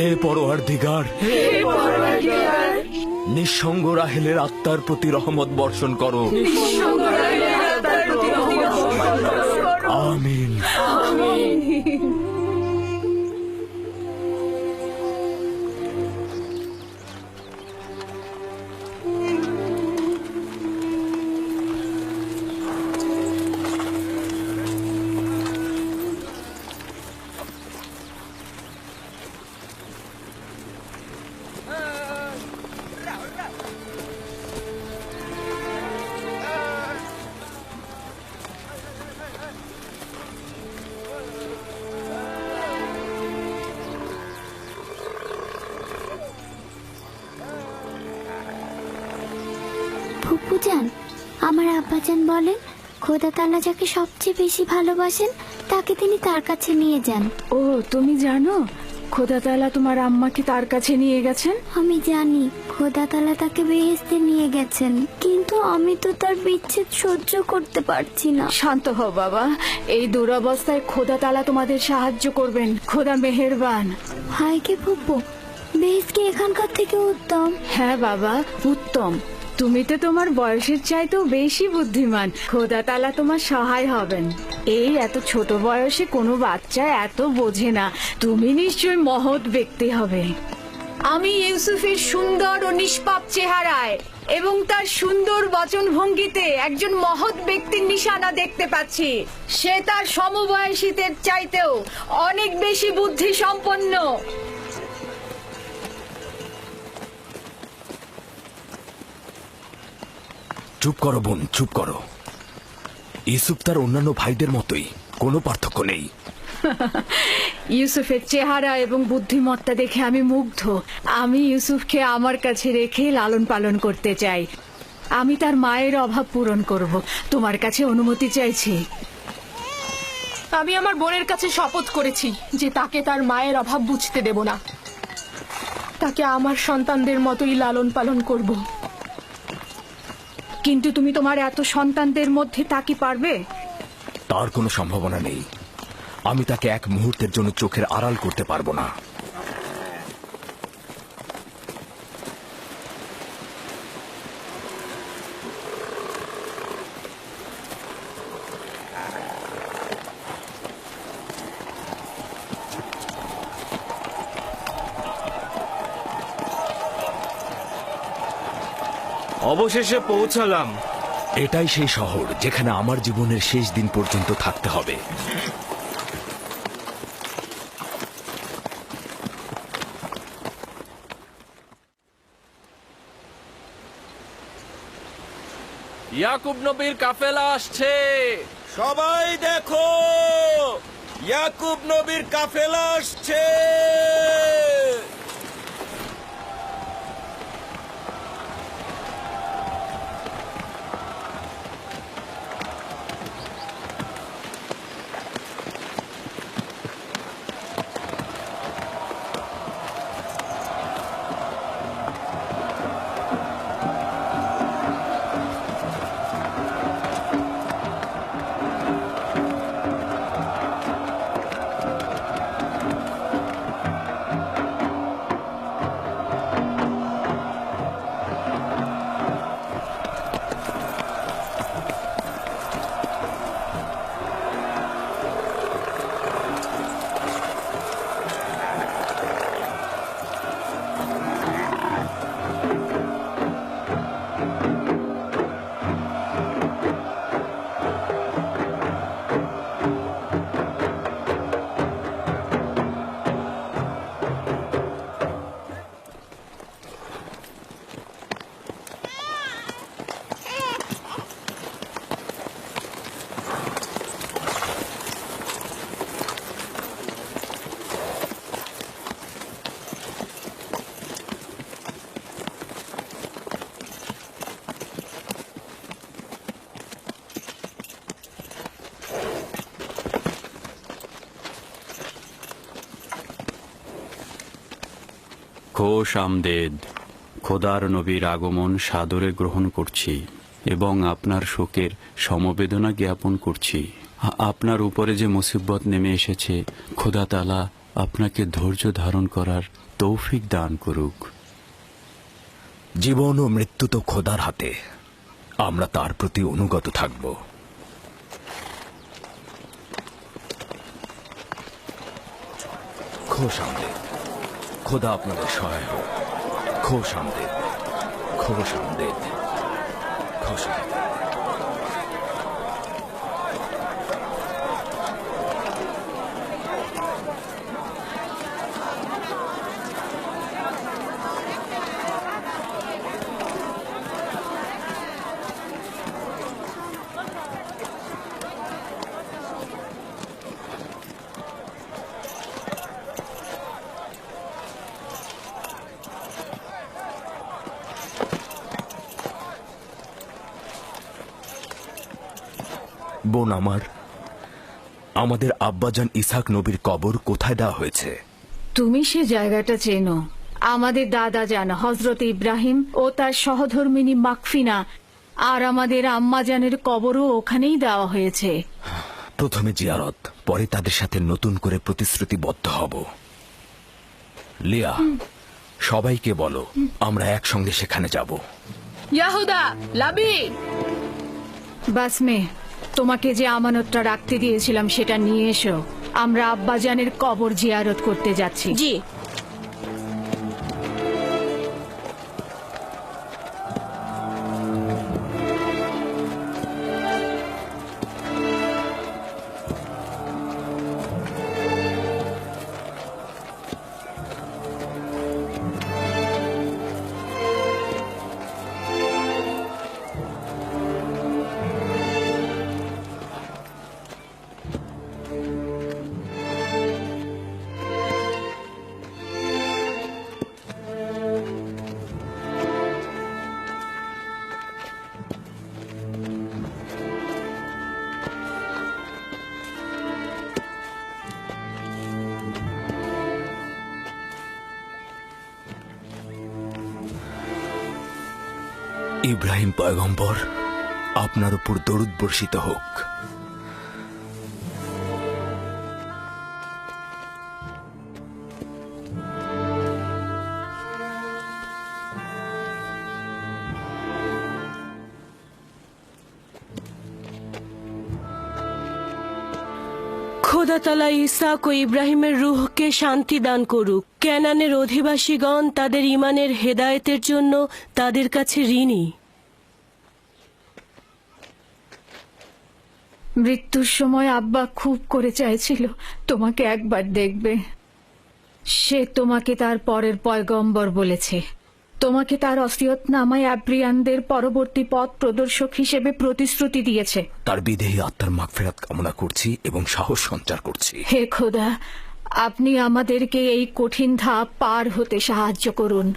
Speaker 6: হে পরওয়ারদিগার, নিঃসঙ্গ রাহেলের আত্মার প্রতি রহমত বর্ষণ করো। আমিন।
Speaker 18: ফুপুজান, আমার আব্বাজান বলেন খোদা তাআলা যাকে সবচেয়ে বেশি ভালোবাসেন তাকে তিনি তার কাছে নিয়ে যান।
Speaker 5: ও, তুমি জানো খোদা তাআলা তোমার আম্মাকে তার কাছে নিয়ে গেছেন?
Speaker 18: আমি জানি খোদা তাআলা তাকে বেহেশতে নিয়ে গেছেন, কিন্তু আমি তো তার বিচ্ছেদ সহ্য করতে পারছি না।
Speaker 5: শান্ত হও বাবা, এই দুরবস্থায় খোদা তাআলা তোমাদের সাহায্য করবেন। খোদা মেহেরবান।
Speaker 18: হায় কে ফুপু, বেহেশত কি এখানকার থেকে উত্তম?
Speaker 5: হ্যাঁ বাবা, উত্তম। তুমি তো তোমার বয়সের চাইতেও বেশি বুদ্ধিমান। খোদা তাআলা তোমার সহায় হবেন। এই এত ছোট বয়সে কোনো বাচ্চা এত বোঝে না। তুমি নিশ্চয়ই মহৎ ব্যক্তি হবে। আমি ইউসুফের সুন্দর ও নিষ্পাপ চেহারায় এবং তার সুন্দর বচন ভঙ্গিতে একজন মহৎ ব্যক্তির নিশানা দেখতে পাচ্ছি। সে তার সমবয়সীদের চাইতেও অনেক বেশি বুদ্ধি সম্পন্ন।
Speaker 6: চুপ করো বোন, চুপ করো। ইউসুফ তার অন্যান্য ভাইদের মতোই, কোনো পার্থক্য নেই।
Speaker 5: ইউসুফের চেহারা এবং বুদ্ধিমত্তা দেখে আমি মুগ্ধ। আমি ইউসুফকে আমার কাছে রেখে লালন পালন করতে চাই। আমি তার মায়ের অভাব পূরণ করব। তোমার কাছে অনুমতি চাইছি।
Speaker 4: আমি আমার বোনের কাছে শপথ করেছি যে তাকে তার মায়ের অভাব বুঝতে দেব না। তাকে আমার সন্তানদের মতোই লালন পালন করব।
Speaker 5: কিন্তু তুমি তোমার এত সন্তানদের মধ্যে তা কি পারবে?
Speaker 6: তার কোনো সম্ভাবনা নেই। আমি তাকে এক মুহূর্তের জন্য চোখের আড়াল করতে পারবো না।
Speaker 14: অবশেষে পৌঁছালাম।
Speaker 6: এটাই সেই শহর যেখানে আমার জীবনের শেষ দিন পর্যন্ত থাকতে হবে।
Speaker 10: ইয়াকুব নবীর কাফেলা আসছে।
Speaker 7: সবাই দেখো, ইয়াকুব নবীর কাফেলা আসছে।
Speaker 20: খোশ আমদেদ। খোদার নবীর আগমন সাদরে গ্রহণ করছি এবং আপনার শোকের সমবেদনা জ্ঞাপন করছি। আপনার উপরে যে মুসিবত নেমে এসেছে, খোদা তাআলা আপনাকে ধৈর্য ধারণ করার তৌফিক দান করুক।
Speaker 2: জীবন ও মৃত্যু তো খোদার হাতে, আমরা তার প্রতি অনুগত থাকব। খোশ আমদেদ। খোদা আপনাদের সহায় হোক। খোশ আমদেদ, খোশ আমদেদ, খোশ আমদেদ। বোন আমার, আমাদের আব্বাজান ইসাক নবীর কবর কোথায় দেওয়া হয়েছে?
Speaker 5: তুমি সে জায়গাটা চেনো। আমাদের দাদা জান হজরত ইব্রাহিম ও তার সহধর্মিনী মাকফিনা আর আমাদের আম্মাজানের কবরও ওখানেই দেওয়া হয়েছে।
Speaker 2: প্রথমে জিয়ারত, পরে তাদের সাথে নতুন করে প্রতিশ্রুতিবদ্ধ হব। লিয়া, সবাইকে বলো আমরা একসঙ্গে সেখানে যাব।
Speaker 3: ইয়াহুদা, লাবি,
Speaker 5: বাসমে, তোমাকে যে আমানতটা রাখতে দিয়েছিলাম সেটা নিয়ে এসো। আমরা আব্বাজানের কবর জিয়ারত করতে যাচ্ছি।
Speaker 19: জি।
Speaker 2: ইব্রাহিম পয়গম্বর, আপনার উপর দরুদ বর্ষিত হোক।
Speaker 19: খোদা তাআলা ইসাক ও ইব্রাহিমের রূহকে শান্তি দান করুক। কেনানের অধিবাসীগণ তাদের ঈমানের হেদায়েতের জন্য তাদের কাছে ঋণী।
Speaker 5: মৃত্যুর সময় আব্বা খুব করে চাইছিল তোমাকে একবার দেখবে। সে তোমাকে তার পরের পয়গম্বর বলেছে। তোমাকে তার ওসিয়তনামায় আব্রিয়ানদের পরবর্তী পথ প্রদর্শক হিসেবে প্রতিশ্রুতি দিয়েছে।
Speaker 2: তার বিদেহী আত্মার মাগফিরাত কামনা করছি এবং সাহস সঞ্চার করছি।
Speaker 5: হে খোদা, আপনি আমাদেরকে এই কঠিন ধাপ পার হতে সাহায্য করুন।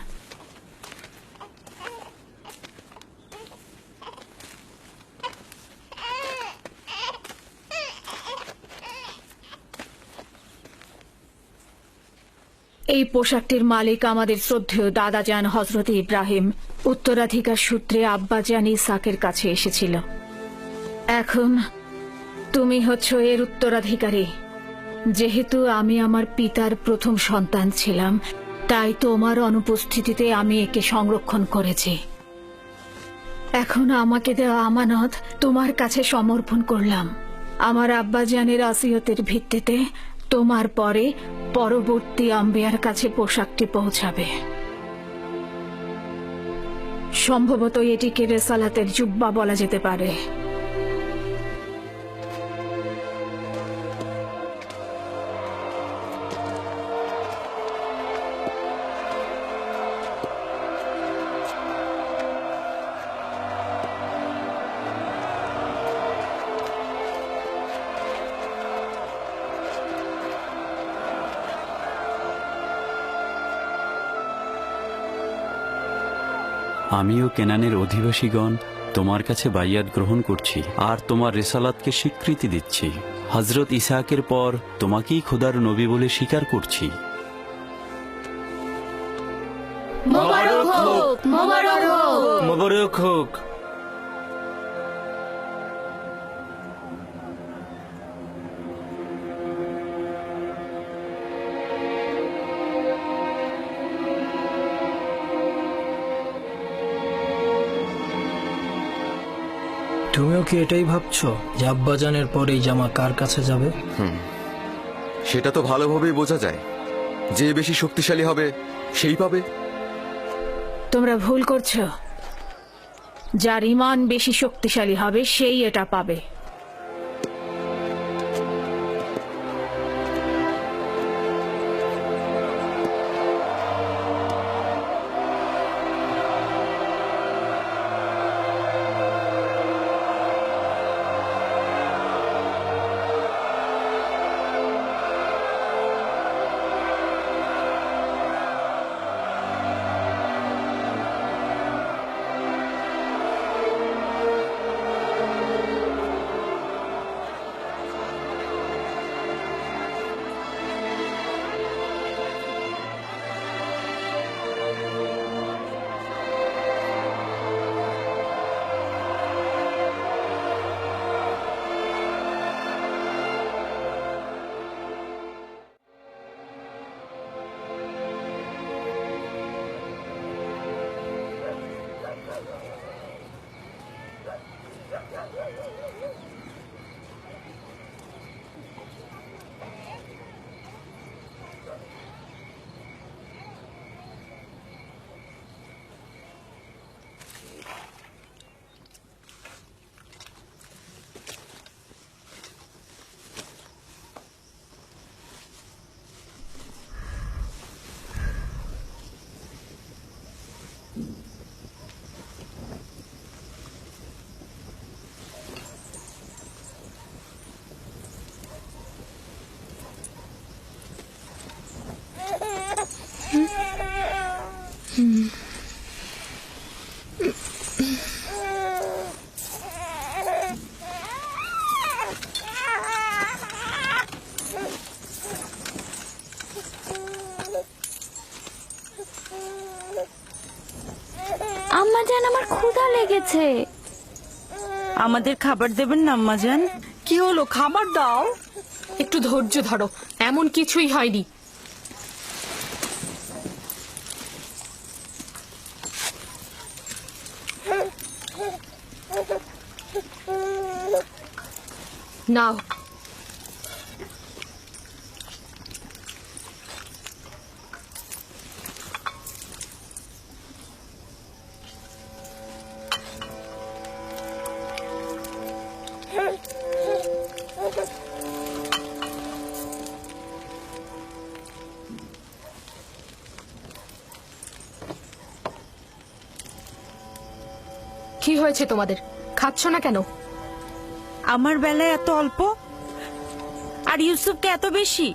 Speaker 5: এই পোশাকটির মালিক আমাদের শ্রদ্ধেয় দাদাজান হজরত ইব্রাহিম উত্তরাধিকার সূত্রে আব্বাজান ইসাকের কাছে এসেছিল। এখন তুমি হচ্ছ এর উত্তরাধিকারী। যেহেতু আমি আমার পিতার প্রথম সন্তান ছিলাম, তাই তোমার অনুপস্থিতিতে আমি একে সংরক্ষণ করেছি। এখন আমাকে দেওয়া আমানত তোমার কাছে সমর্পণ করলাম। আমার আব্বাজানের ওসিয়তের ভিত্তিতে তোমার পরে পরবর্তী আম্বিয়ার কাছে পোশাকটি পৌঁছাবে। সম্ভবত এটিকে রেসালাতের জুব্বা বলা যেতে পারে।
Speaker 20: আমিও কেনানের অধিবাসীগণ তোমার কাছে বাইয়াত গ্রহণ করছি আর তোমার রেসালাতকে স্বীকৃতি দিচ্ছি। হজরত ইসাকের পর তোমাকেই খোদার নবী বলে স্বীকার করছি।
Speaker 3: মোবারক হোক, মোবারক হোক,
Speaker 14: মোবারক হোক।
Speaker 17: তুমিও কি এটাই ভাবছো যে আব্বাজানের পর এই জামা কার কাছে যাবে?
Speaker 21: সেটা তো ভালোভাবেই বোঝা যায়, যে বেশি শক্তিশালী হবে সেই পাবে।
Speaker 5: তোমরা ভুল করছো। যার ইমান বেশি শক্তিশালী হবে সেই এটা পাবে।
Speaker 18: আম্মাজান, আমার ক্ষুধা লেগেছে।
Speaker 16: আমাদের খাবার দেবেন না আম্মাজান?
Speaker 4: কি হলো, খাবার দাও। একটু ধৈর্য ধরো, এমন কিছুই হয়নি। নাও। কি হয়েছে তোমাদের, খাচ্ছ না কেন?
Speaker 16: আমার বেলায় এত অল্প আর ইউসুফকে এত বেশি।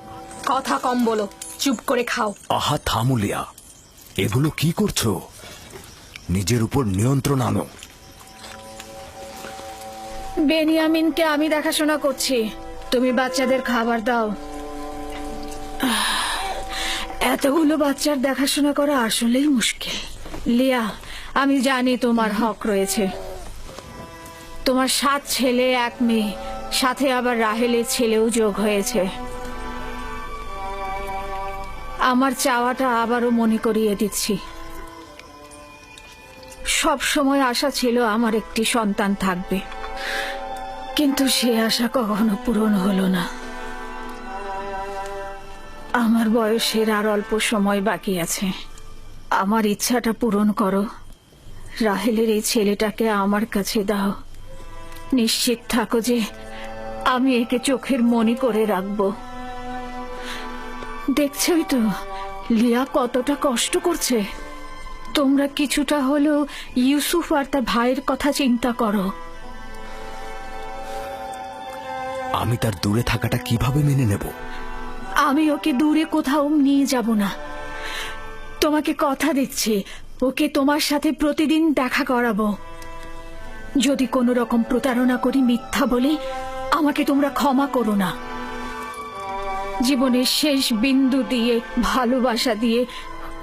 Speaker 4: কথা কম বলো, চুপ করে খাও।
Speaker 2: আহা থামুলিয়া, এগুলো কি করছো? নিজের উপর নিয়ন্ত্রণ আনো।
Speaker 5: বেনিয়ামিনকে আমি দেখাশোনা করছি, তুমি বাচ্চাদের খাবার দাও। এতগুলো বাচ্চার দেখাশোনা করা আসলেই মুশকিল। লিয়া, আমি জানি তোমার হক রয়েছে। তোমার 7 ছেলে 1 মেয়ে, সাথে আবার রাহেলের ছেলেও যোগ হয়েছে। আমার চাওয়াটা আবারও মনে করিয়ে দিচ্ছি। সব সময় আশা ছিল আমার একটি সন্তান থাকবে, কিন্তু সে আশা কখনো পূরণ হলো না। আমার বয়সের আর অল্প সময় বাকি আছে। আমার ইচ্ছাটা পূরণ করো। রাহেলের এই ছেলেটাকে আমার কাছে দাও। নিশ্চিত থাকো যে আমি একে চোখের মনি করে রাখবো। দেখছই তো লিয়া কতটা কষ্ট করছে। তোমরা কিছুটা হলেও ইউসুফ আর তার ভাইয়ের কথা চিন্তা করো।
Speaker 2: আমি তার দূরে থাকাটা কিভাবে মেনে নেব?
Speaker 5: আমি ওকে দূরে কোথাও নিয়ে যাব না। তোমাকে কথা দিচ্ছি, ওকে তোমার সাথে প্রতিদিন দেখা করাবো। যদি কোনো রকম প্রতারণা করি, মিথ্যা বলি, আমাকে তোমরা ক্ষমা করো না। জীবনের শেষ বিন্দু দিয়ে, ভালোবাসা দিয়ে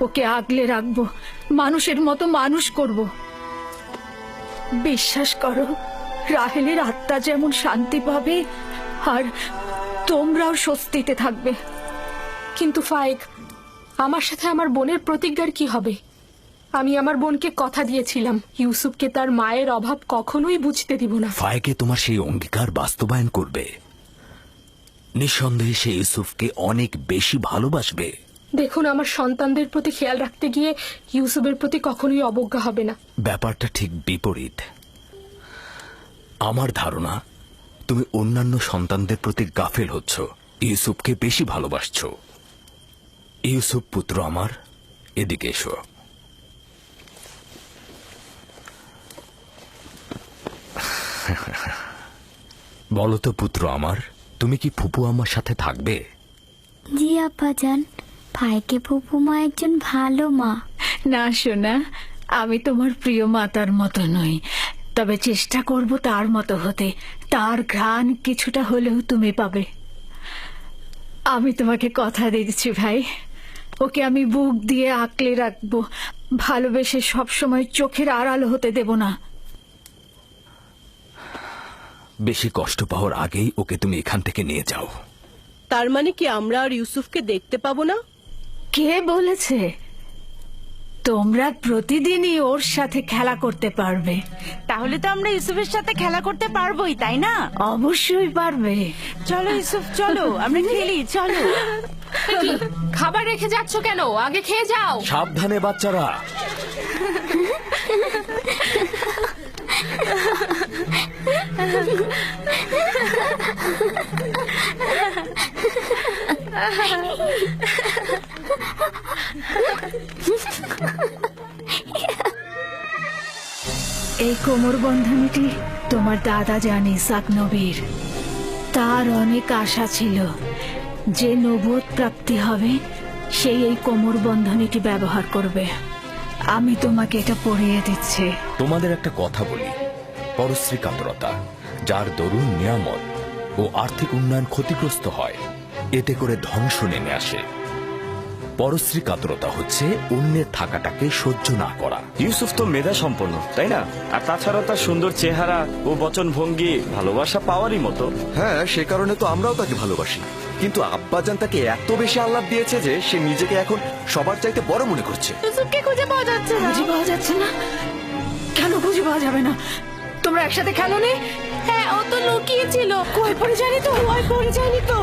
Speaker 5: ওকে আগলে রাখবো, মানুষের মতো মানুষ করব। বিশ্বাস করো, রাহেলের আত্মা যেমন শান্তি পাবে আর তোমরাও স্বস্তিতে থাকবে।
Speaker 4: কিন্তু ফায়েক, আমার সাথে আমার বোনের প্রতিজ্ঞার কি হবে? আমি আমার বোনকে কথা দিয়েছিলাম ইউসুফকে তার মায়ের অভাব কখনোই বুঝতে দিব না।
Speaker 2: ফায়েকে তোমার সেই অঙ্গীকার বাস্তবায়ন করবে। নিঃসন্দেহে সে ইউসুফকে অনেক বেশি ভালোবাসবে।
Speaker 4: দেখুন, আমার সন্তানদের প্রতি খেয়াল রাখতে গিয়ে ইউসুফের প্রতি কখনোই অবজ্ঞা হবে না।
Speaker 2: ব্যাপারটা ঠিক বিপরীত। আমার ধারণা তুমি অন্যান্য সন্তানদের প্রতি গাফেল হচ্ছ, ইউসুফকে বেশি ভালোবাসছো। ইউসুফ পুত্র আমার, এদিকে এসো। বলো তো পুত্র আমার, তুমি কি ফুপু আমার সাথে থাকবে?
Speaker 18: জি আব্বাজান, ভাইকে ফুপু মা একজন ভালো মা।
Speaker 5: না সোনা, আমি তোমার প্রিয় মাতার মতো নই, তবে চেষ্টা করব তার মতো হতে। তার ঘ্রাণ কিছুটা হলেও তুমি পাবে। আমি তোমাকে কথা দিচ্ছি ভাই, ওকে আমি বুক দিয়ে আঁকলে রাখবো, ভালোবেসে সবসময় চোখের আড়াল হতে দেব না।
Speaker 2: বেশি কষ্ট পাওয়ার আগেই ওকে তুমি এখান থেকে নিয়ে যাও।
Speaker 19: তার মানে কি আমরা আর ইউসুফকে দেখতে পাবো না?
Speaker 5: কে বলেছে? তোমরা প্রতিদিনই ওর সাথে খেলা করতে পারবে।
Speaker 15: তাহলে তো আমরা ইউসুফের সাথে খেলা করতে পারবোই, তাই না?
Speaker 5: অবশ্যই পারবে।
Speaker 15: চলো ইউসুফ, চলো আমরা খেলি, চলো।
Speaker 4: খাবার রেখে যাচ্ছ কেন? আগে খেয়ে যাও।
Speaker 2: সাবধানে বাচ্চারা।
Speaker 5: এই কোমর বন্ধনীটি তোমার দাদা জান ইসাক নবীর। তার অনেক আশা ছিল যে নবুয়ত প্রাপ্তি হবে সেই এই কোমর বন্ধনীটি ব্যবহার করবে। আমি তোমাকে এটা পরিয়ে দিচ্ছি।
Speaker 2: তোমাদের একটা কথা বলি, পরশ্রী কাতরতা, যার দরুন নিয়ামত ও আর্থিক উন্নয়ন ক্ষতিগ্রস্ত হয়, এতে করে ধ্বংস নেমে আসে। পরশ্রী কাতরতা হচ্ছে অন্যের থাকাটাকে সহ্য না করা।
Speaker 14: ইউসুফ তো মেধা সম্পন্ন, তাই না? আর তাছাড়া তার সুন্দর চেহারা ও বচন ভঙ্গি ভালোবাসা পাওয়ারই মতো।
Speaker 21: হ্যাঁ, সে কারণে তো আমরাও তাকে ভালোবাসি। কিন্তু আব্বাজান তাকে এত বেশি আহ্লাদ দিয়েছে যে সে নিজেকে এখন সবার চাইতে বড় মনে করছে।
Speaker 5: ইউসুফকে খুঁজে পাওয়া যাচ্ছে না। খুঁজে পাওয়া যাচ্ছে না? কেন খুঁজে পাওয়া যাবে না? তোমরা একসাথে খেলোনি?
Speaker 9: হ্যাঁ, ও তো লুকিয়ে ছিল।
Speaker 5: কই পড়ে যায়নি তো?